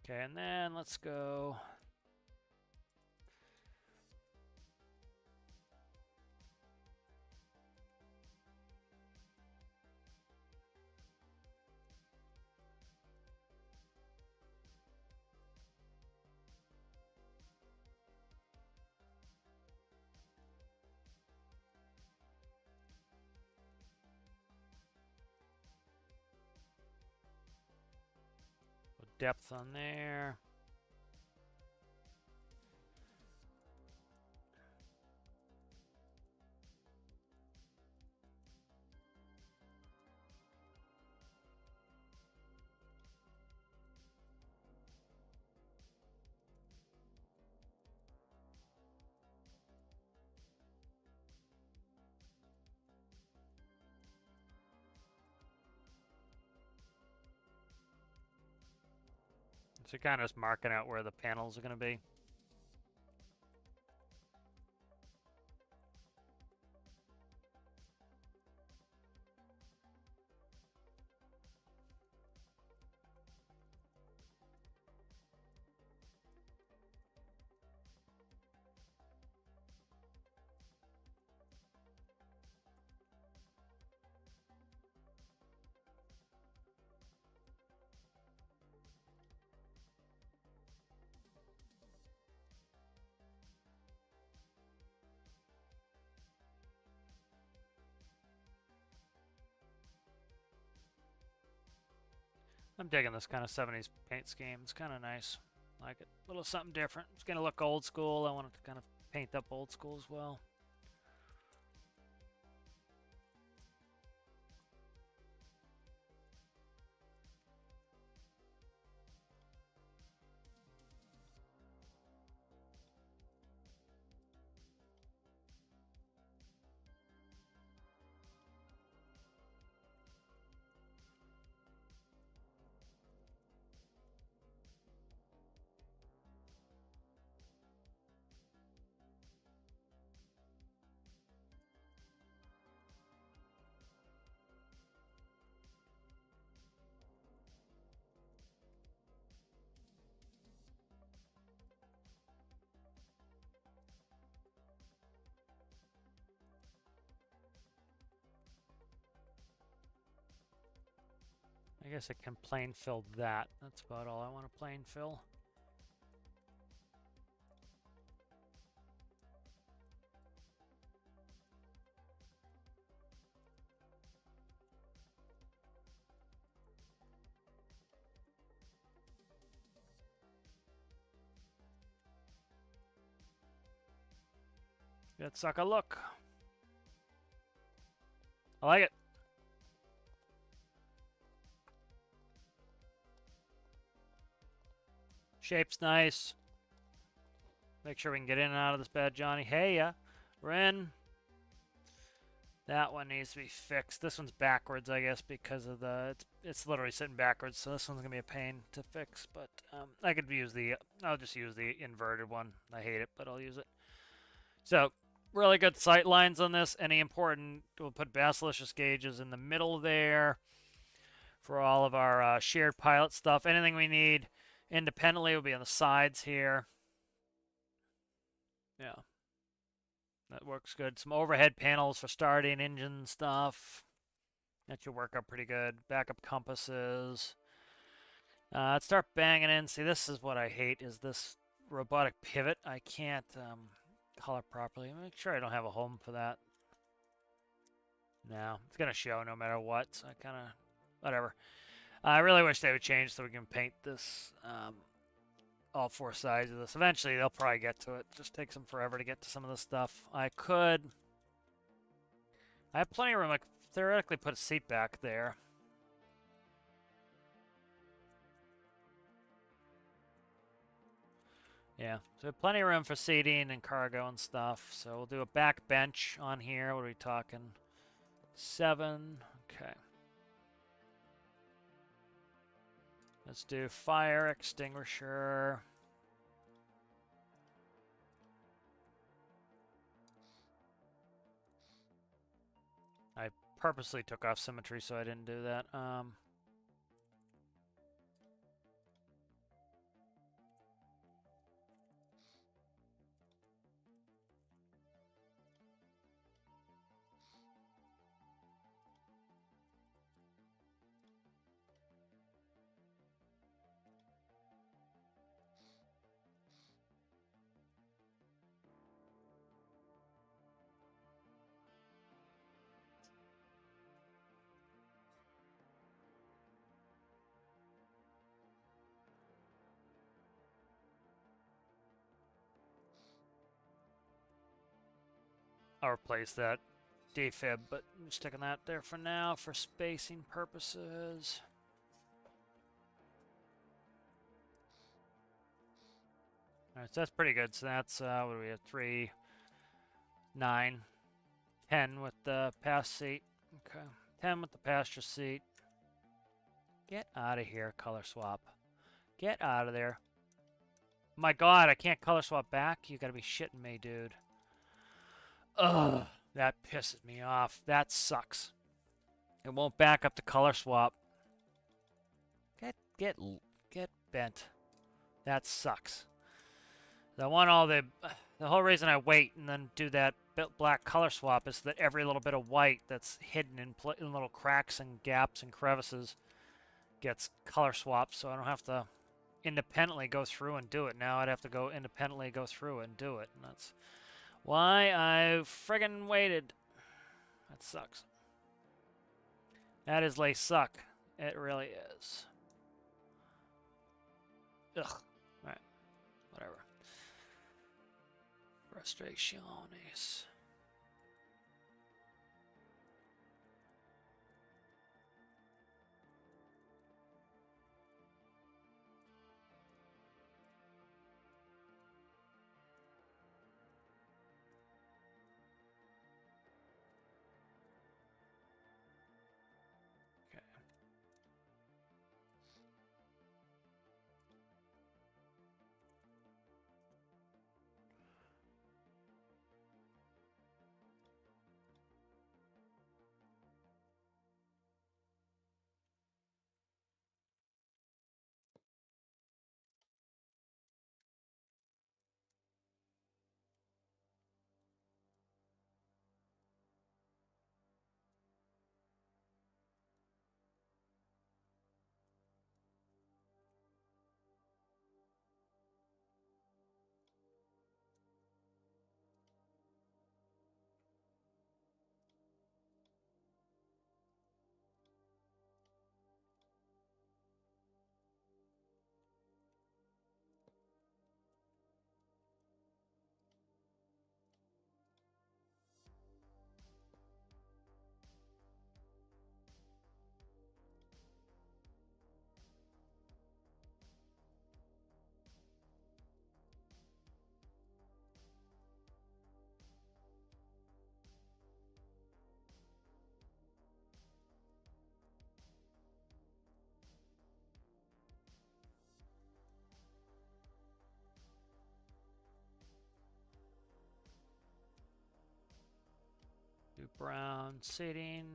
Okay, and then let's go... depth on there. So kind of just marking out where the panels are going to be. I'm digging this kind of 70s paint scheme. It's kind of nice. I like it. A little something different. It's going to look old school. I want it to kind of paint up old school as well. I guess I can plain fill that. That's about all I want to plain fill. Let's suck a look. I like it. Shape's nice. Make sure we can get in and out of this bad Johnny. Hey, yeah. We're in. That one needs to be fixed. This one's backwards, I guess, because of the... It's literally sitting backwards, so this one's going to be a pain to fix. But I could use the... I'll just use the inverted one. I hate it, but I'll use it. So, really good sight lines on this. Any important... We'll put basilicious gauges in the middle there for all of our shared pilot stuff. Anything we need independently will be on the sides here. Yeah. That works good. Some overhead panels for starting engine stuff. That should work out pretty good. Backup compasses. Let's start banging in. See, this is what I hate, is this robotic pivot. I can't color properly. Make sure I don't have a home for that. No, it's going to show no matter what, so I kind of... Whatever. I really wish they would change so we can paint this... all four sides of this. Eventually, they'll probably get to it. Just takes them forever to get to some of this stuff. I have plenty of room. I could theoretically put a seat back there. Yeah, so plenty of room for seating and cargo and stuff. So we'll do a back bench on here. What are we talking? 7. Okay. Let's do fire extinguisher. I purposely took off symmetry so I didn't do that. I'll replace that defib, but I'm sticking that there for now for spacing purposes. Alright, so that's pretty good. So that's, what do we have? 3, 9, 10 with the pass seat. Okay. 10 with the passenger seat. Get out of here, color swap. Get out of there. My god, I can't color swap back? You gotta be shitting me, dude. Ugh, that pisses me off. That sucks. It won't back up the color swap. Get bent. That sucks. I want all the whole reason I wait and then do that black color swap is that every little bit of white that's hidden in little cracks and gaps and crevices gets color swapped, so I don't have to independently go through and do it. Now I'd have to go independently go through and do it, and that's why I friggin' waited. That sucks. That is lay suck. It really is. Ugh. Alright. Whatever. Frustraciones. brown seating.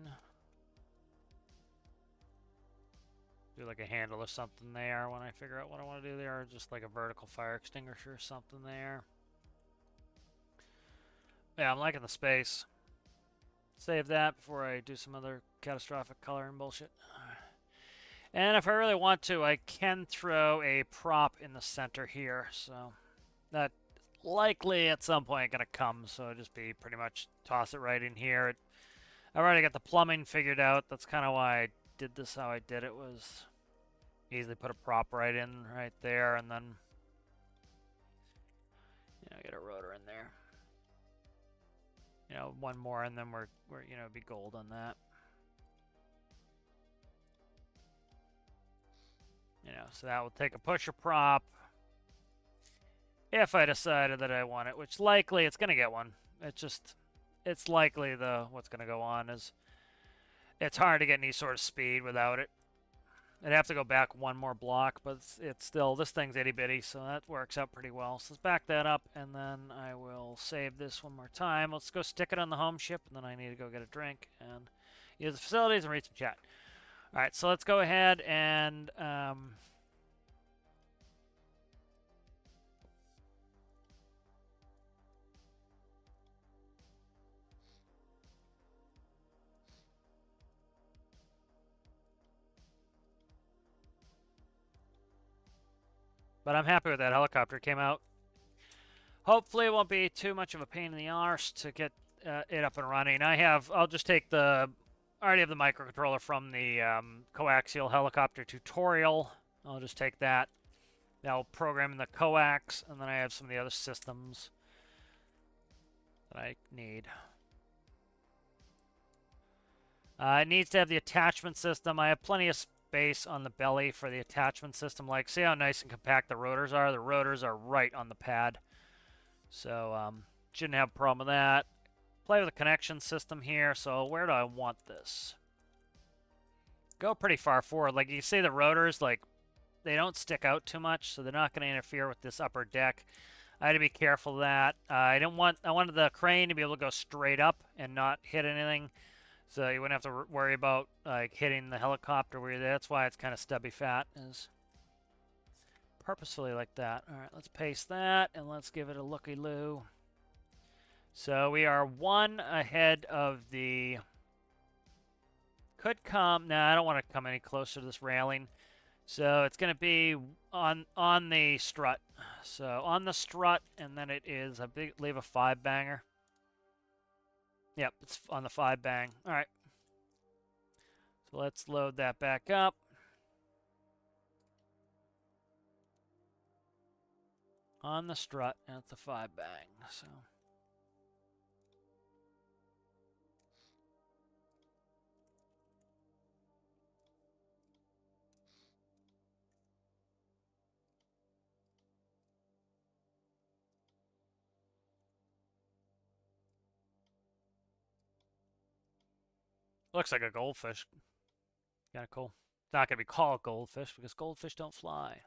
Do like a handle or something there when I figure out what I want to do there, or just like a vertical fire extinguisher or something there. Yeah, I'm liking the space. Save that before I do some other catastrophic coloring bullshit. And if I really want to, I can throw a prop in the center here, so that likely at some point gonna come, so it'll just be pretty much toss it right in here. I've already got the plumbing figured out. That's kind of why I did this how I did it, was easily put a prop right in right there, and then get a rotor in there. One more, and then we're be gold on that. So that will take a pusher prop. If I decided that I want it, which likely it's gonna get one. It's likely what's gonna go on is it's hard to get any sort of speed without it. I'd have to go back one more block, but it's still, this thing's itty bitty, so that works out pretty well. So let's back that up, and then I will save this one more time. Let's go stick it on the home ship, and then I need to go get a drink and use the facilities and read some chat. All right, so let's go ahead and but I'm happy with that helicopter. It came out. Hopefully it won't be too much of a pain in the arse to get it up and running. I'll just take I already have the microcontroller from the coaxial helicopter tutorial. I'll just take that. That'll program in the coax, and then I have some of the other systems that I need. It needs to have the attachment system. I have plenty of space on the belly for the attachment system. Like, see how nice and compact the rotors are? The rotors are right on the pad. So, shouldn't have a problem with that. Play with the connection system here. So, where do I want this? Go pretty far forward. Like, you see the rotors, like, they don't stick out too much, so they're not going to interfere with this upper deck. I had to be careful of that. I wanted the crane to be able to go straight up and not hit anything. So you wouldn't have to worry about like hitting the helicopter where you're there. That's why it's kind of stubby fat, is purposefully like that. All right, let's paste that, and let's give it a looky-loo. So we are one ahead of the... Could come... Nah, I don't want to come any closer to this railing. So it's going to be on the strut. So on the strut, and then it is, I believe, a 5-banger. Yep, it's on the 5-bang. All right. So let's load that back up. On the strut, and it's a 5-bang. So looks like a goldfish. Kind of cool. It's not going to be called goldfish because goldfish don't fly.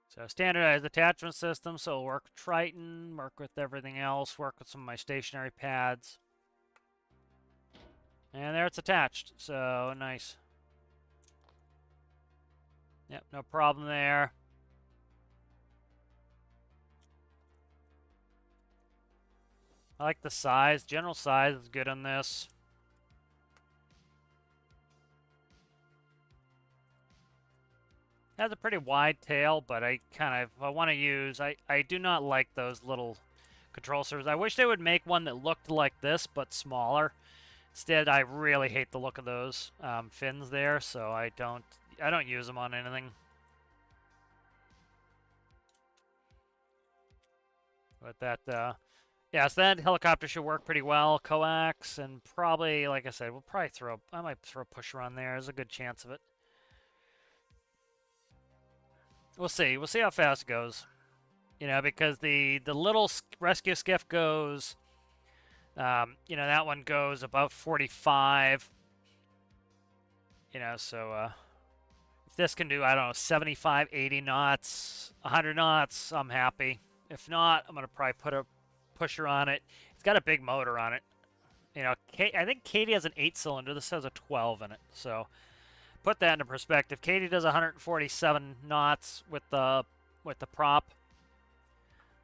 So standardized attachment system, so it'll work with Triton, work with everything else, work with some of my stationary pads. And there it's attached, so nice. Yep, no problem there. I like the size. General size is good on this. It has a pretty wide tail, but I want to use... I do not like those little control surfaces. I wish they would make one that looked like this, but smaller. Instead, I really hate the look of those fins there, so I don't use them on anything. But that, yeah, so that helicopter should work pretty well. Coax, and probably, like I said, I might throw a pusher on there. There's a good chance of it. We'll see. We'll see how fast it goes. Because the little rescue skiff goes, that one goes about 45. So, If this can do, I don't know, 75, 80 knots, 100 knots, I'm happy. If not, I'm going to probably put a pusher on it. It's got a big motor on it. You know, I think Katie has an 8-cylinder. This has a 12 in it. So put that into perspective. Katie does 147 knots with the prop.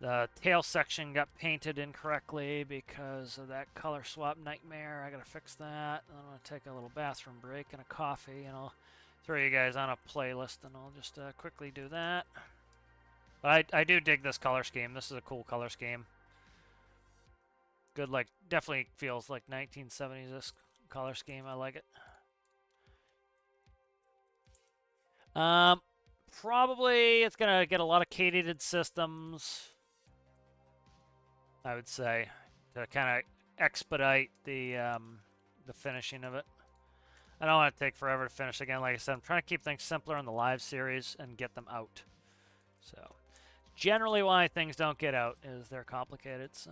The tail section got painted incorrectly because of that color swap nightmare. I gotta fix that. I'm gonna take a little bathroom break and a coffee, and I'll throw you guys on a playlist, and I'll just quickly do that. But I do dig this color scheme. This is a cool color scheme. Good, like, definitely feels like 1970s, this color scheme. I like it. Probably it's gonna get a lot of cateated systems, I would say, to kind of expedite the finishing of it. I don't want it to take forever to finish. Again, like I said, I'm trying to keep things simpler in the live series and get them out. So, generally why things don't get out is they're complicated. So,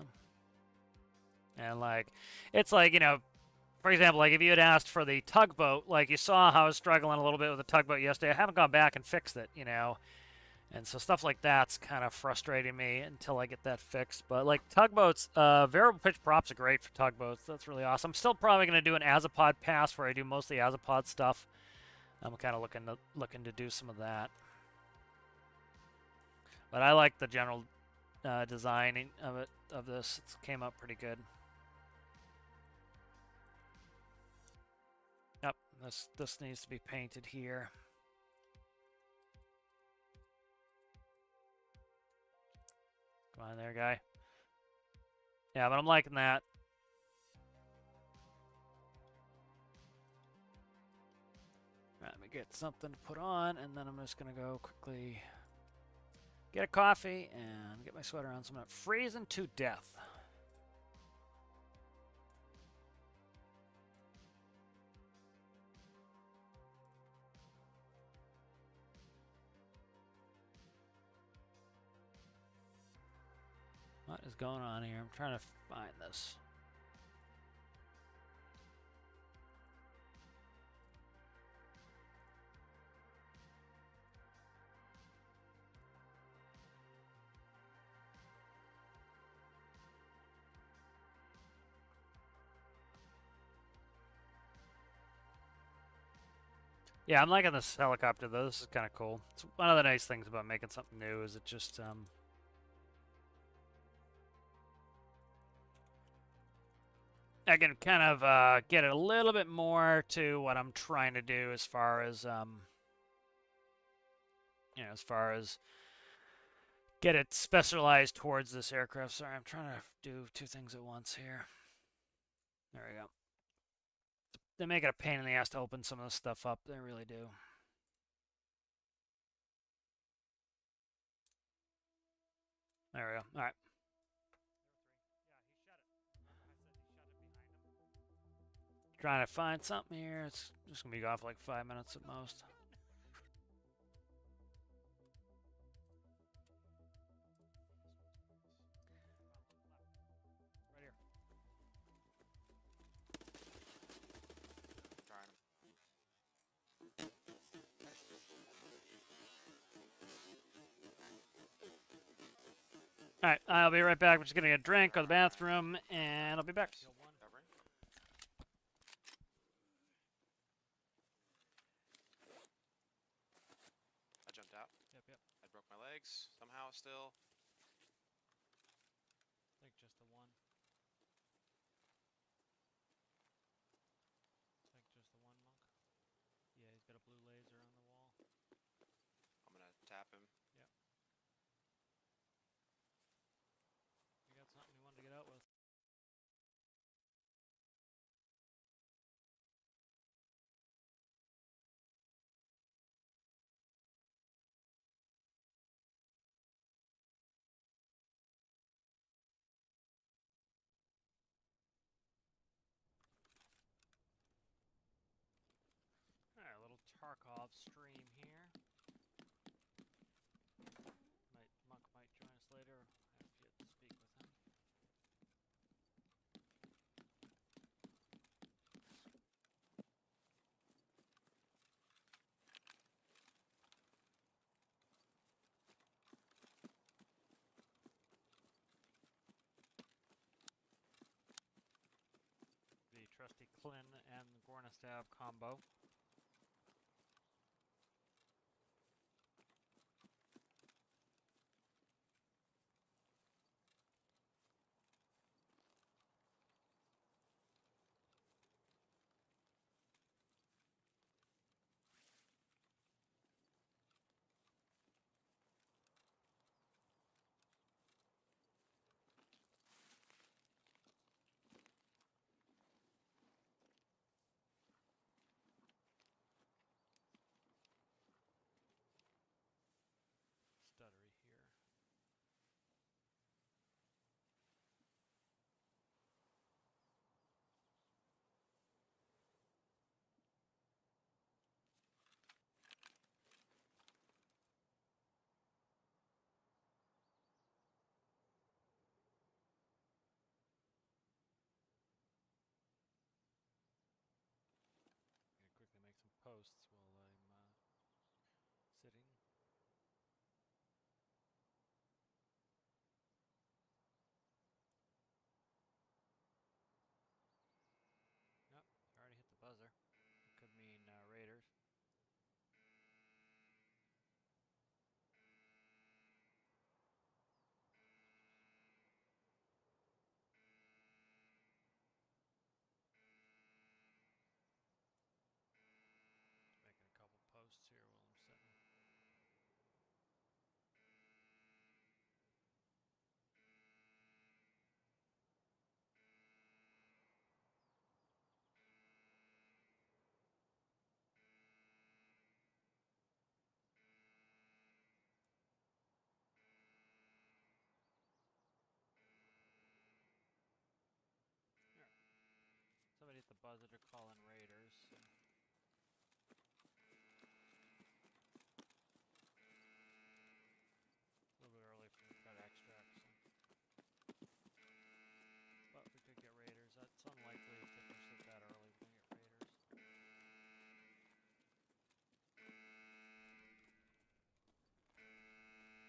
and like, it's like, you know, for example, like if you had asked for the tugboat, like you saw how I was struggling a little bit with the tugboat yesterday. I haven't gone back and fixed it, you know. And so stuff like that's kind of frustrating me until I get that fixed. But like tugboats, variable pitch props are great for tugboats. That's really awesome. I'm still probably going to do an Azipod pass where I do mostly Azipod stuff. I'm kind of looking to do some of that. But I like the general designing of this. It came out pretty good. Yep, this needs to be painted here. Come on there, guy. Yeah, but I'm liking that. Right, let me get something to put on, and then I'm just going to go quickly get a coffee and get my sweater on, so I'm not freezing to death. What is going on here? I'm trying to find this. Yeah, I'm liking this helicopter, though. This is kind of cool. It's one of the nice things about making something new is it just, I can kind of get it a little bit more to what I'm trying to do as far as, you know, as far as get it specialized towards this aircraft. Sorry, I'm trying to do two things at once here. There we go. They make it a pain in the ass to open some of this stuff up. They really do. There we go. All right. Trying to find something here. It's just going to be off like 5 minutes at most. Right here. All right, I'll be right back. We're just going to get a drink, go to the bathroom, and I'll be back. I jumped out. Yep. I broke my legs somehow still. I think just the one. I think just the one, Monk. Yeah, he's got a blue laser on the wall. I'm gonna tap him. Yep. You got something you wanted to get out with. trusty Klin and Gornastav combo. Stuttery here. Gonna quickly make some posts while I'm sitting. Nope, already hit the buzzer. It could mean Raiders. Making a couple posts here while I'm sitting. Somebody hit the buzzer to call in Raiders. So. A little bit early for the cut extract. So. But we could get Raiders. That's unlikely if they push it that early. We're going to get Raiders. Step on metal. Yeah, must have been that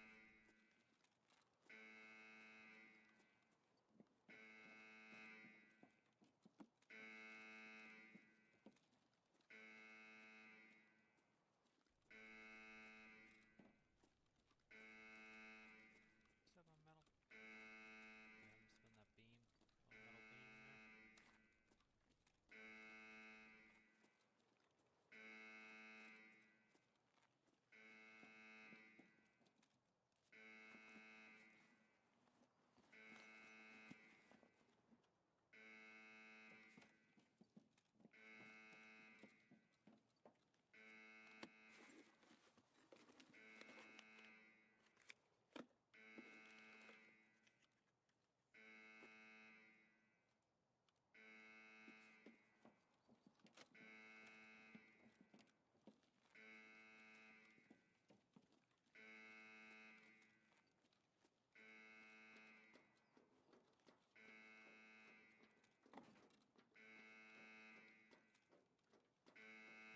beam. Oh, metal beam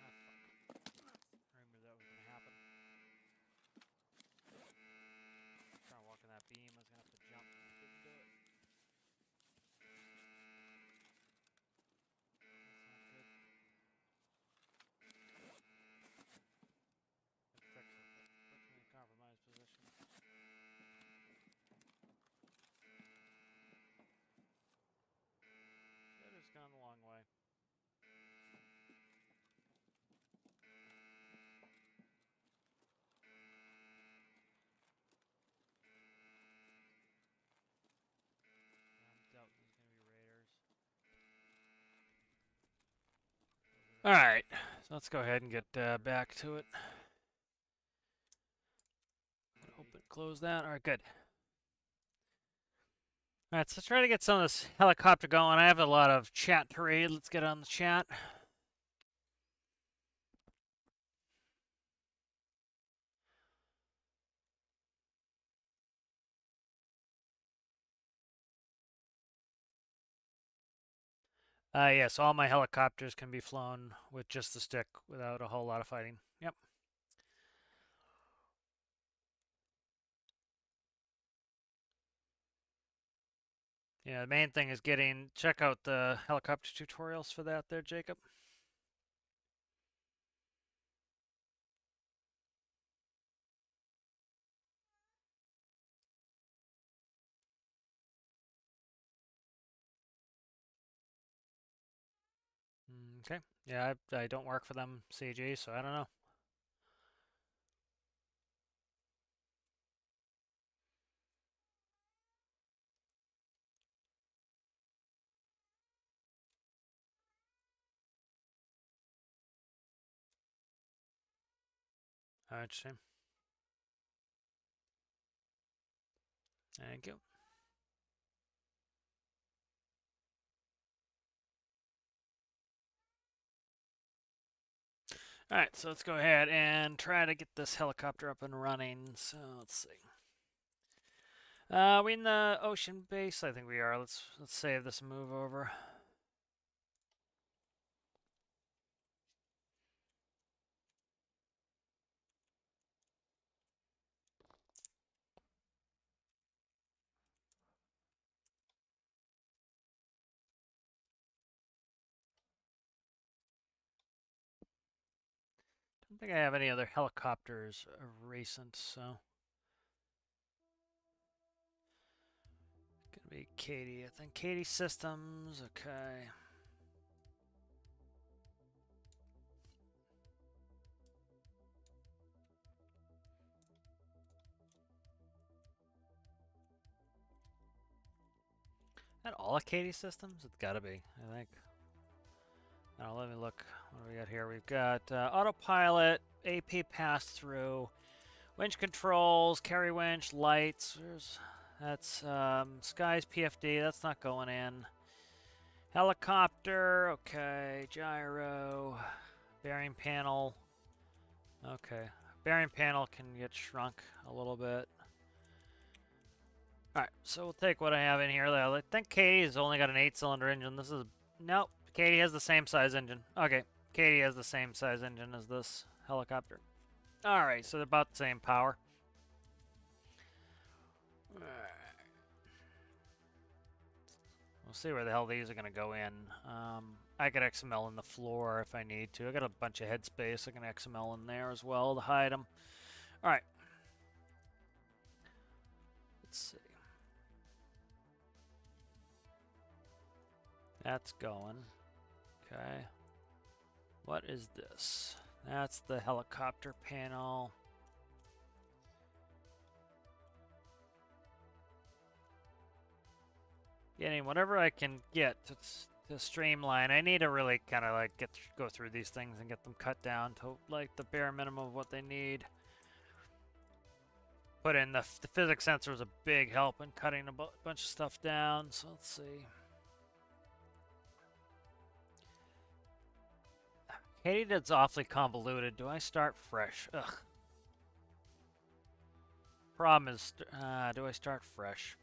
there. I knew that was going to happen. Trying to walk in that beam, I was going to have to jump. I couldn't do it. That's not good. I'd fix it, but puts me in a compromised position. Shitter's gone the long way. Doubt there's going to be Raiders. Alright, so let's go ahead and get back to it. Open, close that. Alright, good. Alright, so let's try to get some of this helicopter going. I have a lot of chat to read. Let's get on the chat. Yes, all my helicopters can be flown with just the stick without a whole lot of fighting. Yep. Yeah, the main thing is check out the helicopter tutorials for that there, Jacob. Okay. Yeah, I don't work for them, CG, so I don't know. Interesting. Thank you. All right, so let's go ahead and try to get this helicopter up and running. So let's see. We in the ocean base? I think we are. Let's save this and move over. Don't think I have any other helicopters recent, so gonna be Katie. I think Katie Systems. Okay. That all of Katie Systems? It's gotta be. I think. Let me look. What do we got here? We've got autopilot, AP pass through, winch controls, carry winch, lights. That's Sky's PFD. That's not going in. Helicopter. Okay. Gyro. Bearing panel. Okay. Bearing panel can get shrunk a little bit. Alright, so we'll take what I have in here. I think Katie's only got an 8-cylinder engine. This is... Nope. Katie has the same size engine. Okay. Katie has the same size engine as this helicopter. Alright, so they're about the same power. We'll see where the hell these are going to go in. I could XML in the floor if I need to. I got a bunch of headspace. I can XML in there as well to hide them. Alright. Let's see. That's going. Okay. What is this? That's the helicopter panel. Getting whatever I can get to streamline. I need to really kind of like go through these things and get them cut down to like the bare minimum of what they need. Put in the physics sensor was a big help in cutting a bunch of stuff down. So let's see. Katie, that's awfully convoluted. Do I start fresh? Ugh. Problem is, do I start fresh?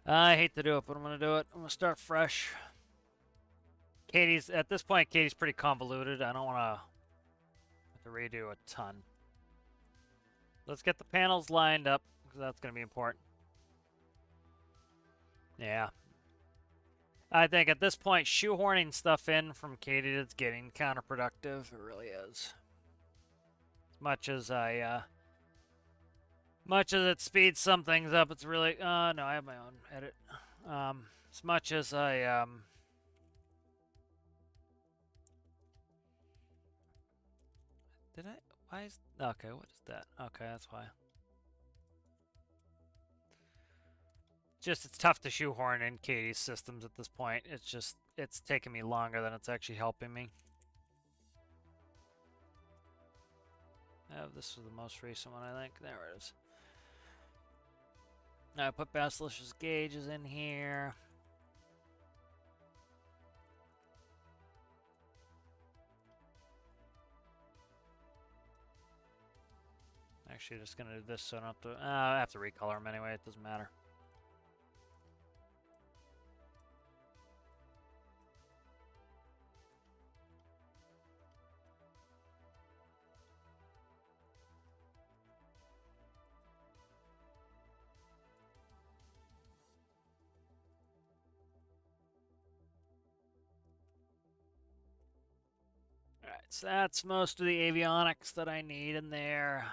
I hate to do it, but I'm going to do it. I'm going to start fresh. At this point, Katie's pretty convoluted. I don't want to have to redo a ton. Let's get the panels lined up, because that's going to be important. Yeah. I think at this point, shoehorning stuff in from Katie is getting counterproductive. It really is. As much as it speeds some things up, it's really... no, I have my own edit. As much as I... Did I... Why is... Okay, what is that? Okay, that's why. Just, it's tough to shoehorn in Katie's systems at this point. It's just... It's taking me longer than it's actually helping me. This was the most recent one, I think. There it is. Now I put Basilicious gauges in here. Actually, just gonna do this so I don't have to. I have to recolor them anyway. It doesn't matter. So that's most of the avionics that I need in there.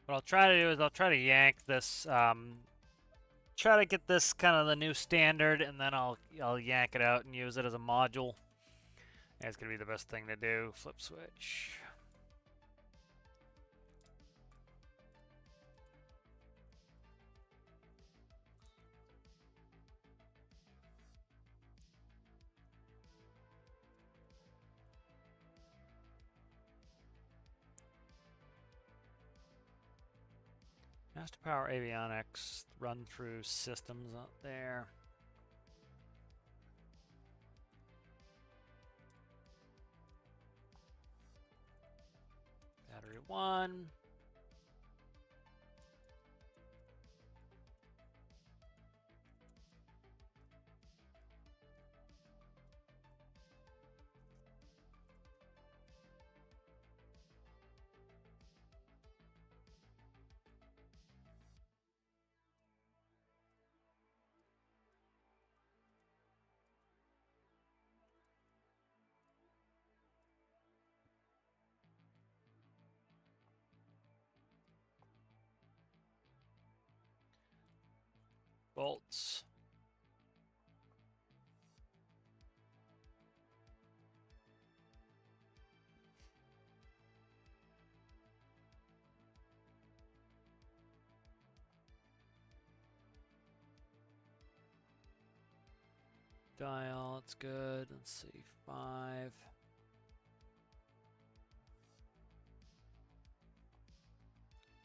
What I'll try to do is I'll try to yank this, try to get this kind of the new standard, and then I'll yank it out and use it as a module. That's gonna be the best thing to do. Flip switch. Master Power Avionics, run through systems up there. Battery 1. Bolts. Dial, it's good. Let's see, 5.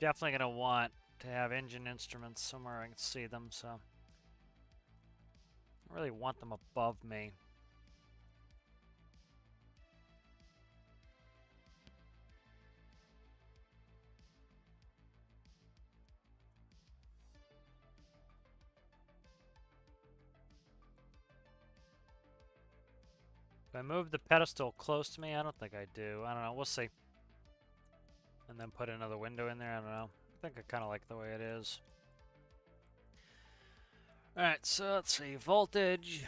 Definitely gonna want to have engine instruments somewhere I can see them, so I really want them above me. Do I move the pedestal close to me? I don't think I do. I don't know. We'll see. And then put another window in there. I don't know. I think I kind of like the way it is. Alright, so let's see. Voltage.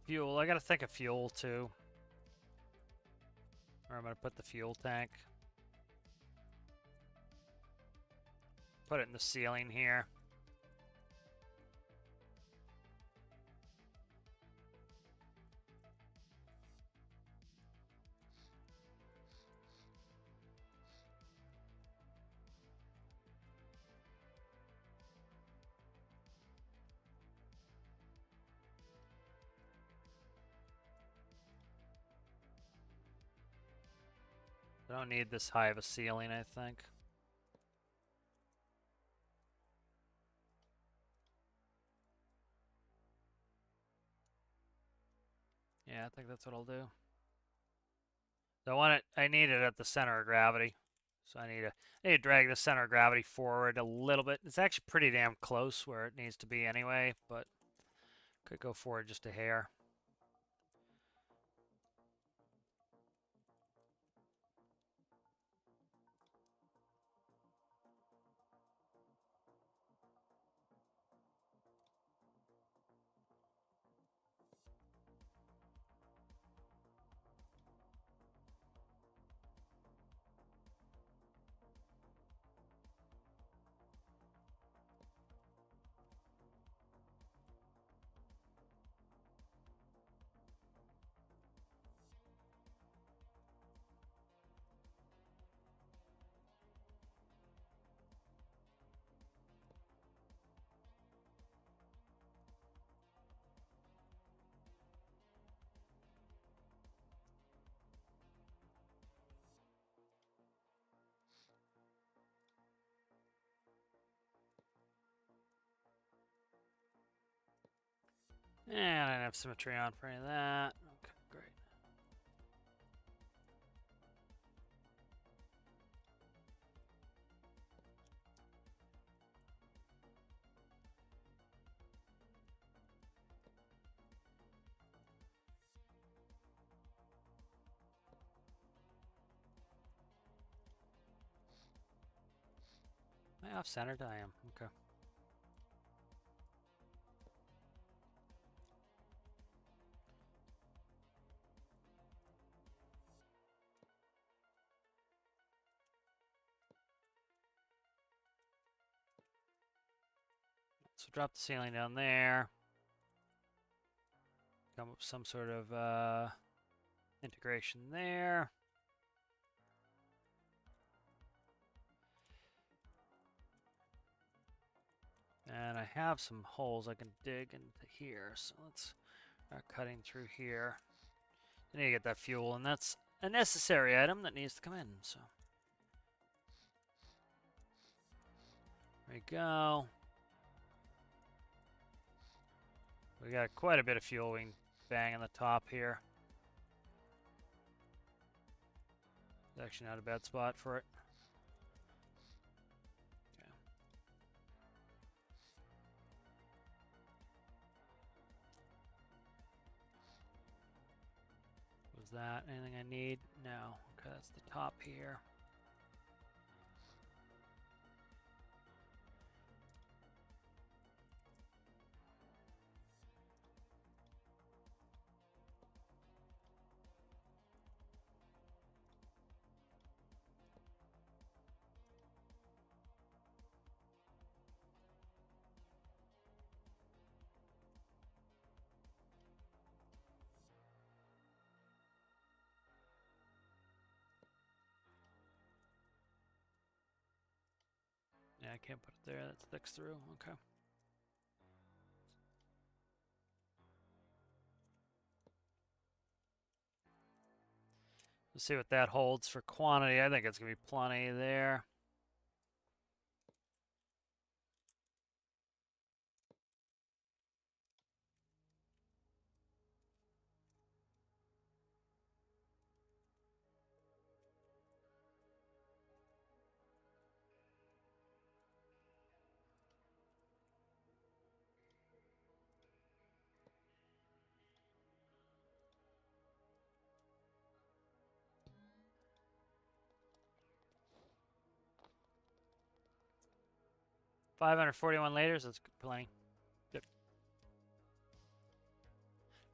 Fuel. I gotta think of fuel too. Where I'm gonna put the fuel tank. Put it in the ceiling here. I don't need this high of a ceiling, I think. Yeah, I think that's what I'll do. So I want it. I need it at the center of gravity. So I need to drag the center of gravity forward a little bit. It's actually pretty damn close where it needs to be anyway, but could go forward just a hair. And I didn't have symmetry on for any of that. Okay, great. Am I off-centered? I am. Okay. So drop the ceiling down there. Come up with some sort of integration there. And I have some holes I can dig into here, so let's start cutting through here. I need to get that fuel, and that's a necessary item that needs to come in, so. There we go. We got quite a bit of fuel we can bang on the top here. It's actually not a bad spot for it. Okay. Was that anything I need? No. Okay, that's the top here. Yeah, I can't put it there. That sticks through. Okay. Let's see what that holds for quantity. I think it's going to be plenty there. $541 liters. That's plenty. Good.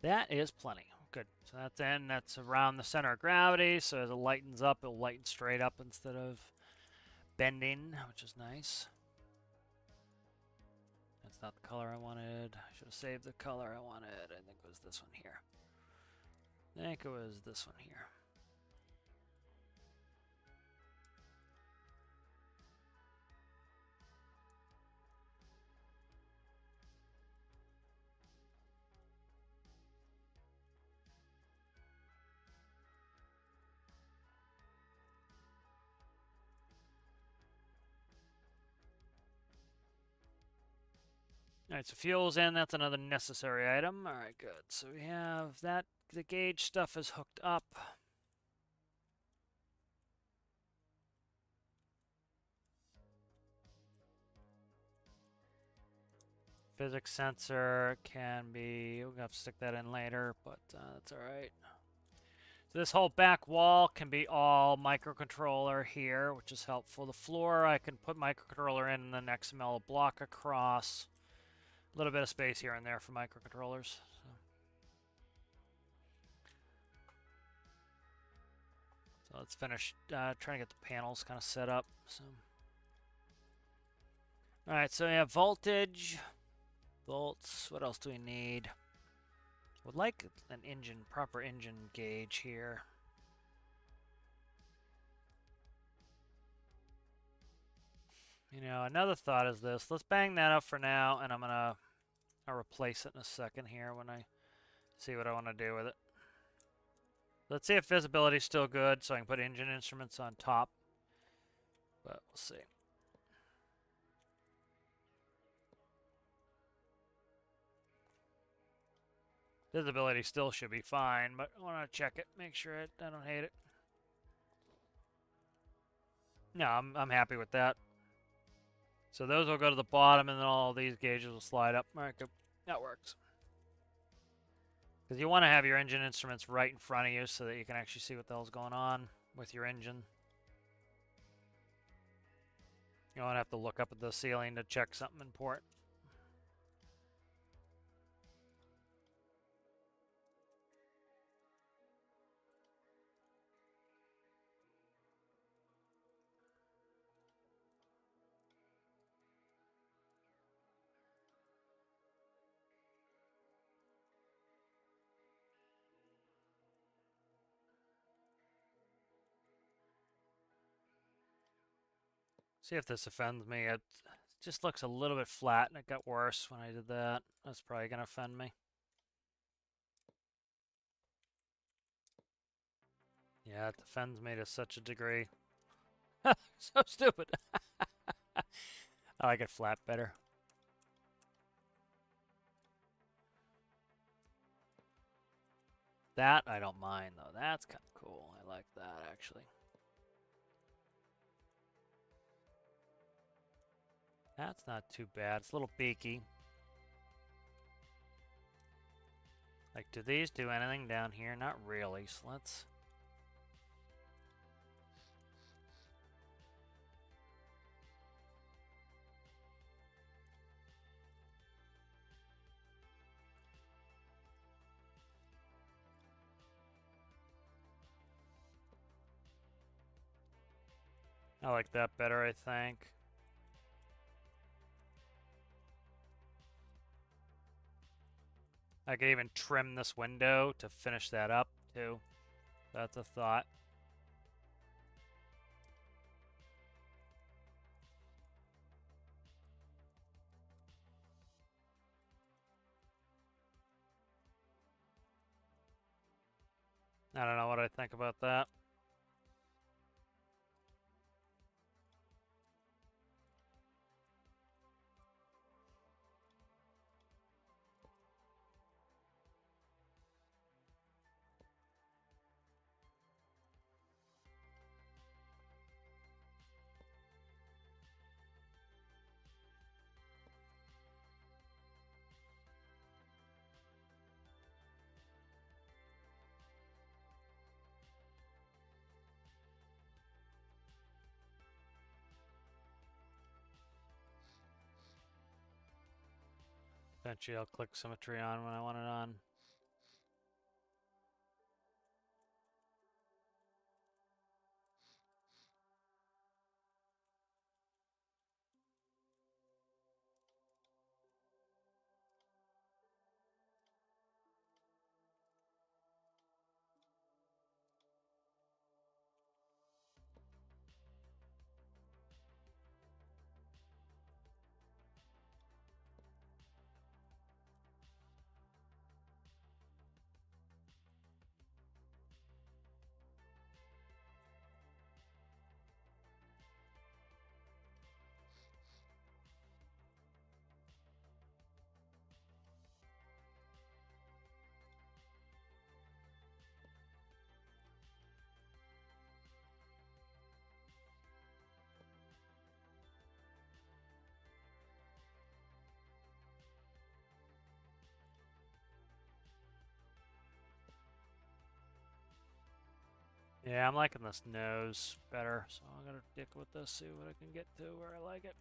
That is plenty. Good. So that's in. That's around the center of gravity. So as it lightens up, it'll lighten straight up instead of bending, which is nice. That's not the color I wanted. I should have saved the color I wanted. I think it was this one here. I think it was this one here. All right, so fuel's in. That's another necessary item. All right, good. So we have that. The gauge stuff is hooked up. Physics sensor can be, we'll have to stick that in later, but that's all right. So this whole back wall can be all microcontroller here, which is helpful. The floor I can put microcontroller in and then XML a block across. A little bit of space here and there for microcontrollers. So let's finish trying to get the panels kind of set up. So. All right, so we have voltage, volts. What else do we need? Would like an engine, proper engine gauge here. You know, another thought is this. Let's bang that up for now, and I'll replace it in a second here when I see what I want to do with it. Let's see if visibility is still good, so I can put engine instruments on top. But we'll see. Visibility still should be fine, but I want to check it, make sure I don't hate it. No, I'm happy with that. So those will go to the bottom, and then all these gauges will slide up. All right, good. That works. Because you want to have your engine instruments right in front of you so that you can actually see what the hell's going on with your engine. You don't have to look up at the ceiling to check something important. See if this offends me. It just looks a little bit flat, and it got worse when I did that. That's probably going to offend me. Yeah, it offends me to such a degree. So stupid. I like it flat better. That I don't mind, though. That's kind of cool. I like that, actually. That's not too bad. It's a little beaky. Like, do these do anything down here? Not really, so let's... I like that better, I think. I could even trim this window to finish that up, too. That's a thought. I don't know what I think about that. Eventually I'll click symmetry on when I want it on. Yeah, I'm liking this nose better, so I'm gonna stick with this, see what I can get to where I like it.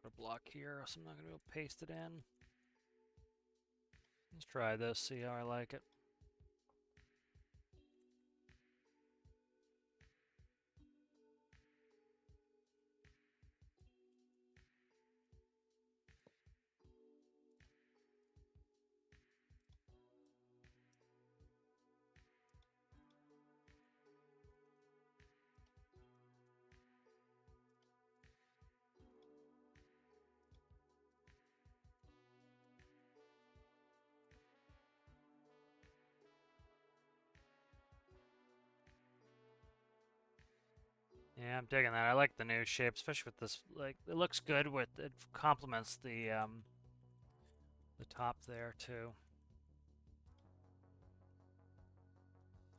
Put a block here, so I'm not gonna be able to paste it in. Let's try this, see how I like it. Yeah, I'm digging that. I like the new shape, especially with this. Like, it looks good with it. Complements the top there too.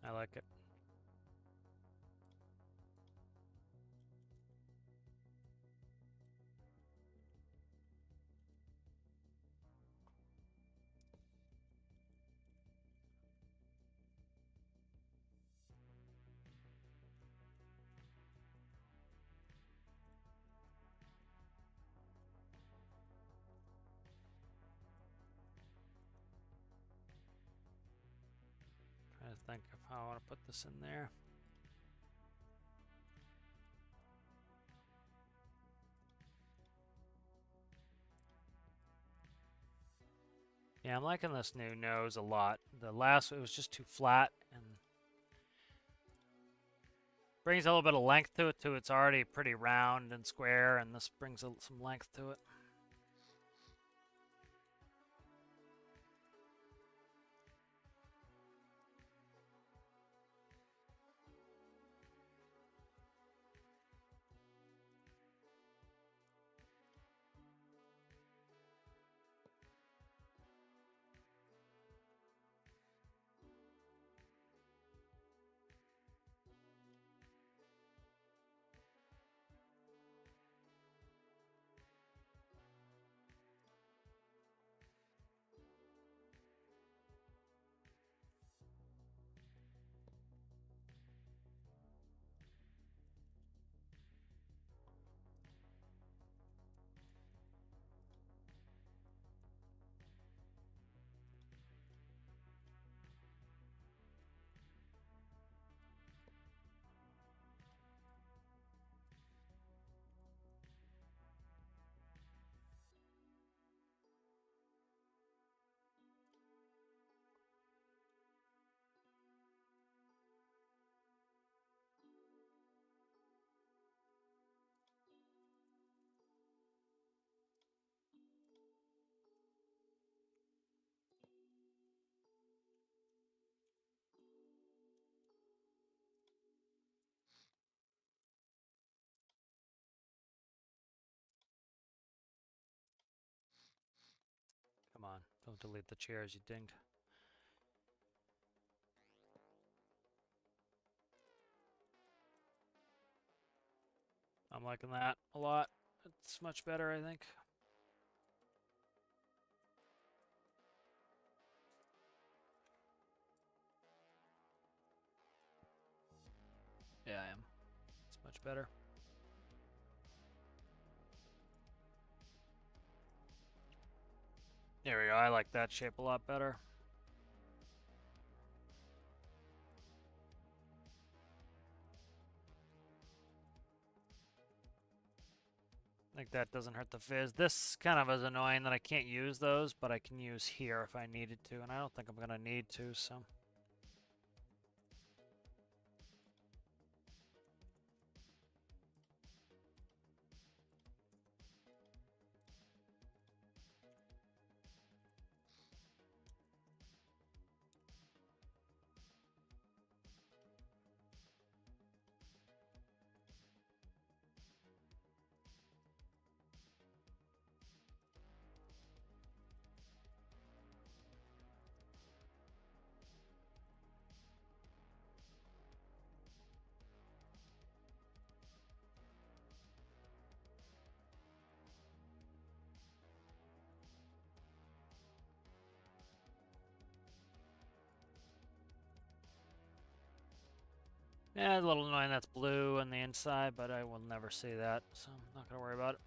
I like it. Trying to think of how I want to put this in there. Yeah, I'm liking this new nose a lot. The last it was just too flat and brings a little bit of length to it too. It's already pretty round and square, and this brings some length to it. Come on, don't delete the chairs, you dinged. I'm liking that a lot. It's much better, I think. Yeah, I am. It's much better. There we go. I like that shape a lot better. I think that doesn't hurt the fizz. This kind of is annoying that I can't use those, but I can use here if I needed to, and I don't think I'm going to need to, so. Yeah, a little annoying that's blue on the inside, but I will never see that, so I'm not going to worry about it.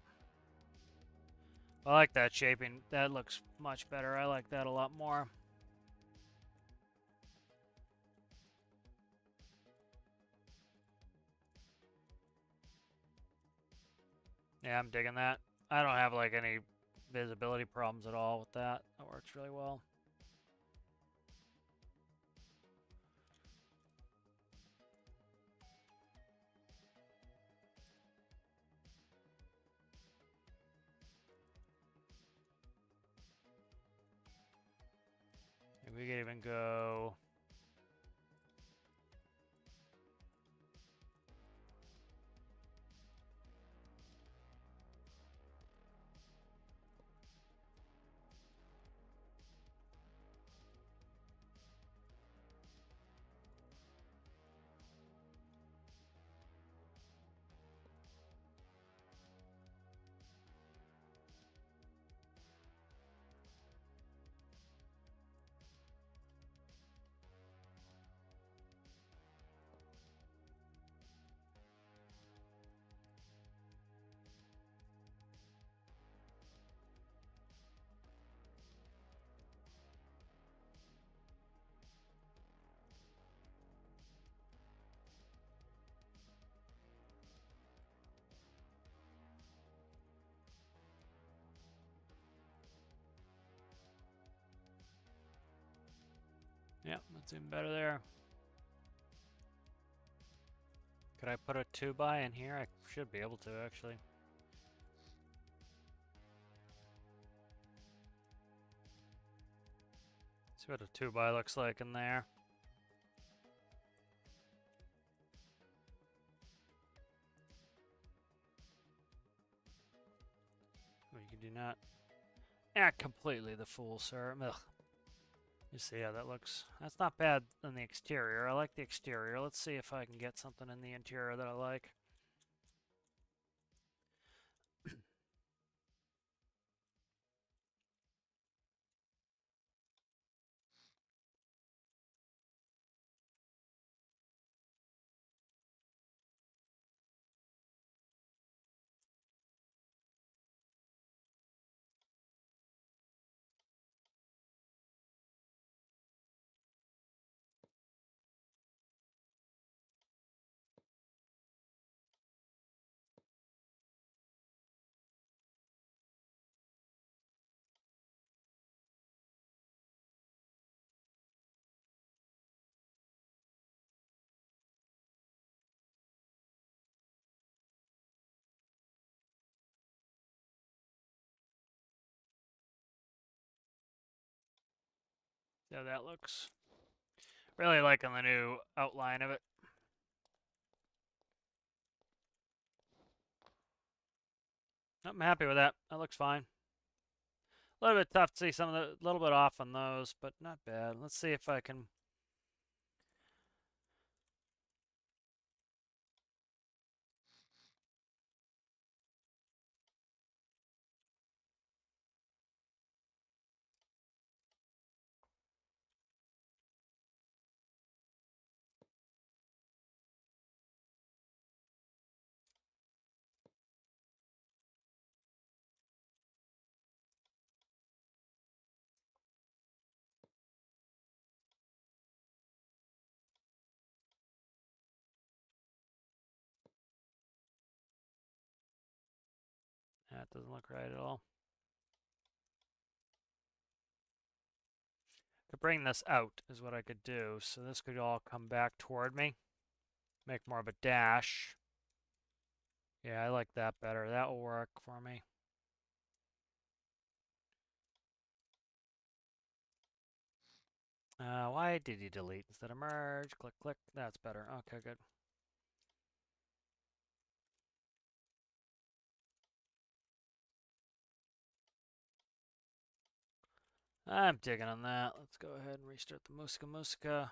I like that shaping. That looks much better. I like that a lot more. Yeah, I'm digging that. I don't have like any visibility problems at all with that. That works really well. We could even go Yeah, that's even better there. Could I put a 2x in here? I should be able to, actually. See what a 2x looks like in there. Oh, you do not act completely the fool, sir. Ugh. You see how that looks. That's not bad on the exterior. I like the exterior. Let's see if I can get something in the interior that I like. See how that looks. Really liking the new outline of it. I'm happy with that. That looks fine. A little bit tough to see some of the, little bit off on those, but not bad. Let's see if I can. That doesn't look right at all. To bring this out is what I could do. So this could all come back toward me. Make more of a dash. Yeah, I like that better. That will work for me. Why did you delete instead of merge? Click, click. That's better. Okay, good. I'm digging on that. Let's go ahead and restart the Musica.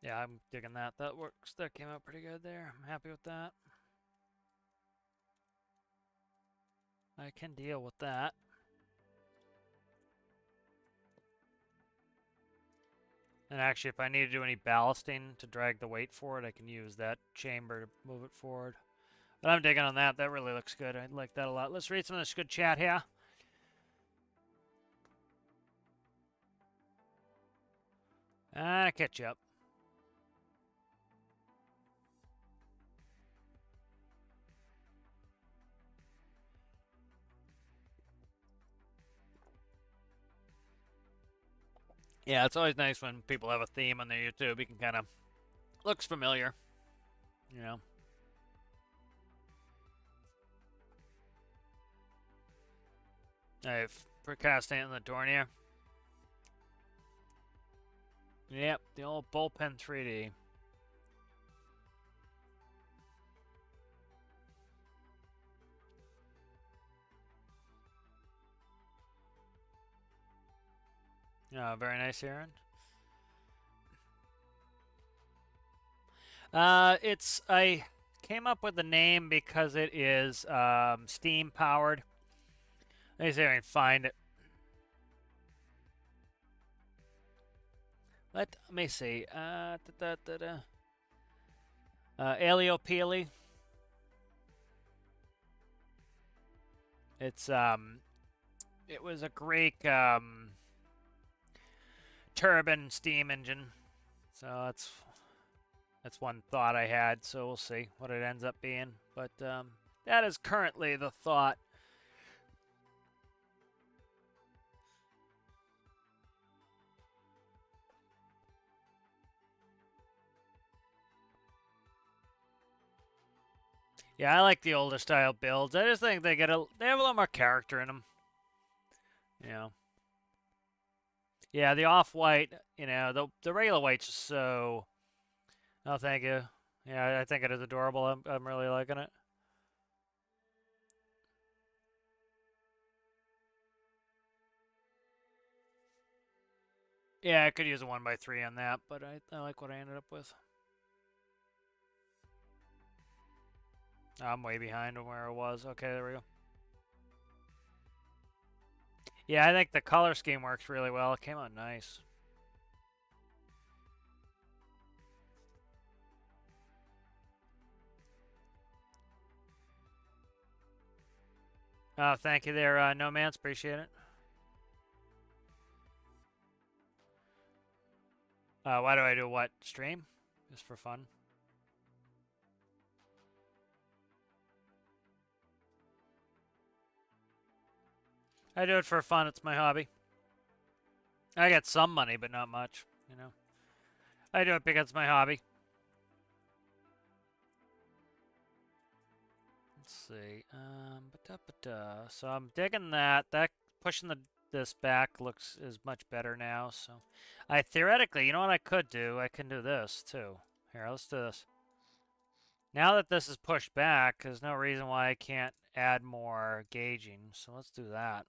Yeah, I'm digging that. That works. That came out pretty good there. I'm happy with that. I can deal with that. And actually, if I need to do any ballasting to drag the weight forward, I can use that chamber to move it forward. But I'm digging on that. That really looks good. I like that a lot. Let's read some of this good chat here. Catch up. Yeah, it's always nice when people have a theme on their YouTube. You can kind of looks familiar, you know. I've procrastinated on the Dornier. Yep, the old bullpen 3D. Very nice, Aaron. I came up with the name because it is steam powered. Let me see if I can find it. Let me see. Aleopeely. It's it was a Greek turbine steam engine. So that's one thought I had. So we'll see what it ends up being. But that is currently the thought. Yeah, I like the older style builds. I just think they have a lot more character in them. You know. Yeah, the off-white, the regular white's just so. Oh, thank you. Yeah, I think it is adorable. I'm really liking it. Yeah, I could use a 1x3 on that, but I like what I ended up with. I'm way behind on where I was. Okay, there we go. Yeah, I think the color scheme works really well. It came out nice. Oh, thank you there, No Man's. Appreciate it. Why do I do what? Stream? Just for fun. I do it for fun. It's my hobby. I get some money, but not much, you know. I do it because it's my hobby. Let's see. So I'm digging that. That pushing this back is much better now. So I theoretically, you know what I could do? I can do this too. Here, let's do this. Now that this is pushed back, there's no reason why I can't add more gauging. So let's do that.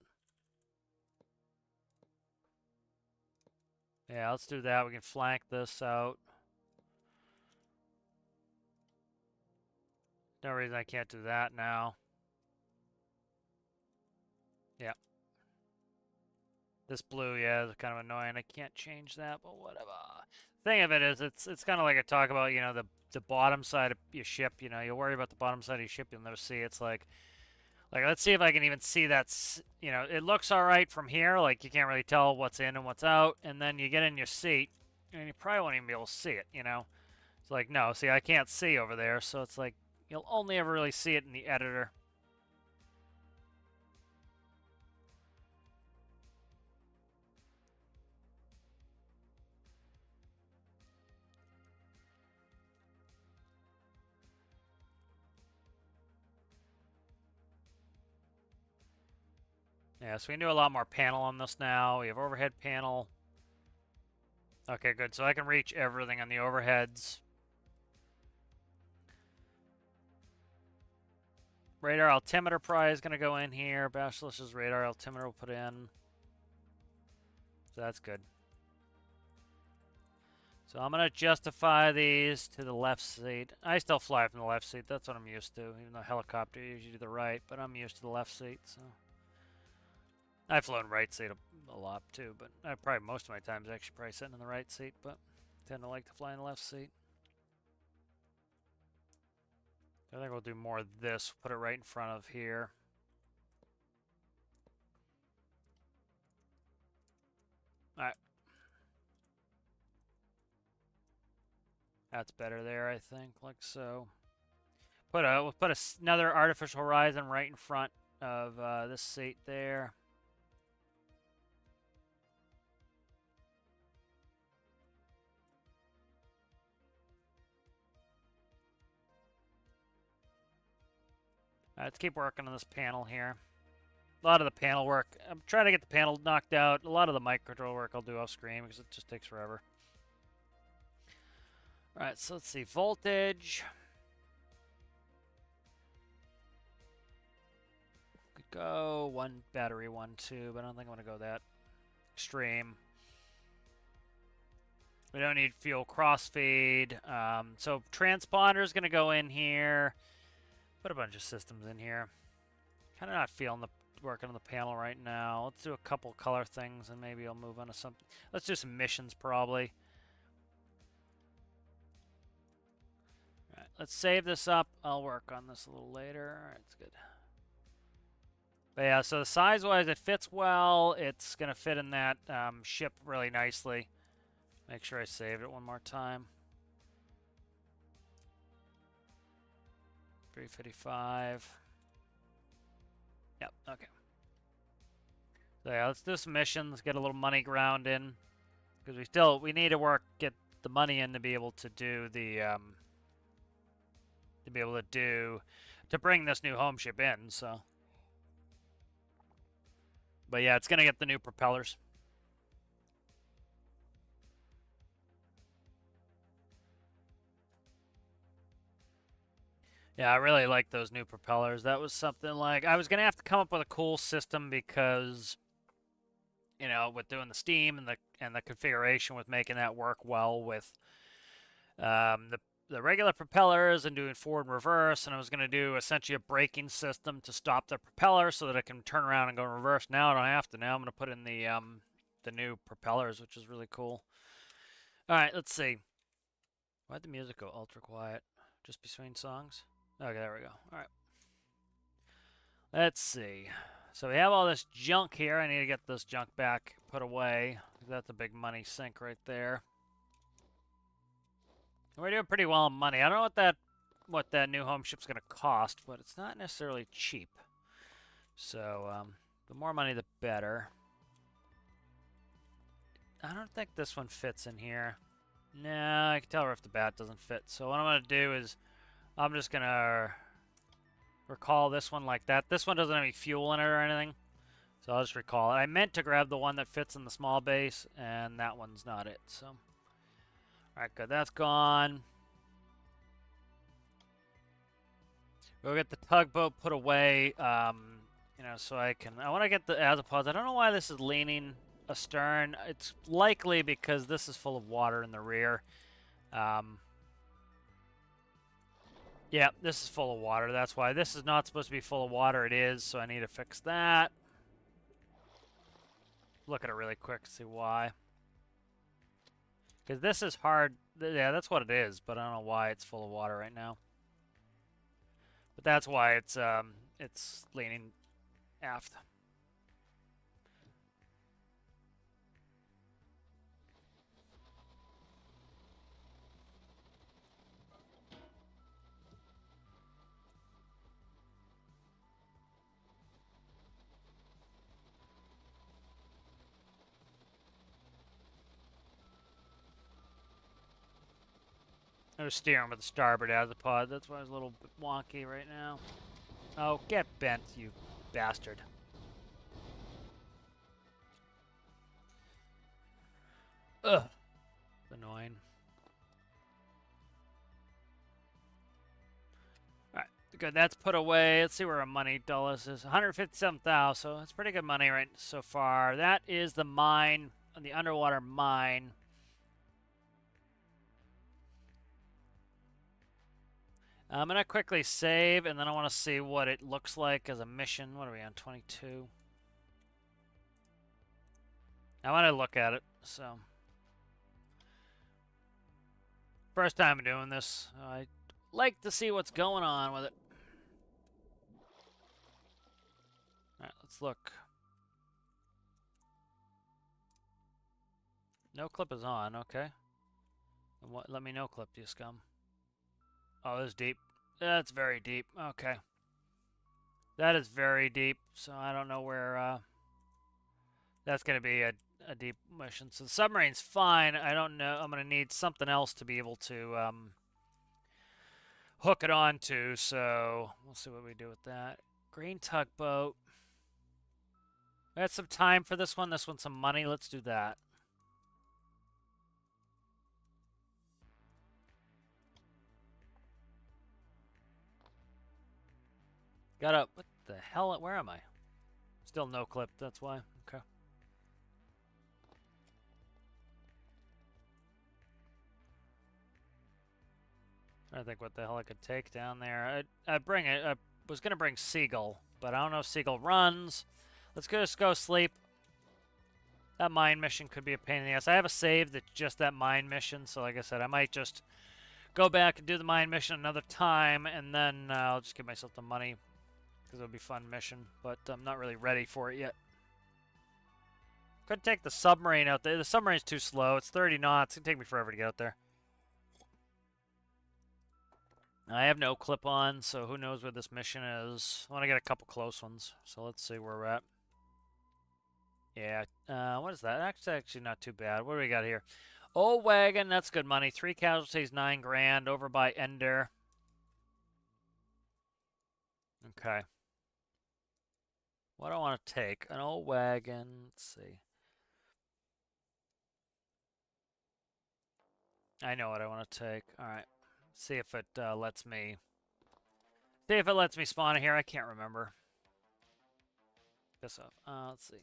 Yeah, let's do that. We can flank this out. No reason I can't do that now. Yeah. This blue, yeah, is kind of annoying. I can't change that, but whatever. Thing of it is, it's kind of like I talk about, the bottom side of your ship. You worry about the bottom side of your ship, you'll never see. It's like let's see if I can even see that. It looks all right from here. Like you can't really tell what's in and what's out, and then you get in your seat, and you probably won't even be able to see it. It's like no, see, I can't see over there, so it's like you'll only ever really see it in the editor. Yeah, so we can do a lot more panel on this now. We have overhead panel. Okay, good. So I can reach everything on the overheads. Radar altimeter probably is going to go in here. Basilisk's radar altimeter will put in. So that's good. So I'm going to justify these to the left seat. I still fly from the left seat. That's what I'm used to. Even though helicopter usually to the right, but I'm used to the left seat. So I've flown right seat a lot too, but I probably most of my time is actually probably sitting in the right seat, but I tend to like to fly in the left seat. I think we'll do more of this. Put it right in front of here. Alright. That's better there, I think, like so. We'll put another artificial horizon right in front of this seat there. Let's keep working on this panel here. A lot of the panel work, I'm trying to get the panel knocked out. A lot of the microcontrol work I'll do off screen because it just takes forever. Alright, so let's see. Voltage. Could go 1 battery, 1, 2, but I don't think I want to go that extreme. We don't need fuel crossfeed. So transponder is going to go in here. Put a bunch of systems in here. Kind of not feeling working on the panel right now. Let's do a couple color things and maybe I'll move on to something. Let's do some missions probably. All right, let's save this up. I'll work on this a little later. All right, it's good. But yeah, so size-wise, it fits well. It's going to fit in that ship really nicely. Make sure I saved it one more time. 355. Yep, okay. So yeah, let's do some missions, get a little money ground in. Because we need to get the money in to be able to do the, to bring this new home ship in, so. But yeah, it's going to get the new propellers. Yeah, I really like those new propellers. That was something like I was going to have to come up with a cool system because you know, with doing the steam and the configuration with making that work well with the regular propellers and doing forward and reverse, and I was going to do essentially a braking system to stop the propeller so that I can turn around and go in reverse. Now I don't have to. Now I'm going to put in the new propellers, which is really cool. All right, let's see. Why'd the music go ultra quiet? Just between songs? Okay, there we go. All right. Let's see. So we have all this junk here. I need to get this junk back put away. That's a big money sink right there. We're doing pretty well on money. I don't know what that new home ship's gonna cost, but it's not necessarily cheap. So the more money, the better. I don't think this one fits in here. No, I can tell right off the bat it doesn't fit. So what I'm gonna do is I'm just gonna recall this one like that. This one doesn't have any fuel in it or anything, so I'll just recall it. I meant to grab the one that fits in the small base, and that one's not it. So, all right, good. That's gone. We'll get the tugboat put away, you know, so I want to get the azopods. I don't know why this is leaning astern. It's likely because this is full of water in the rear. Yeah, this is full of water. That's why. This is not supposed to be full of water. It is, so I need to fix that. Look at it really quick to see why. Because this is hard. Yeah, that's what it is, but I don't know why it's full of water right now. But that's why it's leaning aft. I was steering with the starboard azopod. That's why it's a little bit wonky right now. Oh, get bent, you bastard. Ugh. It's annoying. Alright, good. That's put away. Let's see where our money dollars is. 157,000, so that's pretty good money right so far. That is the mine, the underwater mine. I'm going to quickly save, and then I want to see what it looks like as a mission. What are we on, 22? I want to look at it, so. First time doing this. I like to see what's going on with it. Alright, let's look. No clip is on, okay. And what? Let me know clip, you scum. Oh, this is deep. That's very deep. Okay. That is very deep, so I don't know where, that's going to be a deep mission. So the submarine's fine. I don't know. I'm going to need something else to be able to, hook it onto, so we'll see what we do with that. Green tugboat. We had some time for this one. This one's some money. Let's do that. Got up. What the hell? Where am I? Still no clip. That's why. Okay. I think what the hell I could take down there. I bring it. I was gonna bring Seagull, but I don't know if Seagull runs. Let's just go sleep. That mine mission could be a pain in the ass. I have a save that's just that mine mission, so like I said, I might just go back and do the mine mission another time, and then I'll just give myself the money because it'll be a fun mission, but I'm not really ready for it yet. Could take the submarine out there. The submarine's too slow. It's 30 knots. It's going to take me forever to get out there. I have no clip-on, so who knows where this mission is. I want to get a couple close ones, so let's see where we're at. Yeah, what is that? That's actually not too bad. What do we got here? Old wagon, that's good money. 3 casualties, 9 grand, over by Ender. Okay. What do I want to take? An old wagon. Let's see. I know what I want to take. All right. See if it lets me. See if it lets me spawn it here. I can't remember. Piss off. Let's see.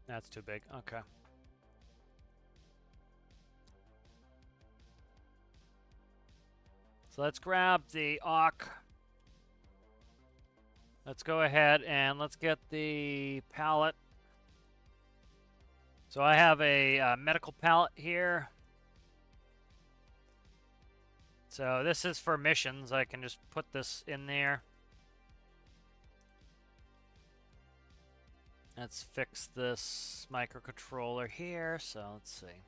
That's too big. Okay. So let's grab the Auk. Let's go ahead and let's get the pallet. So I have a medical pallet here. So this is for missions. I can just put this in there. Let's fix this microcontroller here. So let's see.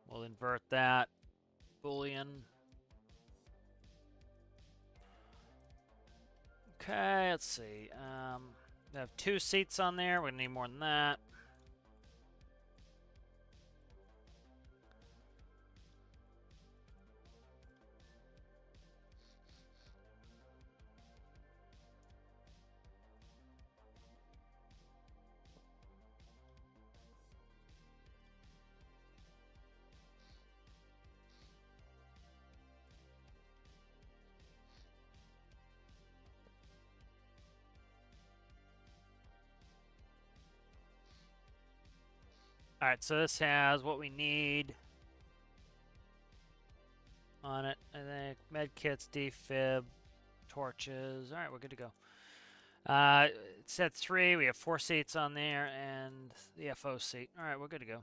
We'll invert that. Boolean. Okay, let's see. I have 2 seats on there. We're gonna need more than that. All right, so this has what we need on it. I think med kits, defib, torches. All right, we're good to go. It said 3. We have 4 seats on there and the FO seat. All right, we're good to go.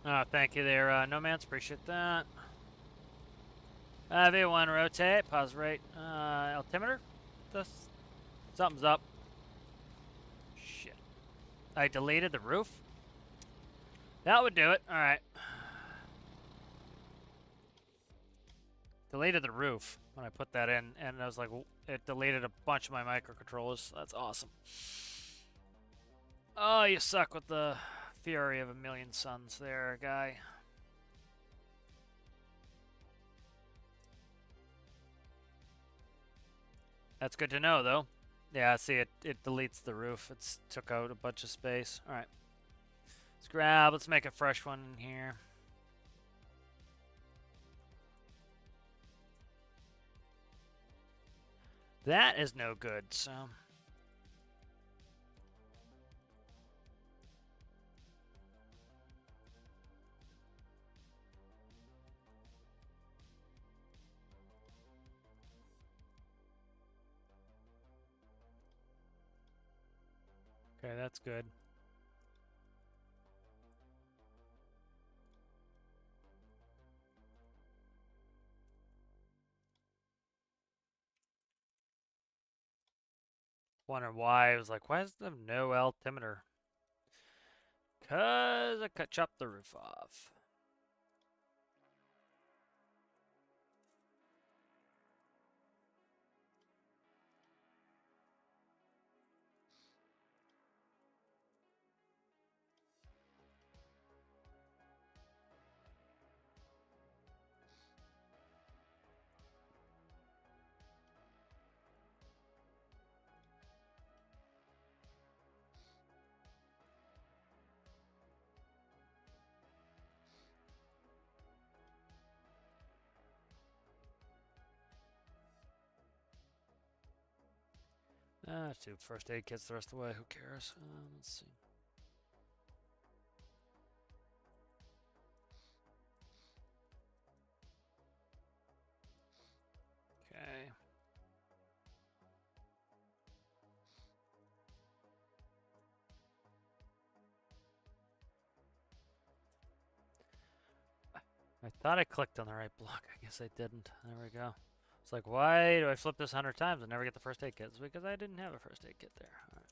Oh, thank you there, No Man's. Appreciate that. V1 rotate, pause rate, altimeter. Something's up. Shit. I deleted the roof? That would do it. All right. Deleted the roof when I put that in, and I was like, it deleted a bunch of my microcontrollers. That's awesome. Oh, you suck with the fury of a million suns there, guy. That's good to know, though. Yeah, see, it deletes the roof. It's took out a bunch of space. All right. Let's make a fresh one in here. That is no good, so... Okay, that's good. Wonder why. I was like, why is there no altimeter? Because I chopped the roof off. Let's do first aid kits the rest of the way. Who cares? Let's see. Okay. I thought I clicked on the right block. I guess I didn't. There we go. It's like, why do I flip this 100 times and never get the first aid kit? It's because I didn't have a first aid kit there. All right.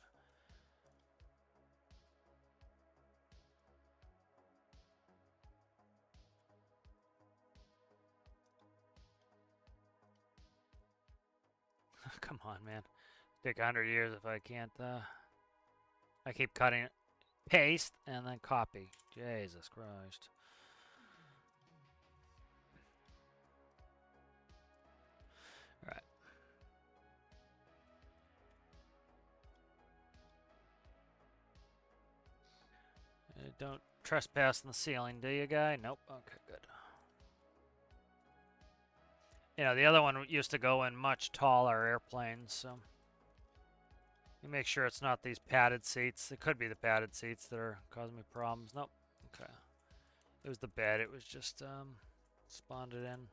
Come on, man. Take 100 years if I can't, I keep cutting it. Paste and then copy. Jesus Christ. All right. Don't trespass in the ceiling, do you, guy? Nope. Okay, good. You know, the other one used to go in much taller airplanes, so you make sure it's not these padded seats. It could be the padded seats that are causing me problems. Nope. Okay. It was the bed. It was just spawned it in.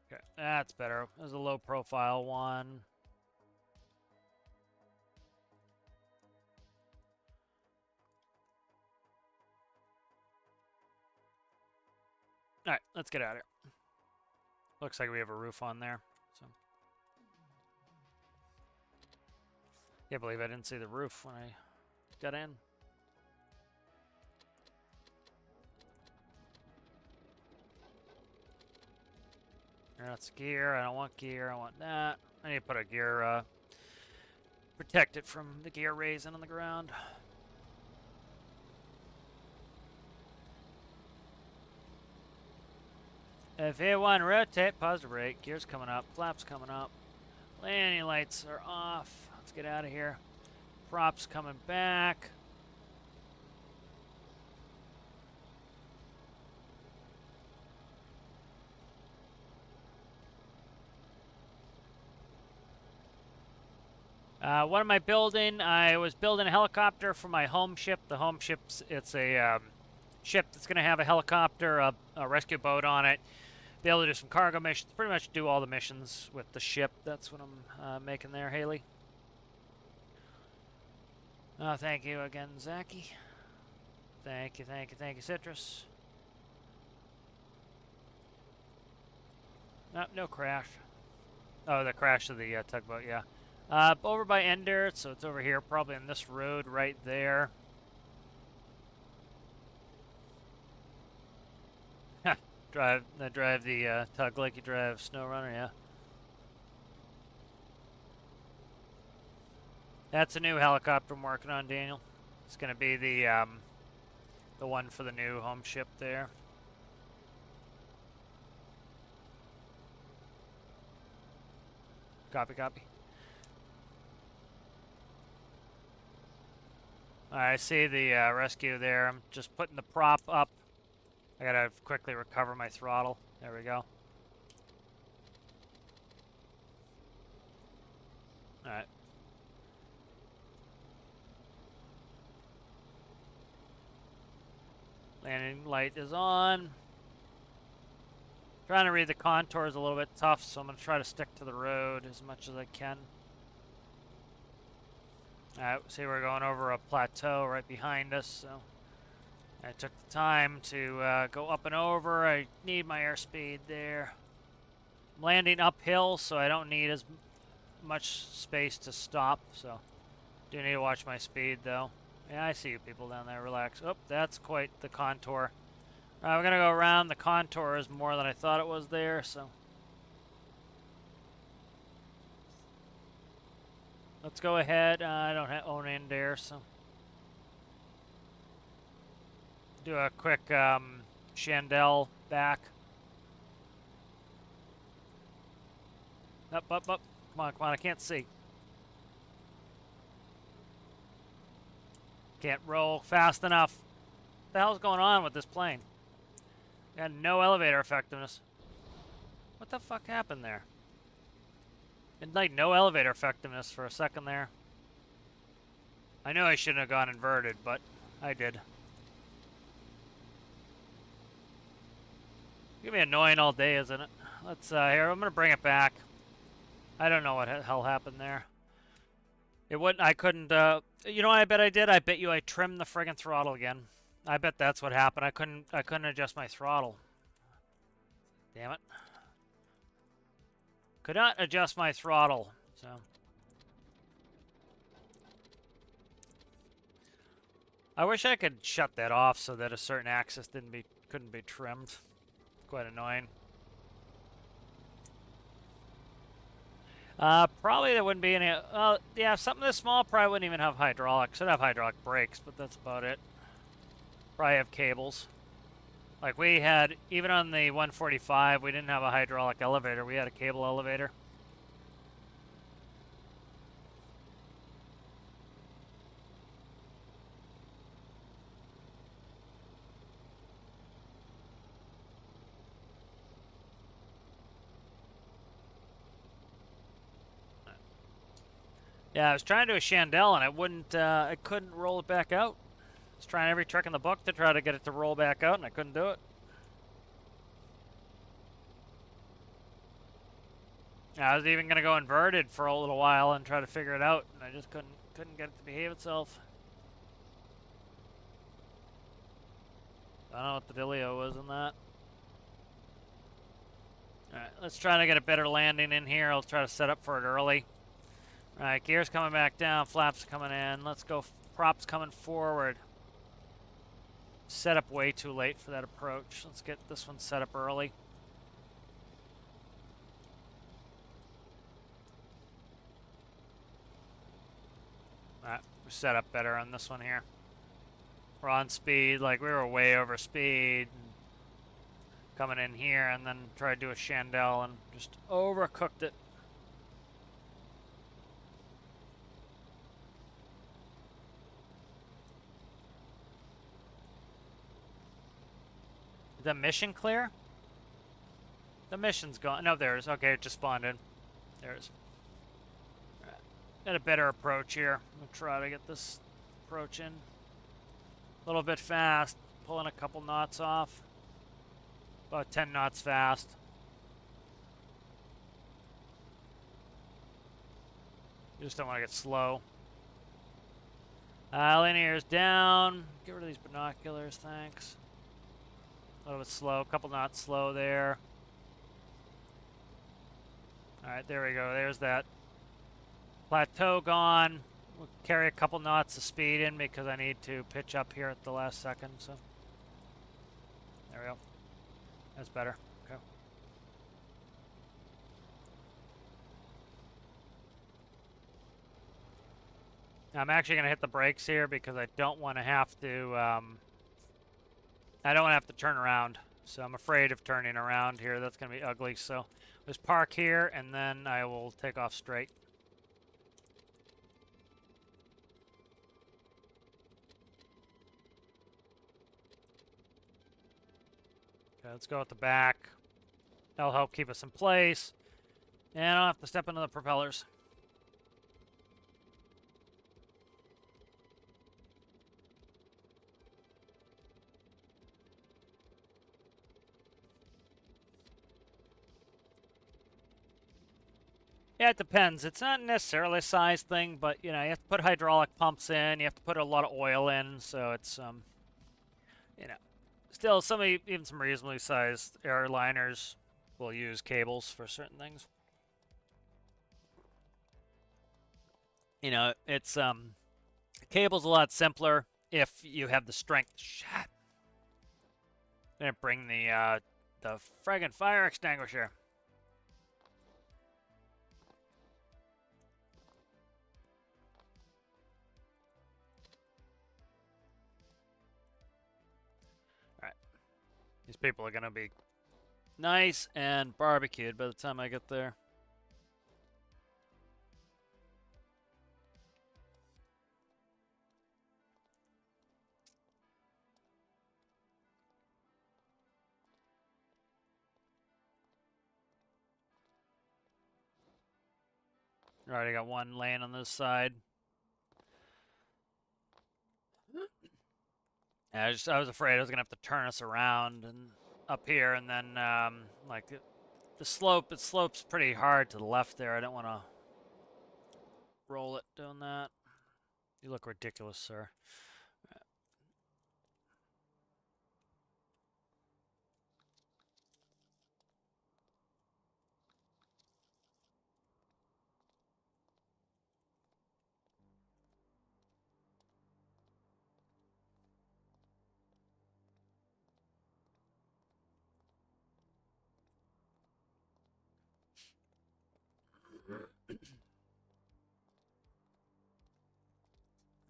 Okay, that's better. There's a low profile one. All right, let's get out of here. Looks like we have a roof on there. So, can't believe I didn't see the roof when I got in. That's gear. I don't want gear. I want that. I need to put a gear, protect it from the gear raising on the ground. F1, rotate, positive rate. Gear's coming up. Flaps coming up. Landing lights are off. Let's get out of here. Props coming back. What am I building? I was building a helicopter for my home ship. The home ship's, it's a ship that's going to have a helicopter, a rescue boat on it. Be able to do some cargo missions. Pretty much do all the missions with the ship. That's what I'm making there, Haley. Oh, thank you again, Zachy. Thank you, Citrus. No crash. Oh, the crash of the tugboat, yeah. Over by Ender, so it's over here, probably on this road right there. drive the tug like you drive SnowRunner, yeah. That's a new helicopter I'm working on, Daniel. It's gonna be the one for the new home ship there. Copy. I see the rescue there. I'm just putting the prop up. I gotta quickly recover my throttle. There we go. Alright. Landing light is on. Trying to read the contours a little bit tough, so I'm going to try to stick to the road as much as I can. Alright, see we're going over a plateau right behind us, so I took the time to go up and over. I need my airspeed there. I'm landing uphill, so I don't need as much space to stop, so do need to watch my speed though. Yeah, I see you people down there. Relax. Oh, that's quite the contour. We're going to go around. The contour is more than I thought it was there, so. Let's go ahead. I don't own in there, so. Do a quick Chandelle back. Up. Come on, I can't see. Can't roll fast enough. What the hell's going on with this plane? Got no elevator effectiveness. What the fuck happened there? It like no elevator effectiveness for a second there. I know I shouldn't have gone inverted, but I did. It's gonna be annoying all day, isn't it? Let's here, I'm gonna bring it back. I don't know what the hell happened there. It wouldn't. I couldn't. You know what I bet I did? I bet you I trimmed the friggin' throttle again. I bet that's what happened. I couldn't. I couldn't adjust my throttle. Damn it. Could not adjust my throttle. So. I wish I could shut that off so that a certain axis couldn't be trimmed. Quite annoying. Probably there wouldn't be any. Yeah, something this small probably wouldn't even have hydraulics. It'd have hydraulic brakes, but that's about it. Probably have cables. Like we had, even on the 145, we didn't have a hydraulic elevator. We had a cable elevator. Yeah, I was trying to do a chandelle and it wouldn't. I couldn't roll it back out. I was trying every trick in the book to try to get it to roll back out, and I couldn't do it. I was even gonna go inverted for a little while and try to figure it out, and I just couldn't get it to behave itself. I don't know what the dealio was in that. Alright, let's try to get a better landing in here. I'll try to set up for it early. Alright, gears coming back down, flaps coming in. Let's go, props coming forward. Set up way too late for that approach. Let's get this one set up early. Alright, we're set up better on this one here. We're on speed, like we were way over speed. Coming in here and then tried to do a chandelle and just overcooked it. Is the mission clear? The mission's gone. No, there it is. Okay, it just spawned in. There it is. All right. Got a better approach here. We'll try to get this approach in. A little bit fast. Pulling a couple knots off. About 10 knots fast. You just don't want to get slow. Linear's down. Get rid of these binoculars, thanks. A little bit slow. A couple knots slow there. Alright, there we go. There's that plateau gone. We'll carry a couple knots of speed in because I need to pitch up here at the last second. So there we go. That's better. Okay. I'm actually going to hit the brakes here because I don't want to have to. I don't want to have to turn around. So I'm afraid of turning around here. That's going to be ugly. So let's park here and then I will take off straight. Okay, let's go at the back. That'll help keep us in place. And I don't have to step into the propellers. Yeah, it depends. It's not necessarily a size thing, but you know, you have to put hydraulic pumps in. You have to put a lot of oil in, so it's you know, still even some reasonably sized airliners will use cables for certain things. You know, it's cable's a lot simpler if you have the strength. Shit. Gonna bring the friggin' fire extinguisher. These people are going to be nice and barbecued by the time I get there. Alright, I got one laying on this side. Yeah, I was afraid I was going to have to turn us around and up here, and then like the slope, it slopes pretty hard to the left there. I don't want to roll it doing that. You look ridiculous, sir.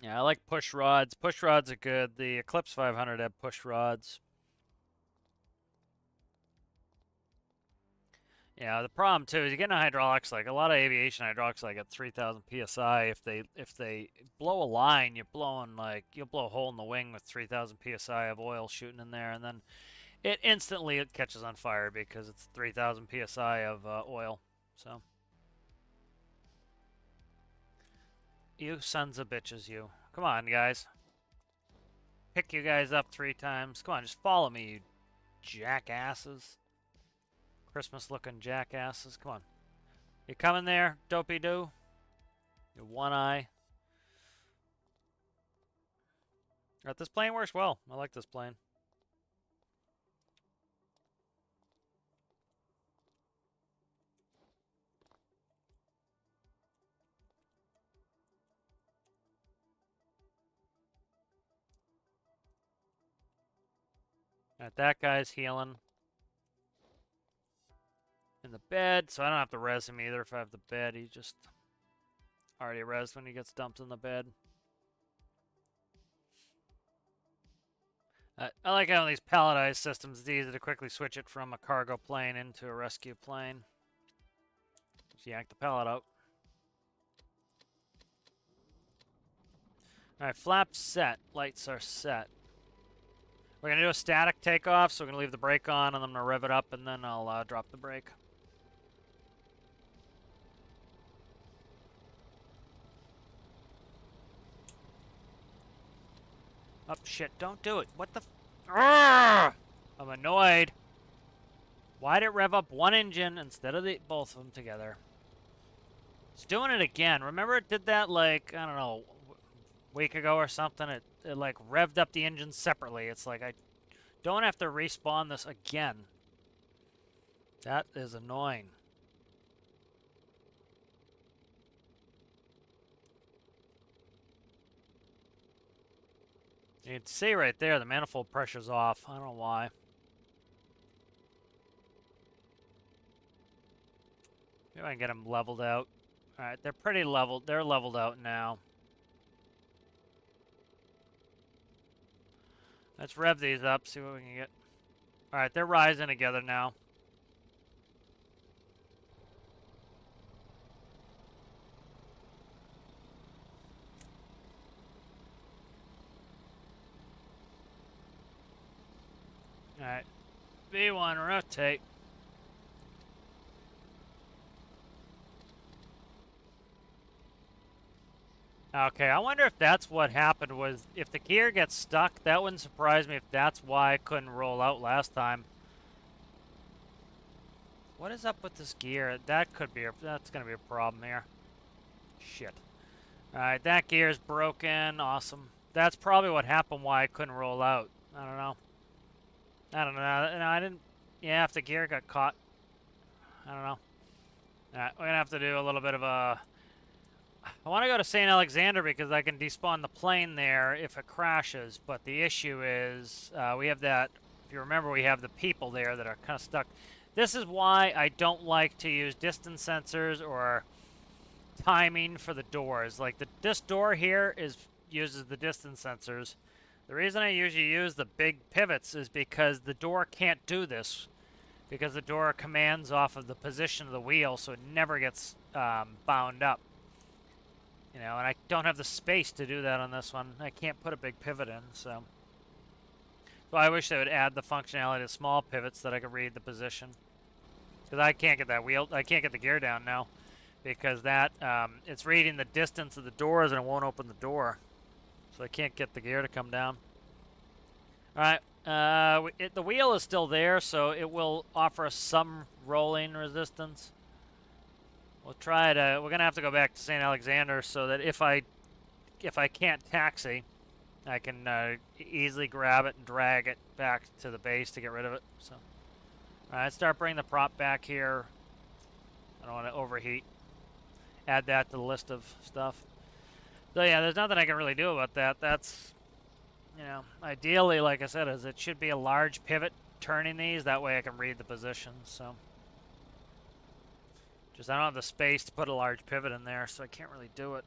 Yeah, I like push rods. Push rods are good. The Eclipse 500 had push rods. Yeah, the problem too is you get in hydraulics, like a lot of aviation hydraulics, like at 3,000 psi. If they blow a line, you'll blow a hole in the wing with 3,000 psi of oil shooting in there, and then it catches on fire because it's 3,000 psi of oil. So you sons of bitches, you. Come on, guys. Pick you guys up 3 times. Come on, just follow me, you jackasses. Christmas-looking jackasses. Come on. You coming there, dopey-doo? Your one eye. Alright, this plane works well. I like this plane. Alright, that guy's healing. In the bed, so I don't have to res him either if I have the bed. He just already res when he gets dumped in the bed. I like how these palletized systems, it's easy to quickly switch it from a cargo plane into a rescue plane. Just yank the pallet out. Alright, flaps set. Lights are set. We're going to do a static takeoff, so we're going to leave the brake on, and I'm going to rev it up, and then I'll drop the brake. Oh, shit, don't do it. What the I'm annoyed. Why'd it rev up one engine instead of both of them together? It's doing it again. Remember it did that, like, I don't know, a week ago or something? It like, revved up the engine separately. It's like, I don't have to respawn this again. That is annoying. You can see right there, the manifold pressure's off. I don't know why. Maybe I can get them leveled out. Alright, they're pretty leveled. They're leveled out now. Let's rev these up, see what we can get. Alright, they're rising together now. Alright. V1, rotate. Okay, I wonder if that's what happened was if the gear gets stuck, that wouldn't surprise me if that's why I couldn't roll out last time. What is up with this gear? That could be that's gonna be a problem here. Shit. Alright, that gear's broken. Awesome. That's probably what happened why I couldn't roll out. I don't know. No, I didn't. Yeah, if the gear got caught. I don't know. Alright, we're gonna have to do a little bit of a... I want to go to St. Alexander because I can despawn the plane there if it crashes, but the issue is we have that... If you remember, we have the people there that are kind of stuck. This is why I don't like to use distance sensors or timing for the doors. Like, this door here uses the distance sensors. The reason I usually use the big pivots is because the door can't do this. Because the door commands off of the position of the wheel, so it never gets bound up. You know, and I don't have the space to do that on this one. I can't put a big pivot in, so... So I wish they would add the functionality to small pivots that I could read the position. Because I can't get that wheel, I can't get the gear down now. Because that, it's reading the distance of the doors and it won't open the door. So I can't get the gear to come down. Alright, the wheel is still there, so it will offer us some rolling resistance. We'll try to. We're gonna have to go back to St. Alexander so that if I can't taxi, I can easily grab it and drag it back to the base to get rid of it. So, all right, start bringing the prop back here. I don't want to overheat. Add that to the list of stuff. So yeah, there's nothing I can really do about that. That's, you know, ideally, like I said, is it should be a large pivot turning these. That way I can read the positions. So, just I don't have the space to put a large pivot in there, so I can't really do it.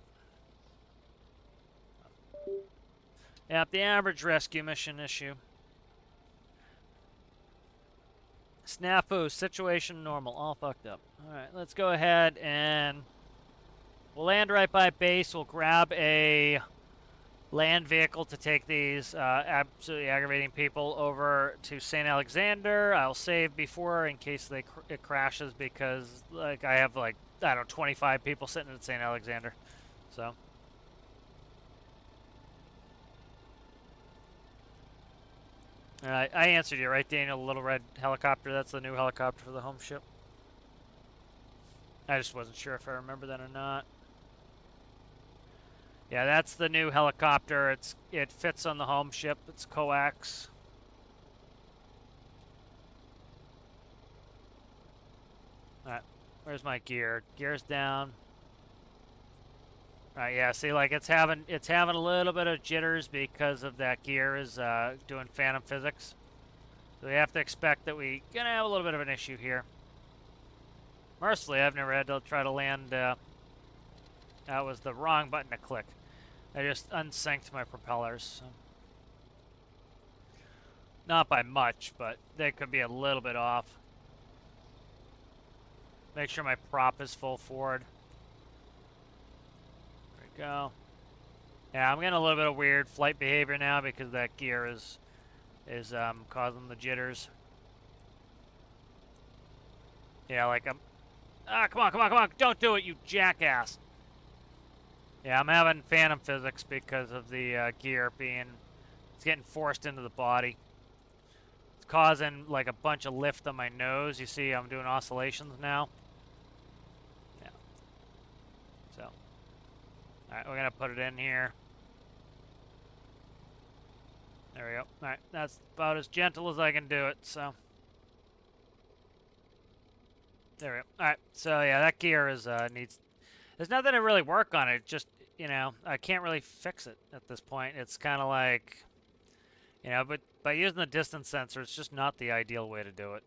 Yeah, the average rescue mission issue. Snafu, situation normal, all fucked up. Alright, let's go ahead and we'll land right by base. We'll grab a land vehicle to take these absolutely aggravating people over to St. Alexander. I'll save before in case it crashes because like I have like, I don't know, 25 people sitting at St. Alexander. So. I answered you, right, Daniel? The little red helicopter, that's the new helicopter for the home ship. I just wasn't sure if I remember that or not. Yeah, that's the new helicopter. It fits on the home ship. It's coax. Alright, where's my gear? Gear's down. Alright, yeah, see, like it's having a little bit of jitters because of that gear is doing phantom physics. So we have to expect that we're gonna have a little bit of an issue here. Mercifully, I've never had to try to land. That was the wrong button to click. I just unsynced my propellers. So. Not by much, but they could be a little bit off. Make sure my prop is full forward. There we go. Yeah, I'm getting a little bit of weird flight behavior now because that gear is causing the jitters. Yeah, like I'm. Ah, come on, come on, come on! Don't do it, you jackass! Yeah, I'm having phantom physics because of the gear it's getting forced into the body. It's causing like a bunch of lift on my nose. You see, I'm doing oscillations now. Yeah. So, all right, we're gonna put it in here. There we go. All right, that's about as gentle as I can do it. So. There we go. All right, so yeah, that gear is needs. There's nothing to really work on it. Just, you know, I can't really fix it at this point. It's kind of like, you know, but by using the distance sensor, it's just not the ideal way to do it.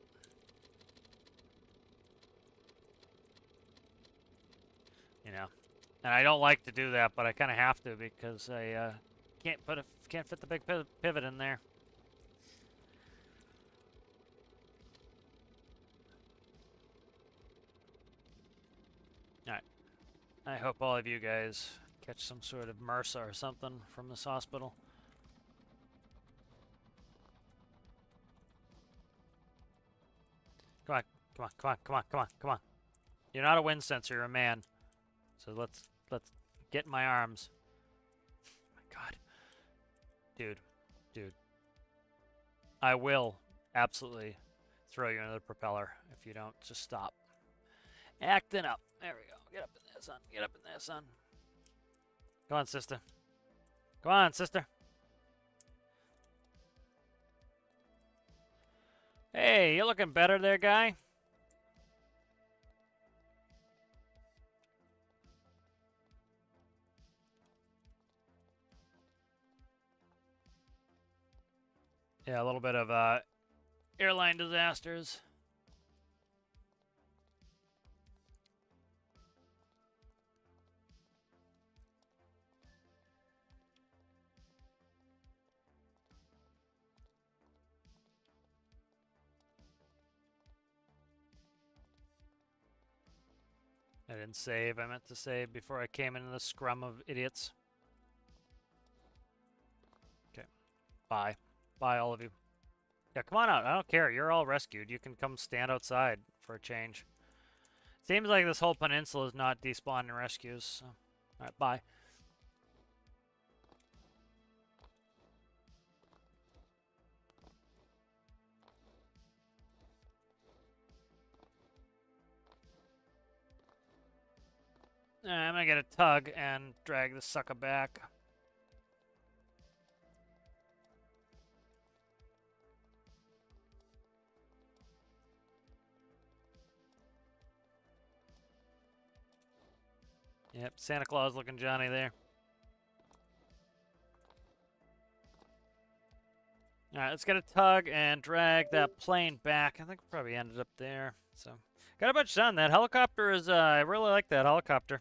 You know, and I don't like to do that, but I kind of have to because I can't fit the big pivot in there. I hope all of you guys catch some sort of MRSA or something from this hospital. Come on, come on, come on, come on, come on, come on. You're not a wind sensor, you're a man. So let's get in my arms. Oh my God. Dude. I will absolutely throw you into the propeller if you don't just stop. Acting up. There we go. Get up in there, son. Get up in there, son. Come on, sister. Come on, sister. Hey, you're looking better there, guy. Yeah, a little bit of airline disasters. I didn't save. I meant to save before I came into the scrum of idiots. Okay. Bye. Bye, all of you. Yeah, come on out. I don't care. You're all rescued. You can come stand outside for a change. Seems like this whole peninsula is not despawning rescues. So. All right, bye. Alright, I'm gonna get a tug and drag this sucker back. Yep, Santa Claus looking Johnny there. Alright, let's get a tug and drag that plane back. I think we probably ended up there. So, got a bunch done. That helicopter is, I really like that helicopter.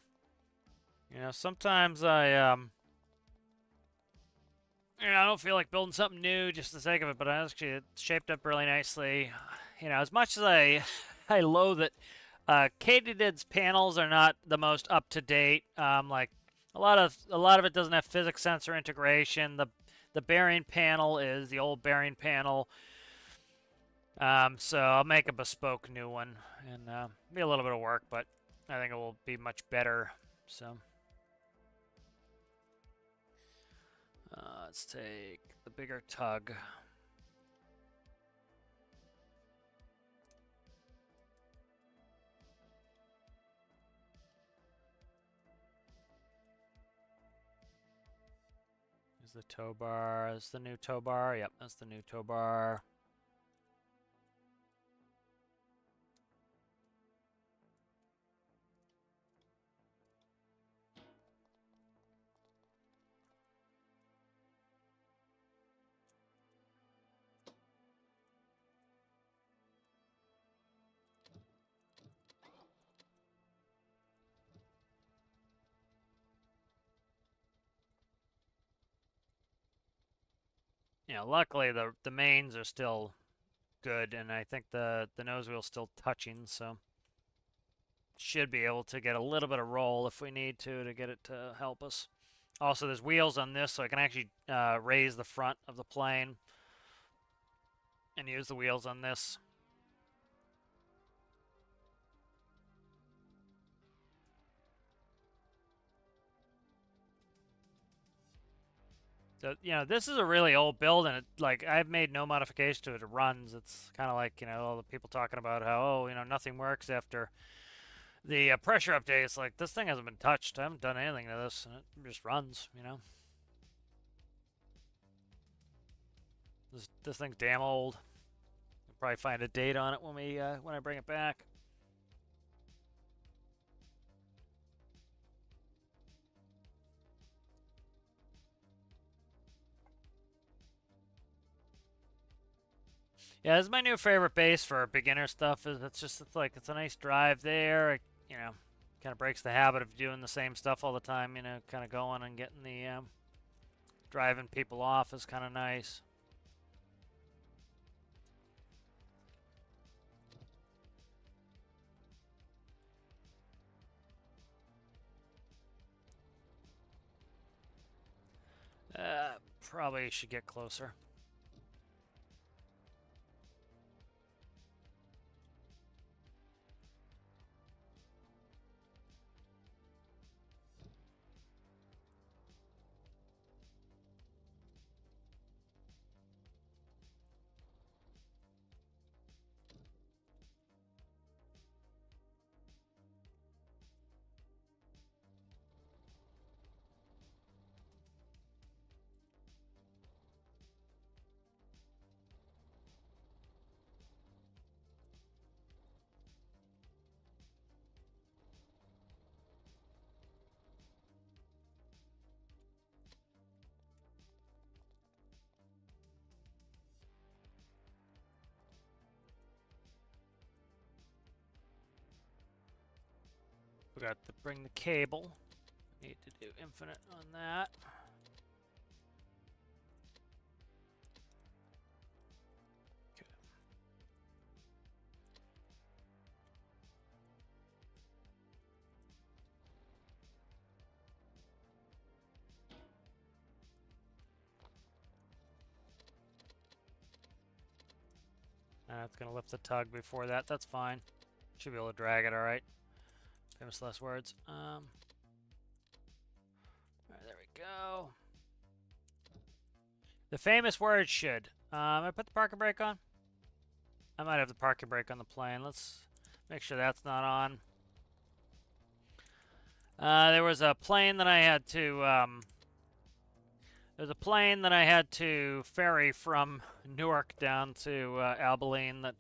You know, sometimes I don't feel like building something new just for the sake of it, but actually it shaped up really nicely. You know, as much as I loathe it, Katydid's panels are not the most up to date. Like a lot of it doesn't have physics sensor integration. The bearing panel is the old bearing panel. So I'll make a bespoke new one, and be a little bit of work, but I think it will be much better. So let's take the bigger tug. Is the tow bar? Is the new tow bar? Yep, that's the new tow bar. You know, luckily the mains are still good, and I think the nose wheel's still touching, so should be able to get a little bit of roll if we need to get it to help us. Also, there's wheels on this, so I can actually raise the front of the plane and use the wheels on this. So, you know, this is a really old build, and like I've made no modification to it. It runs. It's kind of like, you know, all the people talking about how, oh, you know, nothing works after the pressure update. It's like this thing hasn't been touched. I haven't done anything to this, and it just runs. You know, this thing's damn old. We'll probably find a date on it when I bring it back. Yeah, this is my new favorite base for beginner stuff. Is it's a nice drive there. You know, kind of breaks the habit of doing the same stuff all the time. You know, kind of going and getting the driving people off is kind of nice. Probably should get closer. Forgot to bring the cable. Need to do infinite on that. Okay. It's gonna lift the tug before that. That's fine. Should be able to drag it. All right. Famous last words. All right, there we go. The famous words should. I put the parking brake on. I might have the parking brake on the plane. Let's make sure that's not on. There was a plane that I had to there's a plane that I had to ferry from Newark down to Abilene, that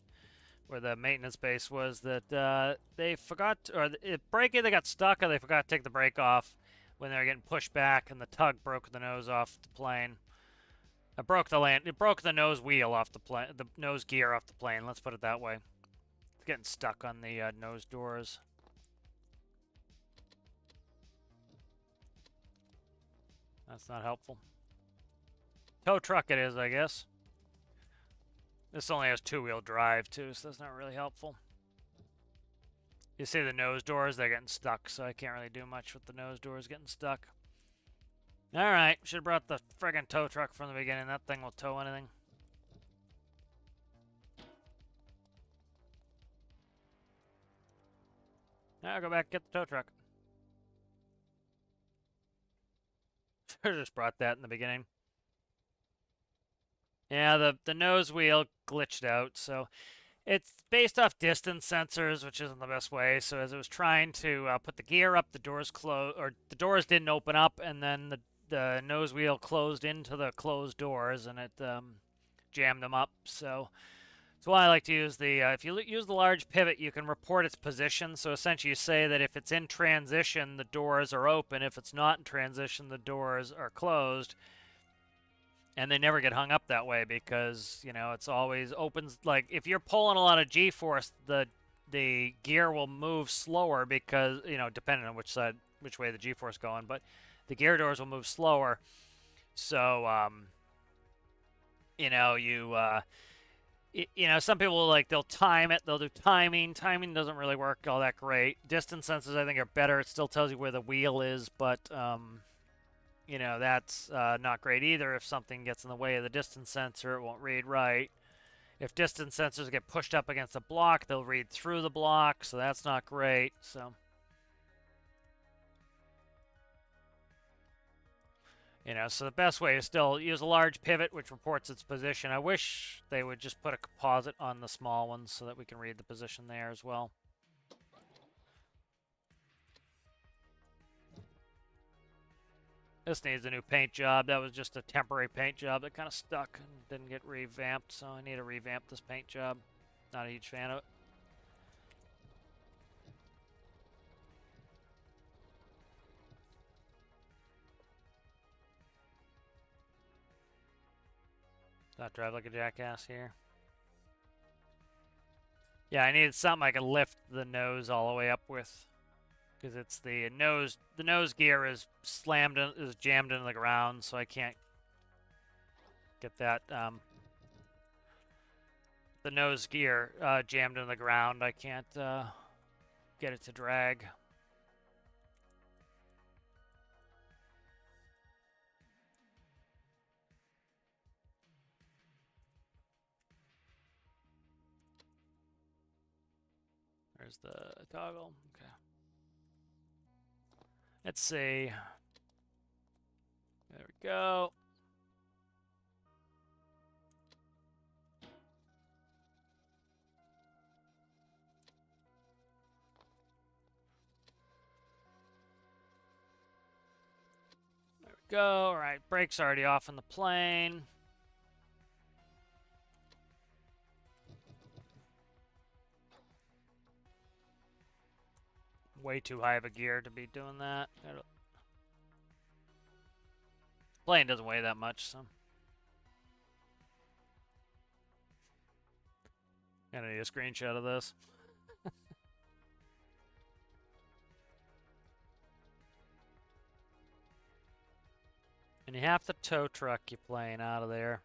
where the maintenance base was, that they forgot, or brake, they got stuck, or they forgot to take the brake off when they were getting pushed back, and the tug broke the nose off the plane. It broke the nose wheel off the plane, the nose gear off the plane. Let's put it that way. It's getting stuck on the nose doors. That's not helpful. Tow truck it is, I guess. This only has two-wheel drive, too, so that's not really helpful. You see the nose doors, they're getting stuck, so I can't really do much with the nose doors getting stuck. Alright, should have brought the friggin' tow truck from the beginning. That thing will tow anything. Now I'll go back and get the tow truck. Should have just brought that in the beginning. Yeah, the nose wheel glitched out, so it's based off distance sensors, which isn't the best way. So as it was trying to put the gear up, the doors closed, or the doors didn't open up, and then the nose wheel closed into the closed doors, and it jammed them up. So that's why I like to use the, if you use the large pivot, you can report its position. So essentially you say that if it's in transition, the doors are open. If it's not in transition, the doors are closed. And they never get hung up that way because, you know, it's always opens. Like, if you're pulling a lot of G-force, the gear will move slower because, you know, depending on which way the G-force going, but the gear doors will move slower. So, you know, you know, some people, like, they'll time it. They'll do timing. Timing doesn't really work all that great. Distance sensors, I think, are better. It still tells you where the wheel is, but, you know, that's not great either. If something gets in the way of the distance sensor, it won't read right. If distance sensors get pushed up against a block, they'll read through the block, so that's not great. So, you know, so the best way is still use a large pivot, which reports its position. I wish they would just put a composite on the small ones so that we can read the position there as well. This needs a new paint job. That was just a temporary paint job that kind of stuck and didn't get revamped, so I need to revamp this paint job. Not a huge fan of it. Not drive like a jackass here. Yeah, I needed something I could lift the nose all the way up with, because it's the nose gear is jammed into the ground, so I can't get that the nose gear jammed into the ground. I can't get it to drag. There's the toggle. Okay. Let's see. There we go. There we go. All right, brakes already off on the plane. Way too high of a gear to be doing that. Plane doesn't weigh that much, so. Gonna need a screenshot of this. And you have to tow truck your plane out of there.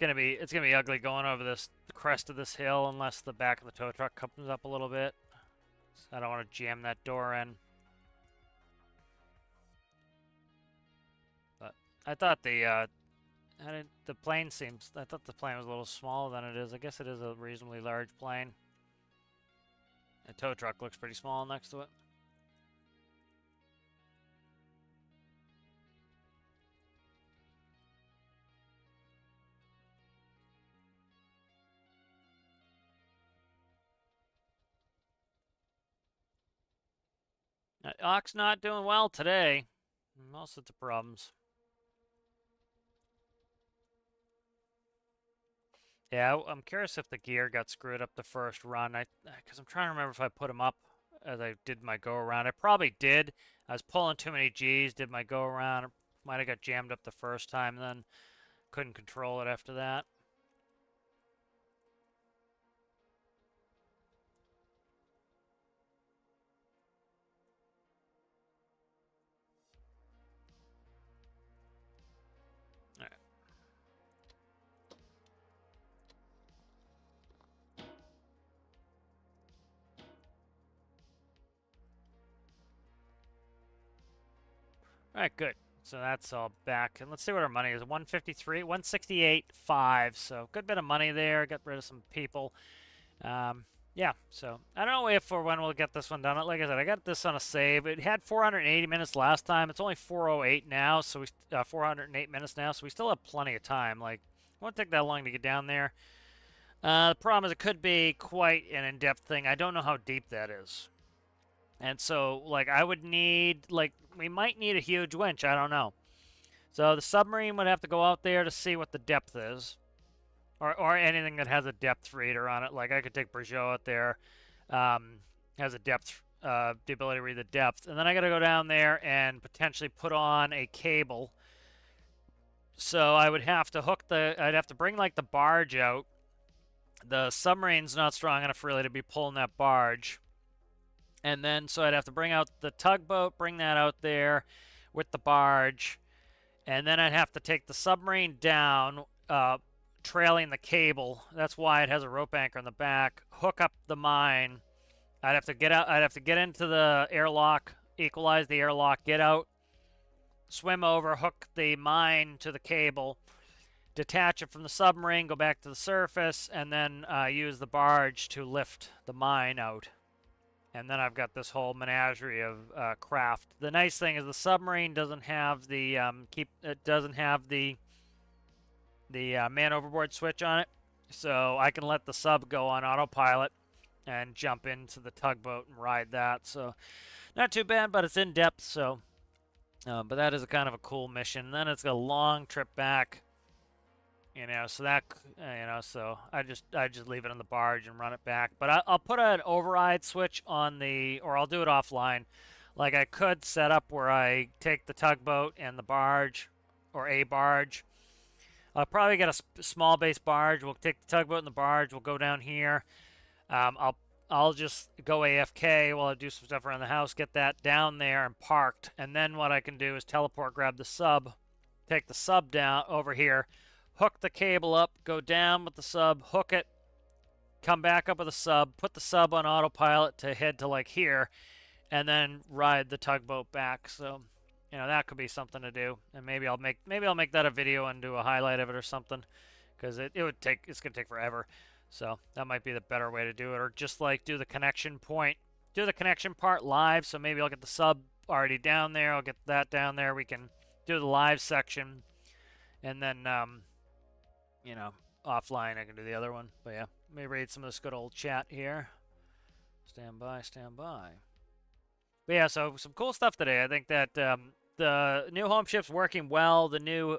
It's gonna be ugly going over the crest of this hill unless the back of the tow truck comes up a little bit. So I don't want to jam that door in. But I thought the plane seems. I thought the plane was a little smaller than it is. I guess it is a reasonably large plane. The tow truck looks pretty small next to it. Ox not doing well today. All sorts of problems. Yeah, I'm curious if the gear got screwed up the first run. Because I'm trying to remember if I put him up as I did my go around. I probably did. I was pulling too many G's, did my go around. Might have got jammed up the first time, then couldn't control it after that. All right. All right, good. So that's all back. And let's see what our money is. 153, 168.5. So good bit of money there. Got rid of some people. Yeah, so I don't know if or when we'll get this one done. Like I said, I got this on a save. It had 480 minutes last time. It's only 408 now, so 408 minutes now, so we still have plenty of time. Like, it won't take that long to get down there. The problem is it could be quite an in-depth thing. I don't know how deep that is. And so, like, I would need, like, we might need a huge winch. I don't know. So the submarine would have to go out there to see what the depth is. Or anything that has a depth reader on it. Like I could take Peugeot out there, has a depth, the ability to read the depth, and then I got to go down there and potentially put on a cable. So I would have to I'd have to bring like the barge out. The submarine's not strong enough really to be pulling that barge, and then so I'd have to bring out the tugboat, bring that out there with the barge, and then I'd have to take the submarine down. Trailing the cable. That's why it has a rope anchor in the back. Hook up the mine. I'd have to get out. I'd have to get into the airlock, equalize the airlock, get out, swim over, hook the mine to the cable, detach it from the submarine, go back to the surface, and then use the barge to lift the mine out. And then I've got this whole menagerie of craft. The nice thing is the submarine doesn't have the man overboard switch on it, so I can let the sub go on autopilot and jump into the tugboat and ride that. So not too bad, but it's in depth. So, but that is a kind of a cool mission. And then it's a long trip back, So that, so I just leave it on the barge and run it back. But I'll put an override switch on or I'll do it offline. Like I could set up where I take the tugboat and the barge, or a barge. I'll probably get a small base barge. We'll take the tugboat and the barge. We'll go down here. I'll just go AFK while I do some stuff around the house. Get that down there and parked. And then what I can do is teleport, grab the sub, take the sub down over here, hook the cable up, go down with the sub, hook it, come back up with the sub, put the sub on autopilot to head to like here, and then ride the tugboat back. So that could be something to do, and maybe I'll make that a video and do a highlight of it or something, because it's gonna take forever. So that might be the better way to do it, or just like do the connection part live. So maybe I'll get the sub already down there. I'll get that down there. We can do the live section, and then offline I can do the other one. But yeah, let me read some of this good old chat here. Stand by, stand by. But yeah, so some cool stuff today. I think that the new home ship's working well. The new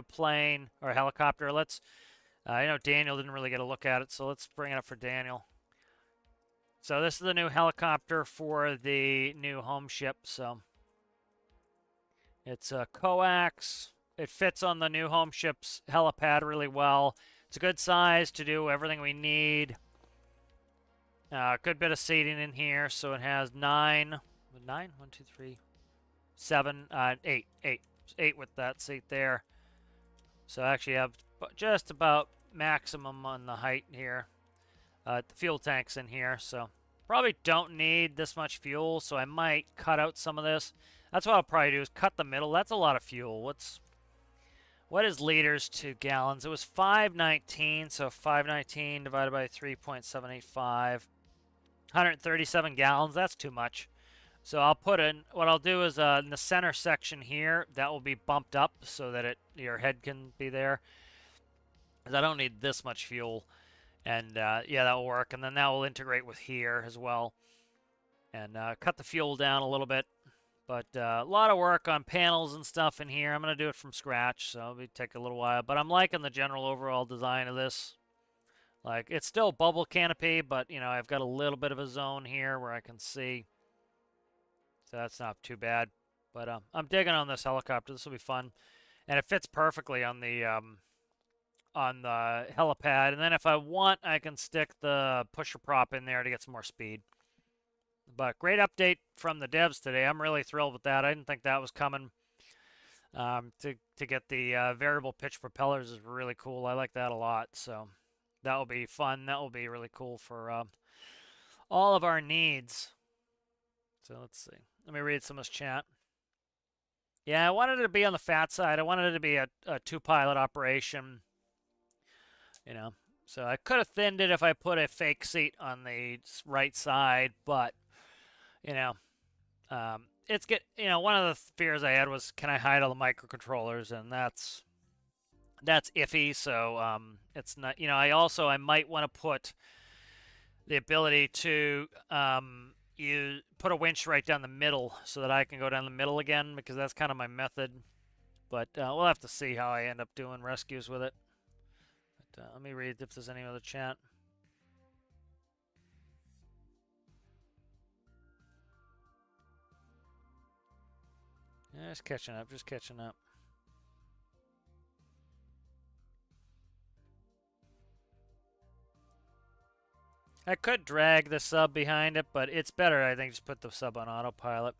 plane or helicopter. Let's, Daniel didn't really get a look at it, so let's bring it up for Daniel. So this is the new helicopter for the new home ship. So it's a coax. It fits on the new home ship's helipad really well. It's a good size to do everything we need. Good bit of seating in here, so it has 9, 1, 2, 3, 7, 8 with that seat there. So I actually have just about maximum on the height here. The fuel tank's in here, so probably don't need this much fuel, so I might cut out some of this. That's what I'll probably do, is cut the middle. That's a lot of fuel. What is liters to gallons? It was 519, so 519 divided by 3.785. 137 gallons. That's too much. So I'll put in, what I'll do is in the center section here, that will be bumped up so that your head can be there. Because I don't need this much fuel. And yeah, that will work. And then that will integrate with here as well. and cut the fuel down a little bit. But a lot of work on panels and stuff in here. I'm going to do it from scratch, so it'll take a little while. But I'm liking the general overall design of this. Like, it's still bubble canopy, but, you know, I've got a little bit of a zone here where I can see. So that's not too bad. But I'm digging on this helicopter. This will be fun. And it fits perfectly on the helipad. And then if I want, I can stick the pusher prop in there to get some more speed. But great update from the devs today. I'm really thrilled with that. I didn't think that was coming. To get the variable pitch propellers is really cool. I like that a lot. So that will be fun. That will be really cool for all of our needs. So let's see. Let me read some of this chat. Yeah, I wanted it to be on the fat side. I wanted it to be a two-pilot operation. You know, so I could have thinned it if I put a fake seat on the right side, but you know, one of the fears I had was, can I hide all the microcontrollers, and that's iffy. So it's not. You know, I might want to put the ability to you put a winch right down the middle so that I can go down the middle again, because that's kind of my method. But we'll have to see how I end up doing rescues with it. But let me read if there's any other chat. Yeah, just catching up. I could drag the sub behind it, but it's better, I think, just put the sub on autopilot.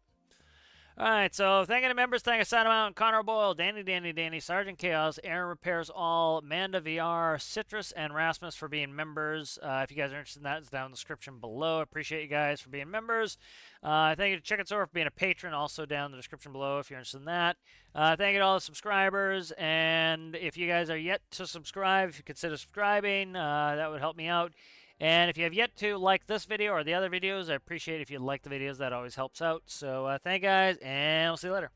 All right, so thank you to members. Thank you, Santa Mountain, Connor Boyle, Danny, Sergeant Chaos, Aaron Repairs All, Manda VR, Citrus, and Rasmus for being members. If you guys are interested in that, it's down in the description below. Appreciate you guys for being members. Thank you to Chicken Store for being a patron, also down in the description below if you're interested in that. Thank you to all the subscribers, and if you guys are yet to subscribe, if you consider subscribing, that would help me out. And if you have yet to like this video or the other videos, I appreciate if you like the videos. That always helps out. So thank you guys, and we'll see you later.